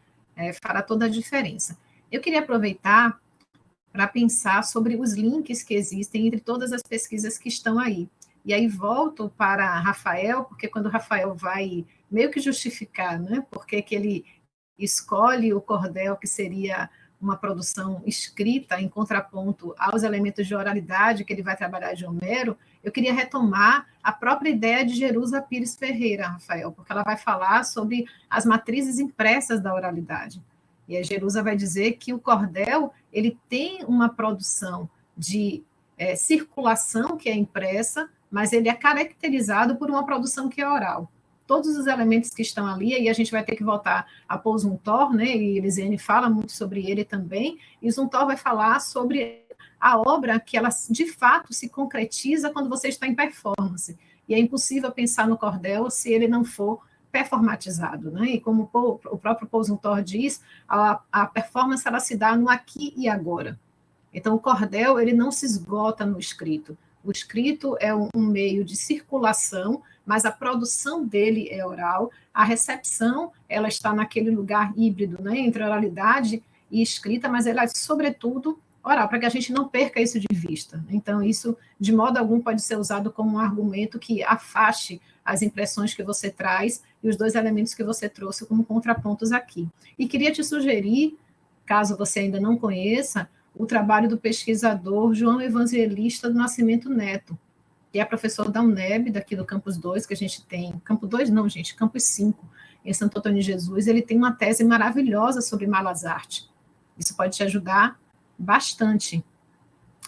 fará toda a diferença. Eu queria aproveitar para pensar sobre os links que existem entre todas as pesquisas que estão aí. E aí volto para Rafael, porque quando o Rafael vai meio que justificar, né? Porque que ele escolhe o cordel, que seria uma produção escrita em contraponto aos elementos de oralidade que ele vai trabalhar de Homero, eu queria retomar a própria ideia de Jerusa Pires Ferreira, Rafael, porque ela vai falar sobre as matrizes impressas da oralidade. E a Jerusa vai dizer que o cordel ele tem uma produção de circulação que é impressa, mas ele é caracterizado por uma produção que é oral. Todos os elementos que estão ali, e a gente vai ter que voltar a Paul Zumthor, né, e Elisiane fala muito sobre ele também, e Zumthor vai falar sobre a obra que ela, de fato, se concretiza quando você está em performance, e é impossível pensar no cordel se ele não for performatizado, né, e como o próprio Paul Zumthor diz, a performance ela se dá no aqui e agora. Então, o cordel, ele não se esgota no escrito. O escrito é um meio de circulação, mas a produção dele é oral, a recepção ela está naquele lugar híbrido, né, entre oralidade e escrita, mas ela é, sobretudo, oral, para que a gente não perca isso de vista. Então, isso, de modo algum, pode ser usado como um argumento que afaste as impressões que você traz e os 2 elementos que você trouxe como contrapontos aqui. E queria te sugerir, caso você ainda não conheça, o trabalho do pesquisador João Evangelista do Nascimento Neto, que é professor da UNEB, daqui do Campus 2, que a gente tem... Campus 2 não, gente, Campus 5, em Santo Antônio de Jesus. Ele tem uma tese maravilhosa sobre Malas Artes. Isso pode te ajudar bastante.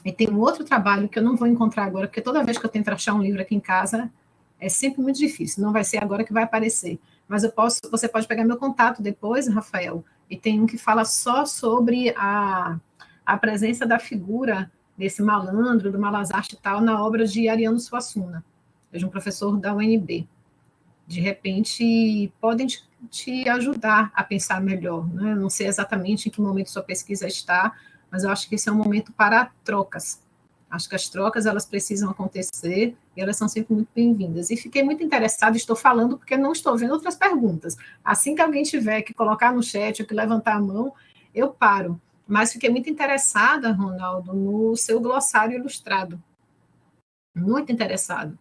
E tem um outro trabalho que eu não vou encontrar agora, porque toda vez que eu tento achar um livro aqui em casa, é sempre muito difícil. Não vai ser agora que vai aparecer. Mas você pode pegar meu contato depois, Rafael, e tem um que fala só sobre a presença da figura desse malandro, do Malas Artes e tal, na obra de Ariano Suassuna, um professor da UNB. de repente, podem te ajudar a pensar melhor, né? Não sei exatamente em que momento sua pesquisa está, mas eu acho que esse é um momento para trocas. Acho que as trocas, elas precisam acontecer e elas são sempre muito bem-vindas. E fiquei muito interessada, estou falando porque não estou vendo outras perguntas. Assim que alguém tiver que colocar no chat ou que levantar a mão, eu paro. Mas fiquei muito interessada, Ronaldo, no seu glossário ilustrado. Muito interessado.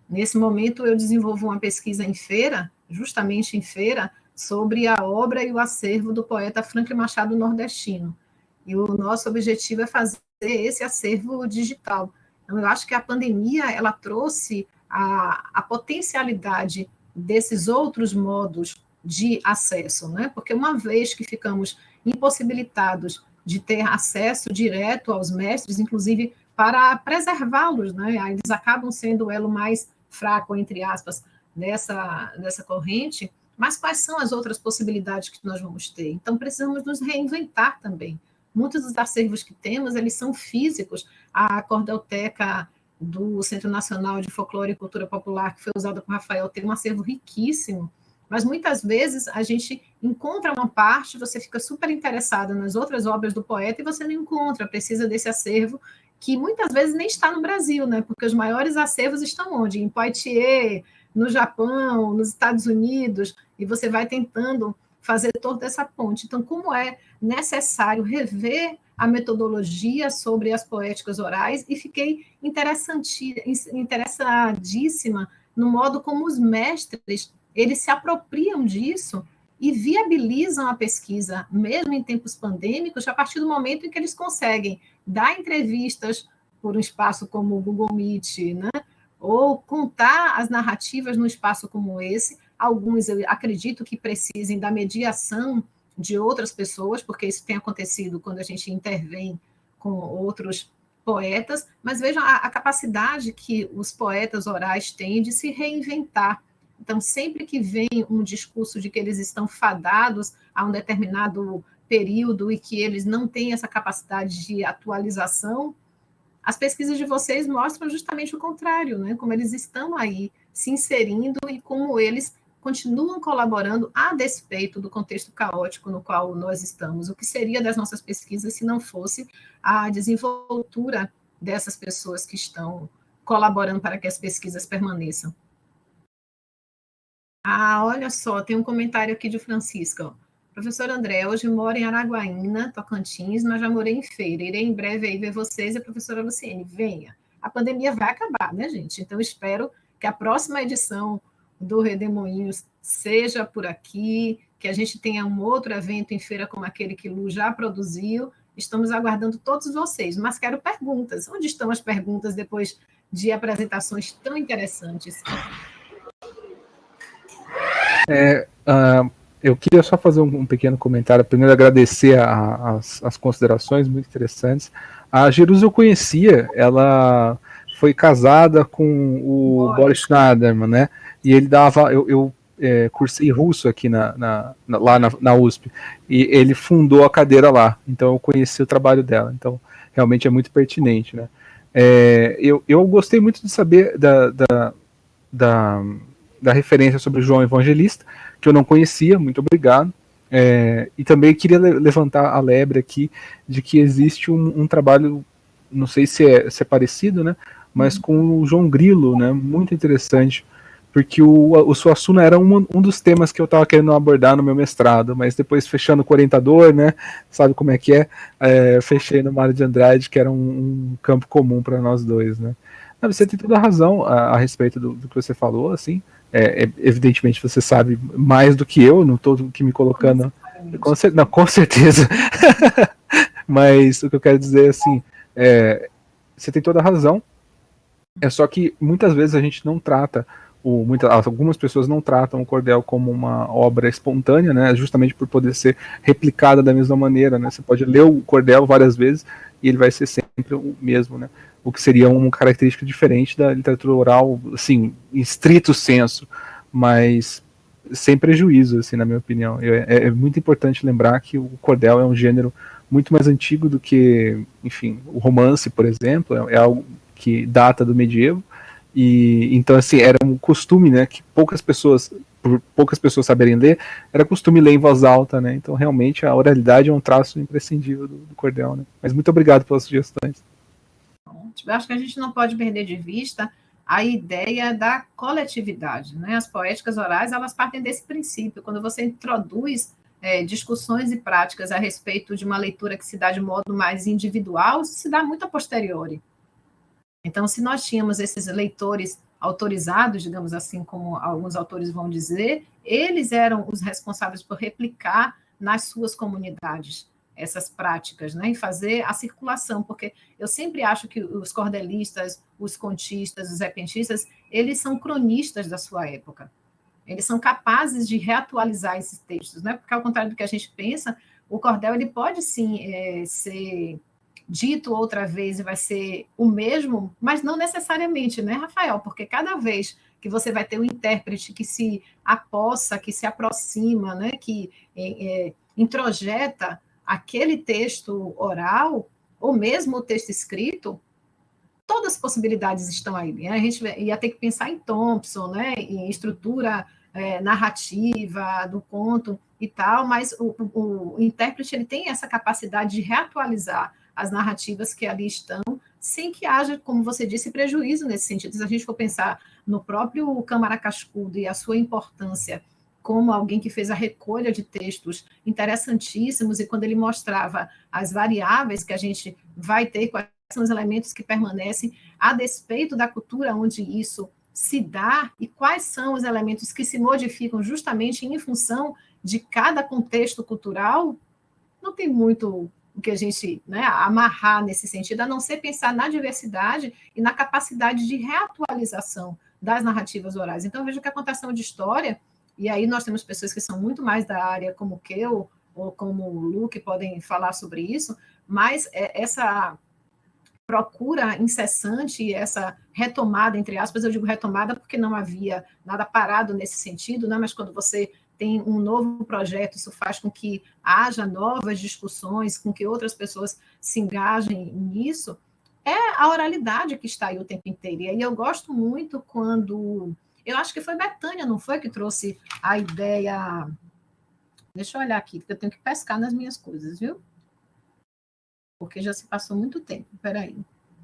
Nesse momento, eu desenvolvo uma pesquisa em feira, justamente em feira, sobre a obra e o acervo do poeta Franklin Machado nordestino. E o nosso objetivo é fazer esse acervo digital. Então, eu acho que a pandemia, ela trouxe a potencialidade desses outros modos de acesso, né? Porque uma vez que ficamos impossibilitados de ter acesso direto aos mestres, inclusive para preservá-los, né? Eles acabam sendo o elo mais fraco, entre aspas, dessa corrente, mas quais são as outras possibilidades que nós vamos ter? Então, precisamos nos reinventar também. Muitos dos acervos que temos, eles são físicos. A Cordelteca do Centro Nacional de Folclore e Cultura Popular, que foi usada por Rafael, tem um acervo riquíssimo, mas muitas vezes a gente encontra uma parte, você fica super interessada nas outras obras do poeta e você não encontra, precisa desse acervo que muitas vezes nem está no Brasil, né? Porque os maiores acervos estão onde? Em Poitiers, no Japão, nos Estados Unidos, e você vai tentando fazer toda essa ponte. Então, como é necessário rever a metodologia sobre as poéticas orais, e fiquei interessadíssima no modo como os mestres eles se apropriam disso e viabilizam a pesquisa, mesmo em tempos pandêmicos, a partir do momento em que eles conseguem dar entrevistas por um espaço como o Google Meet, né? Ou contar as narrativas num espaço como esse. Alguns, eu acredito que precisem da mediação de outras pessoas, porque isso tem acontecido quando a gente intervém com outros poetas, mas vejam a capacidade que os poetas orais têm de se reinventar. Então, sempre que vem um discurso de que eles estão fadados a um determinado período e que eles não têm essa capacidade de atualização, as pesquisas de vocês mostram justamente o contrário, né? Como eles estão aí se inserindo e como eles continuam colaborando a despeito do contexto caótico no qual nós estamos. O que seria das nossas pesquisas se não fosse a desenvoltura dessas pessoas que estão colaborando para que as pesquisas permaneçam? Ah, olha só, tem um comentário aqui de Francisca. Ó. Professor André, hoje moro em Araguaína, Tocantins, mas já morei em Feira. Irei em breve aí ver vocês e a professora Luciene. Venha. A pandemia vai acabar, né, gente? Então, espero que a próxima edição do Redemoinhos seja por aqui, que a gente tenha um outro evento em feira como aquele que Lu já produziu. Estamos aguardando todos vocês, mas quero perguntas. Onde estão as perguntas depois de apresentações tão interessantes? Eu queria só fazer um pequeno comentário. Primeiro, agradecer as considerações muito interessantes. A Jerusa eu conhecia, ela foi casada com o Boris Schneiderman, né? E ele dava. Eu cursei russo aqui lá na USP, e ele fundou a cadeira lá, então eu conheci o trabalho dela. Então, realmente é muito pertinente, né? Eu gostei muito de saber da referência sobre João Evangelista, que eu não conhecia, muito obrigado. E também queria levantar a lebre aqui de que existe um trabalho, não sei se é parecido, né, mas com o João Grilo, né, muito interessante, porque o Suassuna era um dos temas que eu estava querendo abordar no meu mestrado, mas depois fechando com o orientador, né, sabe como é que fechei no Mário de Andrade, que era um campo comum para nós dois, né. Não, você tem toda a razão a respeito do que você falou, assim. Evidentemente você sabe mais do que eu, não estou aqui me colocando. Com certeza. Mas o que eu quero dizer é assim: você tem toda a razão. É só que muitas vezes a gente não trata, algumas pessoas não tratam o cordel como uma obra espontânea, né? Justamente por poder ser replicada da mesma maneira, né? Você pode ler o cordel várias vezes e ele vai ser sempre o mesmo, né? O que seria uma característica diferente da literatura oral, assim, em estrito senso, mas sem prejuízo, assim, na minha opinião. É muito importante lembrar que o cordel é um gênero muito mais antigo do que, enfim, o romance, por exemplo, é algo que data do medievo, E então, assim, era um costume, né, que por poucas pessoas saberem ler, era costume ler em voz alta, né? Então, realmente, a oralidade é um traço imprescindível do cordel, né? Mas muito obrigado pelas sugestões. Eu acho que a gente não pode perder de vista a ideia da coletividade, né? As poéticas orais, elas partem desse princípio. Quando você introduz discussões e práticas a respeito de uma leitura que se dá de modo mais individual, isso se dá muito a posteriori. Então, se nós tínhamos esses leitores autorizados, digamos assim, como alguns autores vão dizer, eles eram os responsáveis por replicar nas suas comunidades essas práticas, né, e fazer a circulação, porque eu sempre acho que os cordelistas, os contistas, os repentistas, eles são cronistas da sua época. Eles são capazes de reatualizar esses textos, né, porque ao contrário do que a gente pensa, o cordel ele pode sim ser dito outra vez e vai ser o mesmo, mas não necessariamente, né, Rafael? Porque cada vez que você vai ter um intérprete que se apossa, que se aproxima, né, que introjeta aquele texto oral, ou mesmo o texto escrito, todas as possibilidades estão aí. Né? A gente ia ter que pensar em Thompson, né, em estrutura narrativa do conto e tal, mas o intérprete ele tem essa capacidade de reatualizar as narrativas que ali estão, sem que haja, como você disse, prejuízo nesse sentido. Se a gente for pensar no próprio Câmara Cascudo e a sua importância como alguém que fez a recolha de textos interessantíssimos, e quando ele mostrava as variáveis que a gente vai ter, quais são os elementos que permanecem, a despeito da cultura onde isso se dá, e quais são os elementos que se modificam justamente em função de cada contexto cultural, não tem muito o que a gente amarrar nesse sentido, a não ser pensar na diversidade e na capacidade de reatualização das narrativas orais. Então, eu vejo que a contação de história, e aí nós temos pessoas que são muito mais da área, como o Keu, ou como o Lu, que podem falar sobre isso, mas essa procura incessante, essa retomada, entre aspas, eu digo retomada porque não havia nada parado nesse sentido, né? Mas quando você tem um novo projeto, isso faz com que haja novas discussões, com que outras pessoas se engajem nisso, é a oralidade que está aí o tempo inteiro. E aí eu gosto muito quando... Eu acho que foi Betânia, não foi, que trouxe a ideia... Deixa eu olhar aqui, porque eu tenho que pescar nas minhas coisas, viu? Porque já se passou muito tempo. Peraí.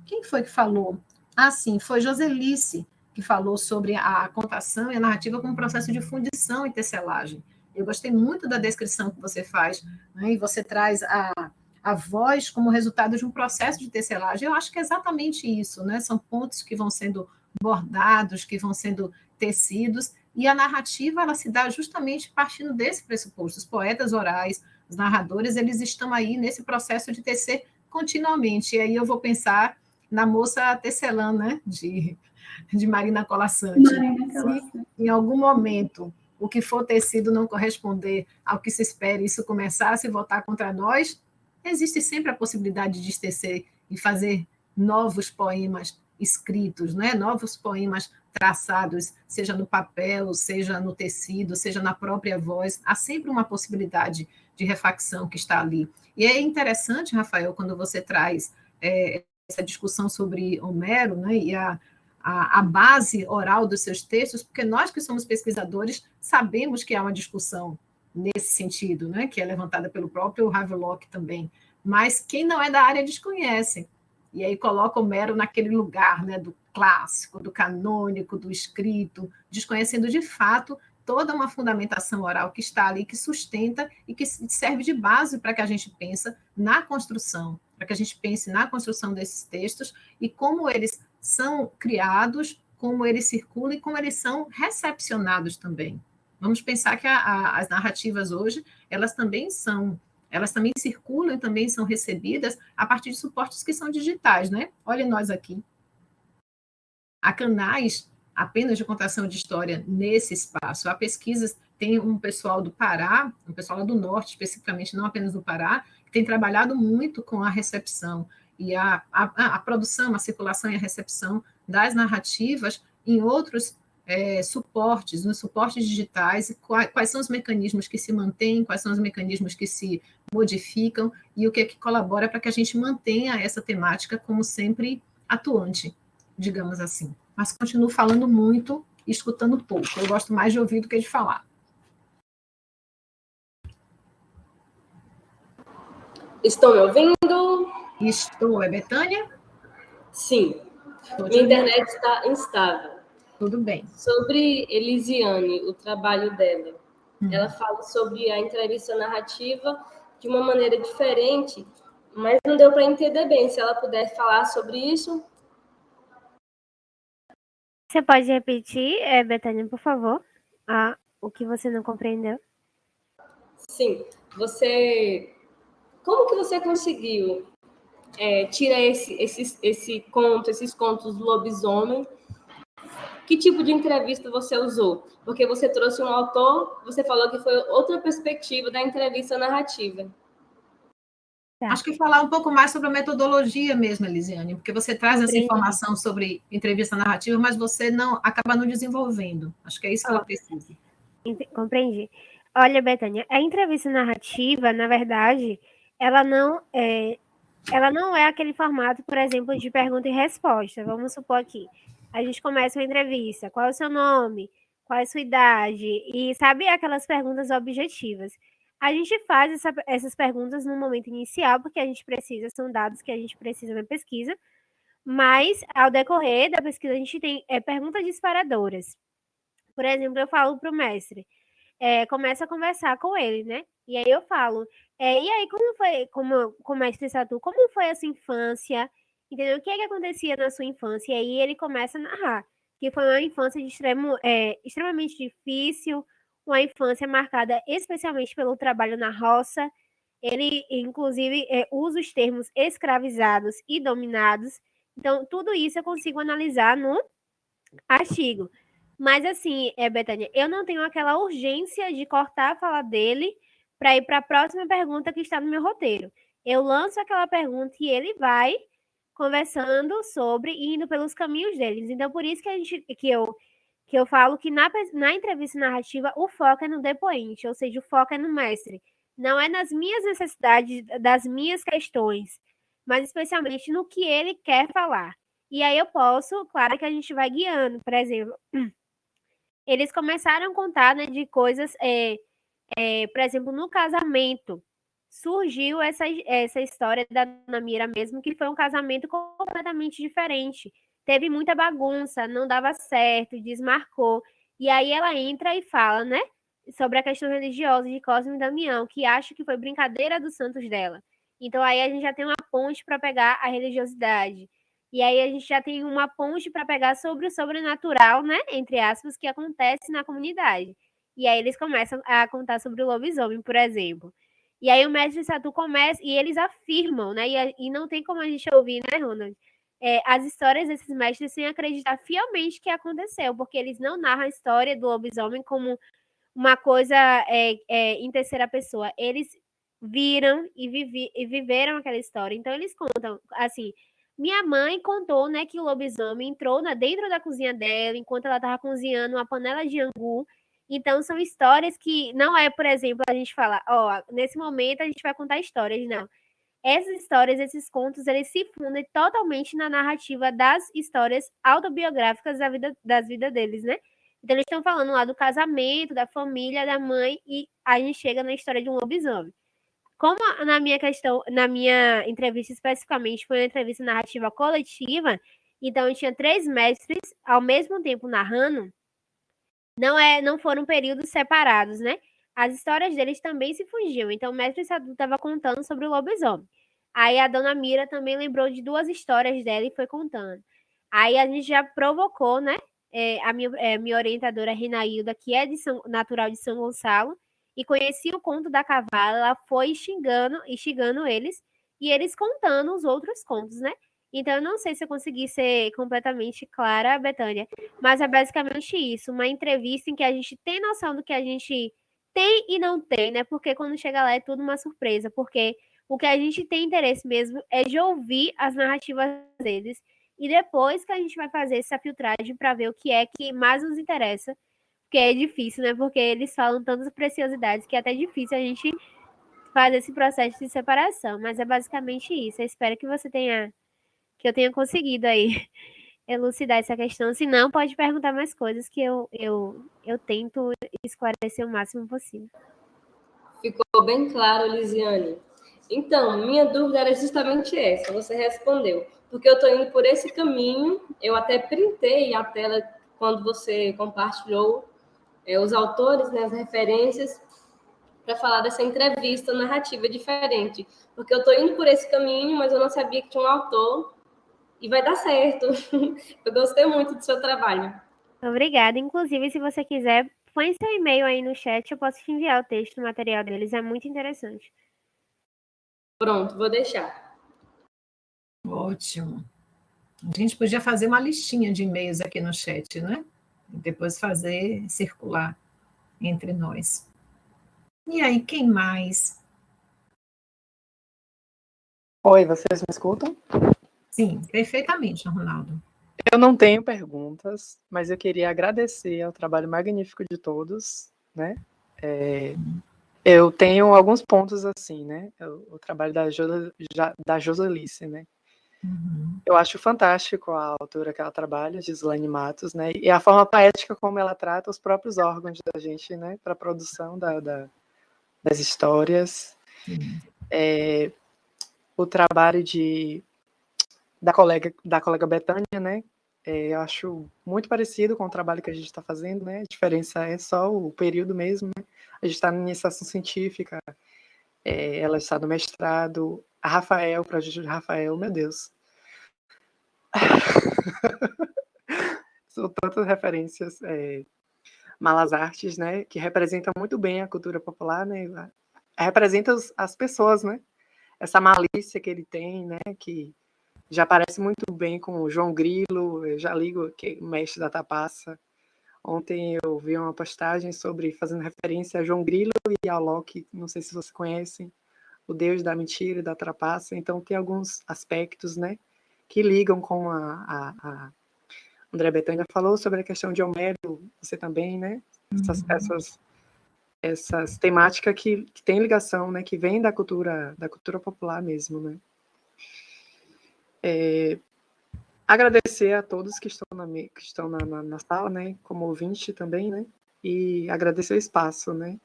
Quem foi que falou? Ah, sim, foi Joselice, que falou sobre a contação e a narrativa como processo de fundição e tecelagem. Eu gostei muito da descrição que você faz, né? E você traz a voz como resultado de um processo de tecelagem. Eu acho que é exatamente isso, né? São pontos que vão sendo bordados, que vão sendo tecidos, e a narrativa ela se dá justamente partindo desse pressuposto. Os poetas orais, os narradores, eles estão aí nesse processo de tecer continuamente. E aí eu vou pensar na moça tecelã, né? De Marina Colasanti. Se em algum momento o que for tecido não corresponder ao que se espera, isso começar a se voltar contra nós, existe sempre a possibilidade de destecer e fazer novos poemas escritos, né? Novos poemas traçados, seja no papel, seja no tecido, seja na própria voz. Há sempre uma possibilidade de refacção que está ali. E é interessante, Rafael, quando você traz essa discussão sobre Homero, né, e a base oral dos seus textos, porque nós que somos pesquisadores sabemos que há uma discussão nesse sentido, né, que é levantada pelo próprio Havelock também, mas quem não é da área desconhece, e aí coloca Homero naquele lugar, né, do clássico, do canônico, do escrito, desconhecendo de fato toda uma fundamentação oral que está ali, que sustenta e que serve de base para que a gente pense na construção, para que a gente pense na construção desses textos e como eles são criados, como eles circulam e como eles são recepcionados também. Vamos pensar que as narrativas hoje, elas também circulam e também são recebidas a partir de suportes que são digitais, né? Olhem nós aqui. Há canais apenas de contação de história nesse espaço. Há pesquisas, tem um pessoal do Pará, um pessoal lá do Norte, especificamente, não apenas do Pará, que tem trabalhado muito com a recepção e a produção, a circulação e a recepção das narrativas em outros suportes, nos suportes digitais, e quais são os mecanismos que se mantêm, quais são os mecanismos que se modificam, e o que é que colabora para que a gente mantenha essa temática como sempre atuante, digamos assim. mas continuo falando muito e escutando pouco. Eu gosto mais de ouvir do que de falar. Estão me ouvindo? Estou, é Betânia? Sim. Estou Minha internet está instável. Tudo bem. Sobre Elisiane, o trabalho dela. Ela fala sobre a entrevista narrativa de uma maneira diferente, mas não deu para entender bem. Se ela puder falar sobre isso. Você pode repetir, Betânia, por favor, o que você não compreendeu? Sim. Como que você conseguiu tirar esses contos do lobisomem? Que tipo de entrevista você usou? Porque você trouxe um autor, você falou que foi outra perspectiva da entrevista narrativa. Acho que falar um pouco mais sobre a metodologia mesmo, Elisiane, porque você traz essa informação sobre entrevista narrativa, mas você acaba não desenvolvendo. Acho que é isso que ela precisa. Compreendi. Olha, Betânia, a entrevista narrativa, na verdade, ela não é aquele formato, por exemplo, de pergunta e resposta. Vamos supor aqui, a gente começa uma entrevista, qual é o seu nome, qual é a sua idade, e sabe aquelas perguntas objetivas. A gente faz essas perguntas no momento inicial, porque a gente precisa, são dados que a gente precisa na pesquisa, mas ao decorrer da pesquisa a gente tem perguntas disparadoras. Por exemplo, eu falo para o mestre, começa a conversar com ele, né? E aí eu falo, e aí como foi, como mestre Satu, como foi a sua infância? Entendeu? O que é que acontecia na sua infância? E aí ele começa a narrar, que foi uma infância extremamente difícil, uma infância marcada especialmente pelo trabalho na roça. Ele, inclusive, usa os termos escravizados e dominados. Então, tudo isso eu consigo analisar no artigo. Mas assim, Betânia, eu não tenho aquela urgência de cortar a fala dele para ir para a próxima pergunta que está no meu roteiro. Eu lanço aquela pergunta e ele vai conversando sobre e indo pelos caminhos deles. Então, por isso que eu falo que na entrevista narrativa o foco é no depoente, ou seja, o foco é no mestre. Não é nas minhas necessidades, das minhas questões, mas especialmente no que ele quer falar. E aí eu posso, claro que a gente vai guiando, por exemplo, eles começaram a contar, né, de coisas, por exemplo, no casamento, surgiu essa história da Dona Mira mesmo, que foi um casamento completamente diferente. Teve muita bagunça, não dava certo, desmarcou. E aí ela entra e fala, né, sobre a questão religiosa de Cosme e Damião, que acho que foi brincadeira dos santos dela. Então aí a gente já tem uma ponte para pegar a religiosidade. E aí a gente já tem uma ponte para pegar sobre o sobrenatural, né, entre aspas, que acontece na comunidade. E aí eles começam a contar sobre o lobisomem, por exemplo. E aí o mestre Satu começa, e eles afirmam, né, e não tem como a gente ouvir, né, Ronald, as histórias desses mestres sem acreditar fielmente que aconteceu, porque eles não narram a história do lobisomem como uma coisa em terceira pessoa. Eles viram e viveram aquela história. Então eles contam, assim, minha mãe contou, né, que o lobisomem entrou dentro da cozinha dela enquanto ela estava cozinhando uma panela de angu. Então são histórias que não é, por exemplo, a gente falar, nesse momento a gente vai contar histórias, não. Essas histórias, esses contos, eles se fundem totalmente na narrativa das histórias autobiográficas das vidas deles, né? Então eles estão falando lá do casamento, da família, da mãe, e a gente chega na história de um lobisomem. Como na minha entrevista especificamente, foi uma entrevista narrativa coletiva, então eu tinha 3 mestres ao mesmo tempo narrando, não foram períodos separados, né? As histórias deles também se fundiam. Então o mestre Sadu estava contando sobre o lobisomem. Aí a dona Mira também lembrou de 2 histórias dela e foi contando. Aí a gente já provocou, né? A minha orientadora Renailda, que é natural de São Gonçalo, e conhecia o conto da cavala, ela foi instigando eles, e eles contando os outros contos, né? Então, eu não sei se eu consegui ser completamente clara, Betânia, mas é basicamente isso, uma entrevista em que a gente tem noção do que a gente tem e não tem, né? Porque quando chega lá é tudo uma surpresa, porque o que a gente tem interesse mesmo é de ouvir as narrativas deles, e depois que a gente vai fazer essa filtragem para ver o que é que mais nos interessa, porque é difícil, né? Porque eles falam tantas preciosidades que é até difícil a gente fazer esse processo de separação, mas é basicamente isso. Eu espero que eu tenha conseguido aí elucidar essa questão. Se não, pode perguntar mais coisas que eu tento esclarecer o máximo possível. Ficou bem claro, Lisiane. Então, minha dúvida era justamente essa, você respondeu. Porque eu estou indo por esse caminho, eu até printei a tela quando você compartilhou os autores, né, as referências, para falar dessa entrevista narrativa diferente. Porque eu estou indo por esse caminho, mas eu não sabia que tinha um autor, e vai dar certo. Eu gostei muito do seu trabalho. Obrigada. Inclusive, se você quiser, põe seu e-mail aí no chat, eu posso te enviar o texto, o material deles, é muito interessante. Pronto, vou deixar. Ótimo. A gente podia fazer uma listinha de e-mails aqui no chat, né? E depois fazer circular entre nós. E aí, quem mais? Oi, vocês me escutam? Sim, perfeitamente, Ronaldo. Eu não tenho perguntas, mas eu queria agradecer ao trabalho magnífico de todos, né? Eu tenho alguns pontos assim, né? O trabalho da Joselice, né? Uhum. Eu acho fantástico a autora que ela trabalha, Gislaine Matos, né? E a forma poética como ela trata os próprios órgãos da gente, né? Para a produção das histórias. Sim. O trabalho da colega Betânia, né? Eu acho muito parecido com o trabalho que a gente está fazendo, né? A diferença é só o período mesmo, né? A gente está na iniciação científica, ela está no mestrado. A Rafael, para a Rafael, meu Deus. São tantas referências, malas artes, né? Que representam muito bem a cultura popular, né? Representa as pessoas, né? Essa malícia que ele tem, né? Que já parece muito bem com o João Grilo, eu já ligo que o mestre da tapaça. Ontem eu vi uma postagem fazendo referência a João Grilo e a Loki, não sei se vocês conhecem, o deus da mentira e da trapaça. Então tem alguns aspectos, né, que ligam com a André Betânia falou sobre a questão de Homero, você também, né, essas temáticas que tem ligação, né, que vem da cultura popular mesmo, né. Agradecer a todos que estão na sala, né, como ouvinte também, né, e agradecer o espaço, né,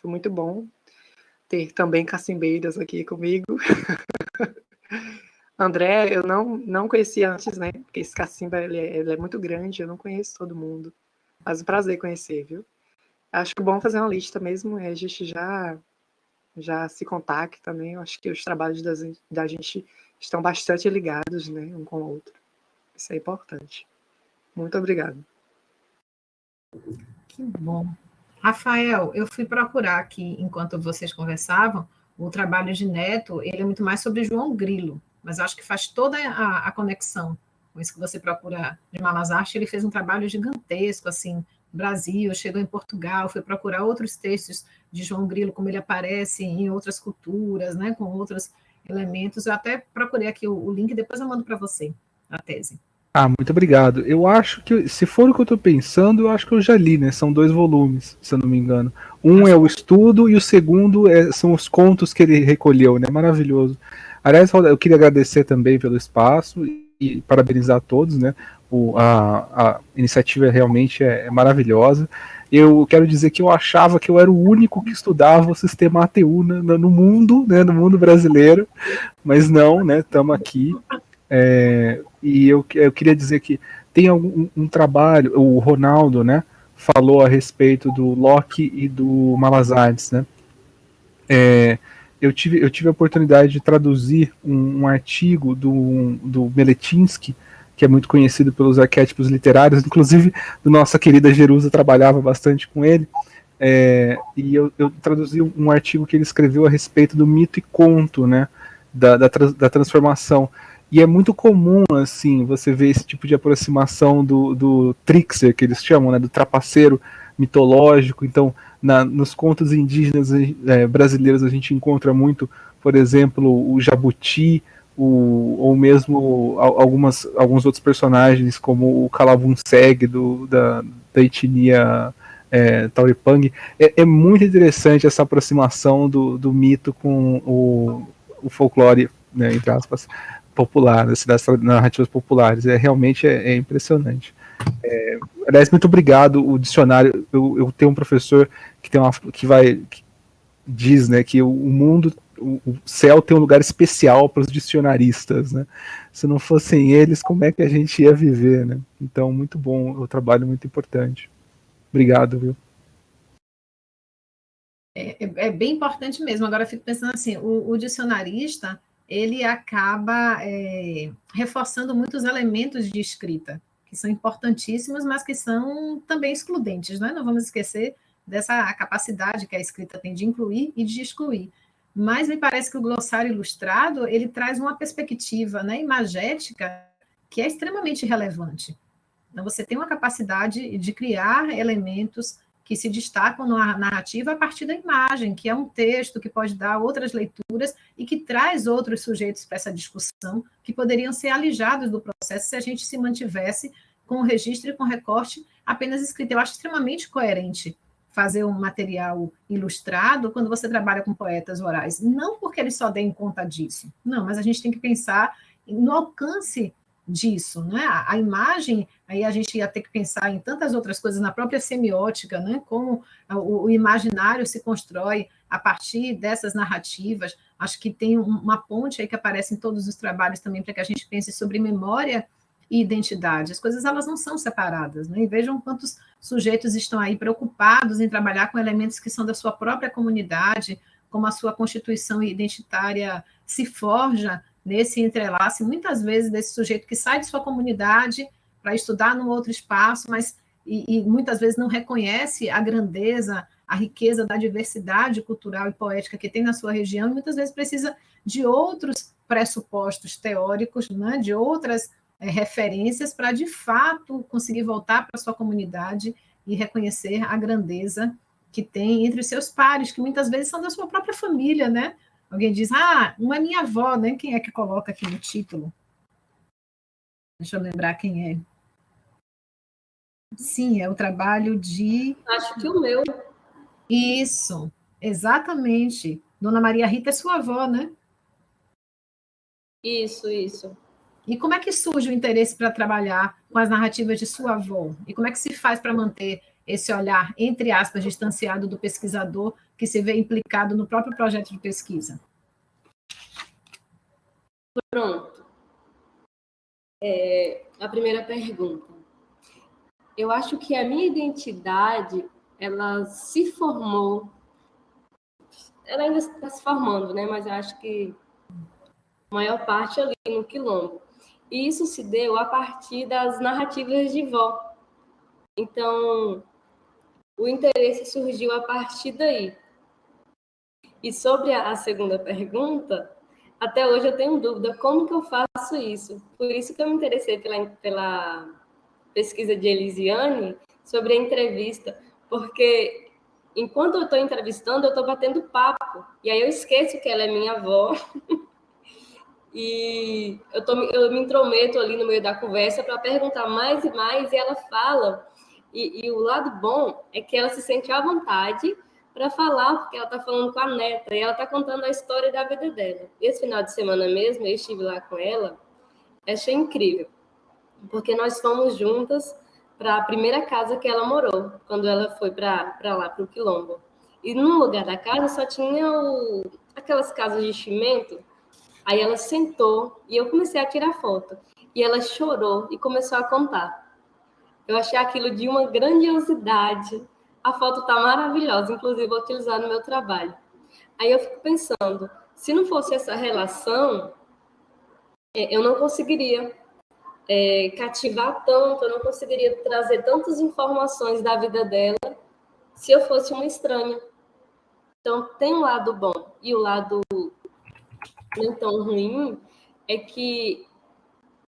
foi muito bom ter também cacimbeiras aqui comigo. André, eu não conhecia antes, né, porque esse cacimba, ele é muito grande, eu não conheço todo mundo, mas é um prazer conhecer, viu. Acho que é bom fazer uma lista mesmo, a gente já se contacta, né, eu acho que os trabalhos da gente estão bastante ligados, né, um com o outro. Isso é importante. Muito obrigada. Que bom. Rafael, eu fui procurar aqui, enquanto vocês conversavam, o trabalho de Neto, ele é muito mais sobre João Grilo, mas acho que faz toda a conexão com isso que você procura de Malas Artes. Ele fez um trabalho gigantesco, assim, no Brasil, chegou em Portugal, foi procurar outros textos de João Grilo, como ele aparece em outras culturas, né, com outros elementos. Eu até procurei aqui o link, depois eu mando para você a tese. Muito obrigado. Eu acho que, se for o que eu estou pensando, eu acho que eu já li, né? São 2 volumes, se eu não me engano. Um é o estudo e o segundo são os contos que ele recolheu, né? Maravilhoso. Aliás, eu queria agradecer também pelo espaço e parabenizar a todos, né? A iniciativa realmente é maravilhosa. Eu quero dizer que eu achava que eu era o único que estudava o sistema ATU no mundo, né? No mundo brasileiro, mas não, né? Estamos aqui. E eu queria dizer que tem um trabalho, o Ronaldo, né, falou a respeito do Locke e do Malas Artes, né. Eu tive a oportunidade de traduzir um artigo do Meletinsky, que é muito conhecido pelos arquétipos literários, inclusive do nossa querida Jerusa trabalhava bastante com ele, e eu traduzi um artigo que ele escreveu a respeito do mito e conto, né, da transformação. E é muito comum, assim, você ver esse tipo de aproximação do trickster, que eles chamam, né, do trapaceiro mitológico. Então, nos contos indígenas brasileiros a gente encontra muito, por exemplo, o Jabuti, ou mesmo alguns outros personagens, como o Calavunseg, da etnia Tauripang. É muito interessante essa aproximação do mito com o folclore, né, entre aspas, popular, das narrativas populares. Realmente é impressionante. Aliás, muito obrigado. O dicionário, eu tenho um professor que diz, né, que o mundo, o céu tem um lugar especial para os dicionaristas, né? Se não fossem eles, como é que a gente ia viver, né? Então, muito bom, o trabalho muito importante. Obrigado, viu? É bem importante mesmo. Agora eu fico pensando assim, o dicionarista, ele acaba reforçando muitos elementos de escrita, que são importantíssimos, mas que são também excludentes, né? Não vamos esquecer dessa capacidade que a escrita tem de incluir e de excluir. Mas me parece que o glossário ilustrado, ele traz uma perspectiva, né, imagética que é extremamente relevante. Então, você tem uma capacidade de criar elementos que se destacam na narrativa a partir da imagem, que é um texto que pode dar outras leituras e que traz outros sujeitos para essa discussão, que poderiam ser alijados do processo se a gente se mantivesse com o registro e com o recorte apenas escrito. Eu acho extremamente coerente fazer um material ilustrado quando você trabalha com poetas orais. Não porque eles só deem conta disso, não, mas a gente tem que pensar no alcance disso, né? A imagem, aí a gente ia ter que pensar em tantas outras coisas na própria semiótica, né? Como o imaginário se constrói a partir dessas narrativas. Acho que tem uma ponte aí que aparece em todos os trabalhos também para que a gente pense sobre memória e identidade. As coisas, elas não são separadas, né? E vejam quantos sujeitos estão aí preocupados em trabalhar com elementos que são da sua própria comunidade, como a sua constituição identitária se forja nesse entrelace, muitas vezes, desse sujeito que sai de sua comunidade para estudar num outro espaço, mas e muitas vezes não reconhece a grandeza, a riqueza da diversidade cultural e poética que tem na sua região, e muitas vezes precisa de outros pressupostos teóricos, né, de outras referências para, de fato, conseguir voltar para a sua comunidade e reconhecer a grandeza que tem entre os seus pares, que muitas vezes são da sua própria família, né? Alguém diz, não é minha avó, né? Quem é que coloca aqui no título? Deixa eu lembrar quem é. Sim, é o trabalho de... Acho que o meu. Isso, exatamente. Dona Maria Rita é sua avó, né? Isso. E como é que surge o interesse para trabalhar com as narrativas de sua avó? E como é que se faz para manter esse olhar, entre aspas, distanciado do pesquisador que se vê implicado no próprio projeto de pesquisa? Pronto. A primeira pergunta. Eu acho que a minha identidade, ela se formou, ela ainda está se formando, né? Mas eu acho que a maior parte ali no Quilombo. E isso se deu a partir das narrativas de vó. Então, o interesse surgiu a partir daí. E sobre a segunda pergunta, até hoje eu tenho dúvida como que eu faço isso. Por isso que eu me interessei pela pesquisa de Elisiane sobre a entrevista, porque enquanto eu estou entrevistando, eu estou batendo papo, e aí eu esqueço que ela é minha avó, e eu me intrometo ali no meio da conversa para perguntar mais e mais, e ela fala, e o lado bom é que ela se sente à vontade para falar, porque ela está falando com a neta, e ela está contando a história da vida dela. Esse final de semana mesmo, eu estive lá com ela, achei incrível, porque nós fomos juntas para a primeira casa que ela morou, quando ela foi para lá, para o Quilombo. E no lugar da casa só tinha aquelas casas de cimento. Aí ela sentou e eu comecei a tirar foto. E ela chorou e começou a contar. Eu achei aquilo de uma grandiosidade. A foto está maravilhosa, inclusive vou utilizar no meu trabalho. Aí eu fico pensando, se não fosse essa relação, eu não conseguiria cativar tanto, eu não conseguiria trazer tantas informações da vida dela se eu fosse uma estranha. Então, tem um lado bom e o lado não tão ruim é que,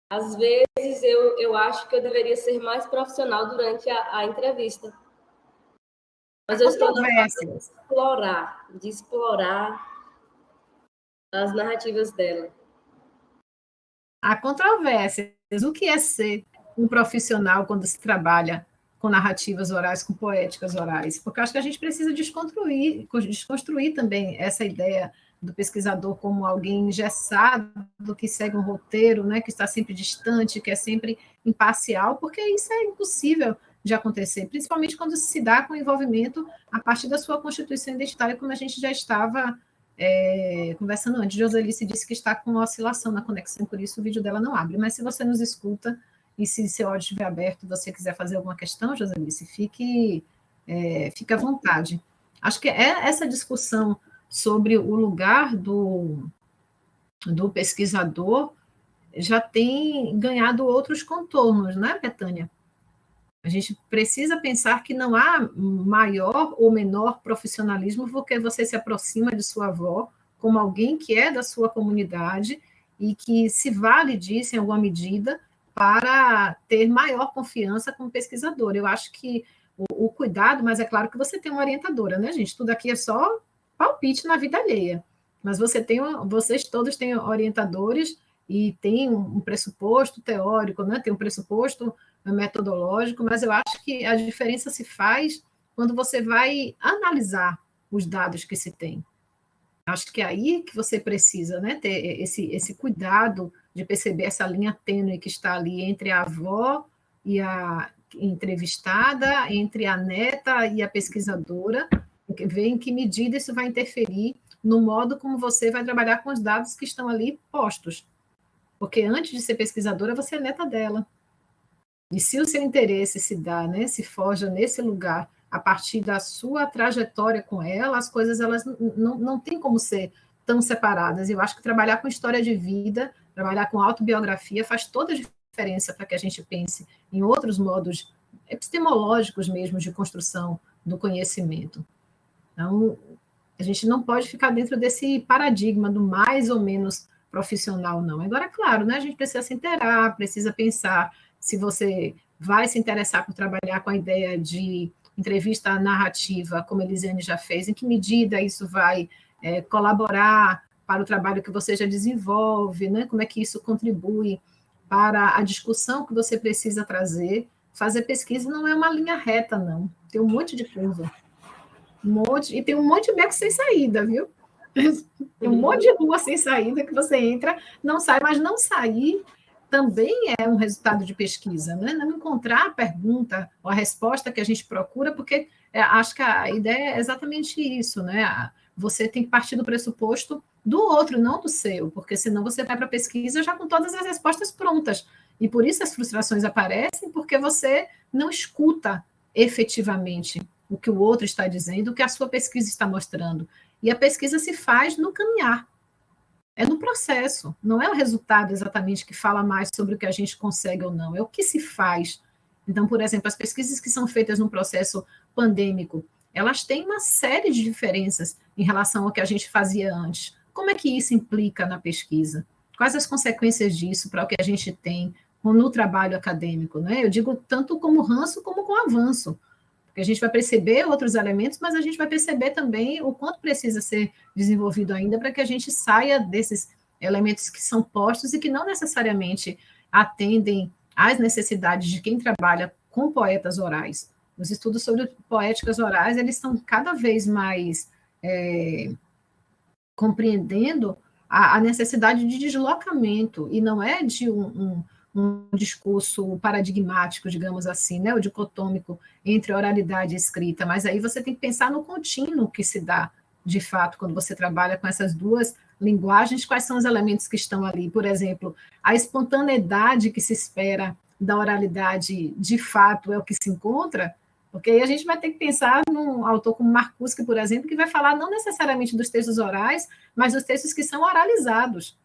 às vezes, eu acho que eu deveria ser mais profissional durante a entrevista. Mas eu estou na fase de explorar as narrativas dela. Há controvérsias. O que é ser um profissional quando se trabalha com narrativas orais, com poéticas orais? Porque eu acho que a gente precisa desconstruir também essa ideia do pesquisador como alguém engessado, que segue um roteiro, né, que está sempre distante, que é sempre imparcial, porque isso é impossível de acontecer, principalmente quando se dá com envolvimento a partir da sua constituição identitária, como a gente já estava conversando antes. Joselice disse que está com uma oscilação na conexão, por isso o vídeo dela não abre, mas se você nos escuta e se seu áudio estiver aberto e você quiser fazer alguma questão, Joselice, fique à vontade. Acho que essa discussão sobre o lugar do pesquisador já tem ganhado outros contornos, né, Betânia? A gente precisa pensar que não há maior ou menor profissionalismo porque você se aproxima de sua avó como alguém que é da sua comunidade e que se vale disso em alguma medida para ter maior confiança como pesquisador. Eu acho que o cuidado, mas é claro que você tem uma orientadora, né, gente? Tudo aqui é só palpite na vida alheia, mas vocês todos têm orientadores e tem um pressuposto teórico, né? Tem um pressuposto metodológico, mas eu acho que a diferença se faz quando você vai analisar os dados que se tem. Acho que é aí que você precisa, né, ter esse cuidado de perceber essa linha tênue que está ali entre a avó e a entrevistada, entre a neta e a pesquisadora, ver em que medida isso vai interferir no modo como você vai trabalhar com os dados que estão ali postos. Porque antes de ser pesquisadora, você é neta dela. E se o seu interesse se dá, né, se forja nesse lugar, a partir da sua trajetória com ela, as coisas elas não têm como ser tão separadas. Eu acho que trabalhar com história de vida, trabalhar com autobiografia, faz toda a diferença para que a gente pense em outros modos epistemológicos mesmo de construção do conhecimento. Então, a gente não pode ficar dentro desse paradigma do mais ou menos profissional, não. Agora, claro, né, a gente precisa se inteirar, precisa pensar se você vai se interessar por trabalhar com a ideia de entrevista narrativa, como a Elisiane já fez, em que medida isso vai colaborar para o trabalho que você já desenvolve, né? Como é que isso contribui para a discussão que você precisa trazer. Fazer pesquisa não é uma linha reta, não. Tem um monte de curva. E tem um monte de beco sem saída, viu? Tem um monte de rua sem saída que você entra, não sai, mas não sair também é um resultado de pesquisa, né? Não encontrar a pergunta ou a resposta que a gente procura, porque acho que a ideia é exatamente isso, né? Você tem que partir do pressuposto do outro, não do seu, porque senão você vai para a pesquisa já com todas as respostas prontas. E por isso as frustrações aparecem, porque você não escuta efetivamente o que o outro está dizendo, o que a sua pesquisa está mostrando. E a pesquisa se faz no caminhar. É no processo, não é o resultado exatamente que fala mais sobre o que a gente consegue ou não, é o que se faz. Então, por exemplo, as pesquisas que são feitas no processo pandêmico, elas têm uma série de diferenças em relação ao que a gente fazia antes. Como é que isso implica na pesquisa? Quais as consequências disso para o que a gente tem no trabalho acadêmico, né? Eu digo tanto como ranço como com avanço. Porque a gente vai perceber outros elementos, mas a gente vai perceber também o quanto precisa ser desenvolvido ainda para que a gente saia desses elementos que são postos e que não necessariamente atendem às necessidades de quem trabalha com poetas orais. Os estudos sobre poéticas orais, eles estão cada vez mais compreendendo a necessidade de deslocamento, e não é de um discurso paradigmático, digamos assim, né, o dicotômico entre oralidade e escrita, mas aí você tem que pensar no contínuo que se dá, de fato, quando você trabalha com essas duas linguagens, quais são os elementos que estão ali. Por exemplo, a espontaneidade que se espera da oralidade, de fato, é o que se encontra, porque aí a gente vai ter que pensar num autor como Marcuse, por exemplo, que vai falar não necessariamente dos textos orais, mas dos textos que são oralizados.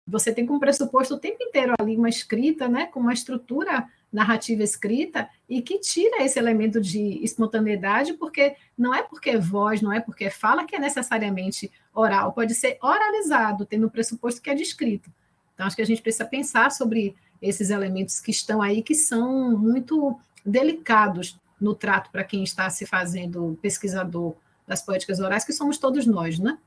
Você tem como pressuposto o tempo inteiro ali uma escrita, né, com uma estrutura narrativa escrita, e que tira esse elemento de espontaneidade, porque não é porque é voz, não é porque é fala que é necessariamente oral, pode ser oralizado, tendo o pressuposto que é de escrita. Então, acho que a gente precisa pensar sobre esses elementos que estão aí, que são muito delicados no trato para quem está se fazendo pesquisador das poéticas orais, que somos todos nós, né?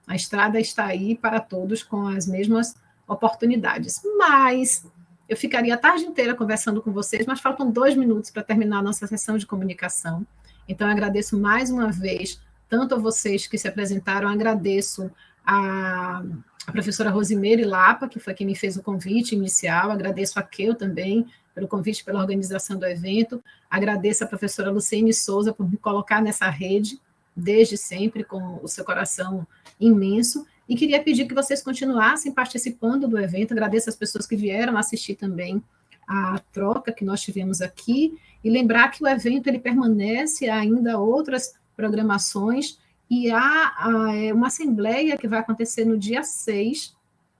A estrada está aí para todos com as mesmas oportunidades. Mas eu ficaria a tarde inteira conversando com vocês, mas faltam 2 minutos para terminar a nossa sessão de comunicação. Então, eu agradeço mais uma vez tanto a vocês que se apresentaram, agradeço a professora Rosimeire Lapa, que foi quem me fez o convite inicial, agradeço a Keu também pelo convite, pela organização do evento, agradeço a professora Luciene Souza por me colocar nessa rede, desde sempre, com o seu coração imenso, e queria pedir que vocês continuassem participando do evento, agradeço as pessoas que vieram assistir também a troca que nós tivemos aqui, e lembrar que o evento ele permanece ainda outras programações, e há uma assembleia que vai acontecer no dia 6,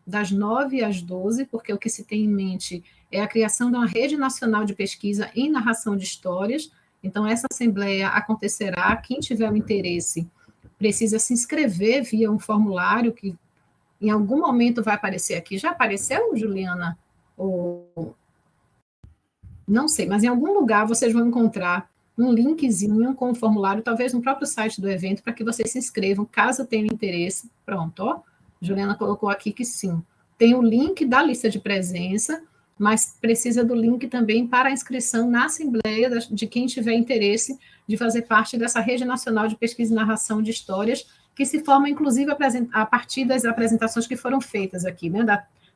das 9 às 12, porque o que se tem em mente é a criação de uma rede nacional de pesquisa em narração de histórias. Então, essa assembleia acontecerá. Quem tiver o interesse precisa se inscrever via um formulário que em algum momento vai aparecer aqui. Já apareceu, Juliana? Ou... Não sei, mas em algum lugar vocês vão encontrar um linkzinho com o formulário, talvez no próprio site do evento, para que vocês se inscrevam, caso tenham interesse. Pronto, ó. Juliana colocou aqui que sim. Tem o link da lista de presença, mas precisa do link também para a inscrição na Assembleia de quem tiver interesse de fazer parte dessa Rede Nacional de Pesquisa e Narração de Histórias, que se forma, inclusive, a partir das apresentações que foram feitas aqui, né,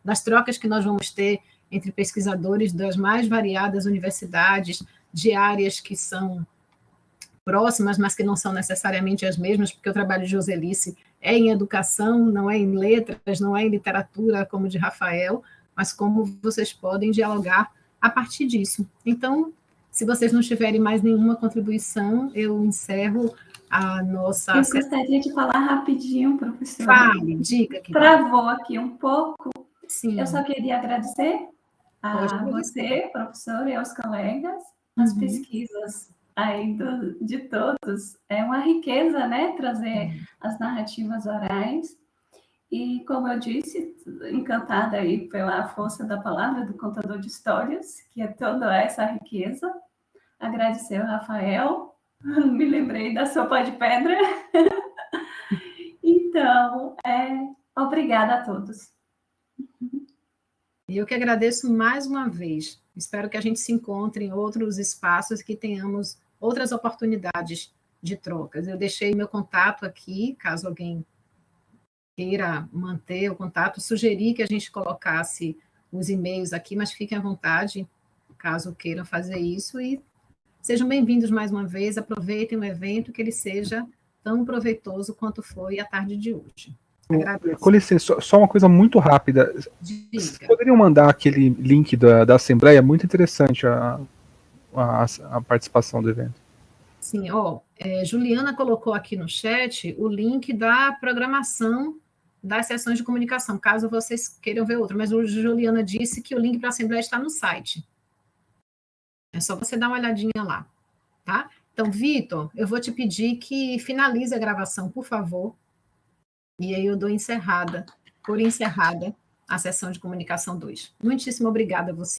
das trocas que nós vamos ter entre pesquisadores das mais variadas universidades, de áreas que são próximas, mas que não são necessariamente as mesmas, porque o trabalho de Joselice é em educação, não é em letras, não é em literatura, como de Rafael, mas como vocês podem dialogar a partir disso. Então, se vocês não tiverem mais nenhuma contribuição, eu encerro a nossa... Eu gostaria de falar rapidinho, professora. Fale, diga. Travou aqui um pouco. Sim. Eu só queria agradecer a você, professora, e aos colegas, as pesquisas aí de todos. É uma riqueza, né, trazer as narrativas orais. E, como eu disse, encantada aí pela força da palavra do contador de histórias, que é toda essa riqueza. Agradecer ao Rafael, me lembrei da sopa de pedra. Então, obrigada a todos. Eu que agradeço mais uma vez. Espero que a gente se encontre em outros espaços, que tenhamos outras oportunidades de trocas. Eu deixei meu contato aqui, caso alguém queira manter o contato, sugeri que a gente colocasse os e-mails aqui, mas fiquem à vontade, caso queiram fazer isso, e sejam bem-vindos mais uma vez, aproveitem o evento, que ele seja tão proveitoso quanto foi a tarde de hoje. Agradeço. Com licença, só uma coisa muito rápida. Vocês poderiam mandar aquele link da Assembleia? Muito interessante a participação do evento. Sim, Juliana colocou aqui no chat o link da programação das sessões de comunicação, caso vocês queiram ver outro, mas o Juliana disse que o link para a Assembleia está no site. É só você dar uma olhadinha lá, tá? Então, Vitor, eu vou te pedir que finalize a gravação, por favor, e aí eu dou encerrada a sessão de comunicação 2. Muitíssimo obrigada a você.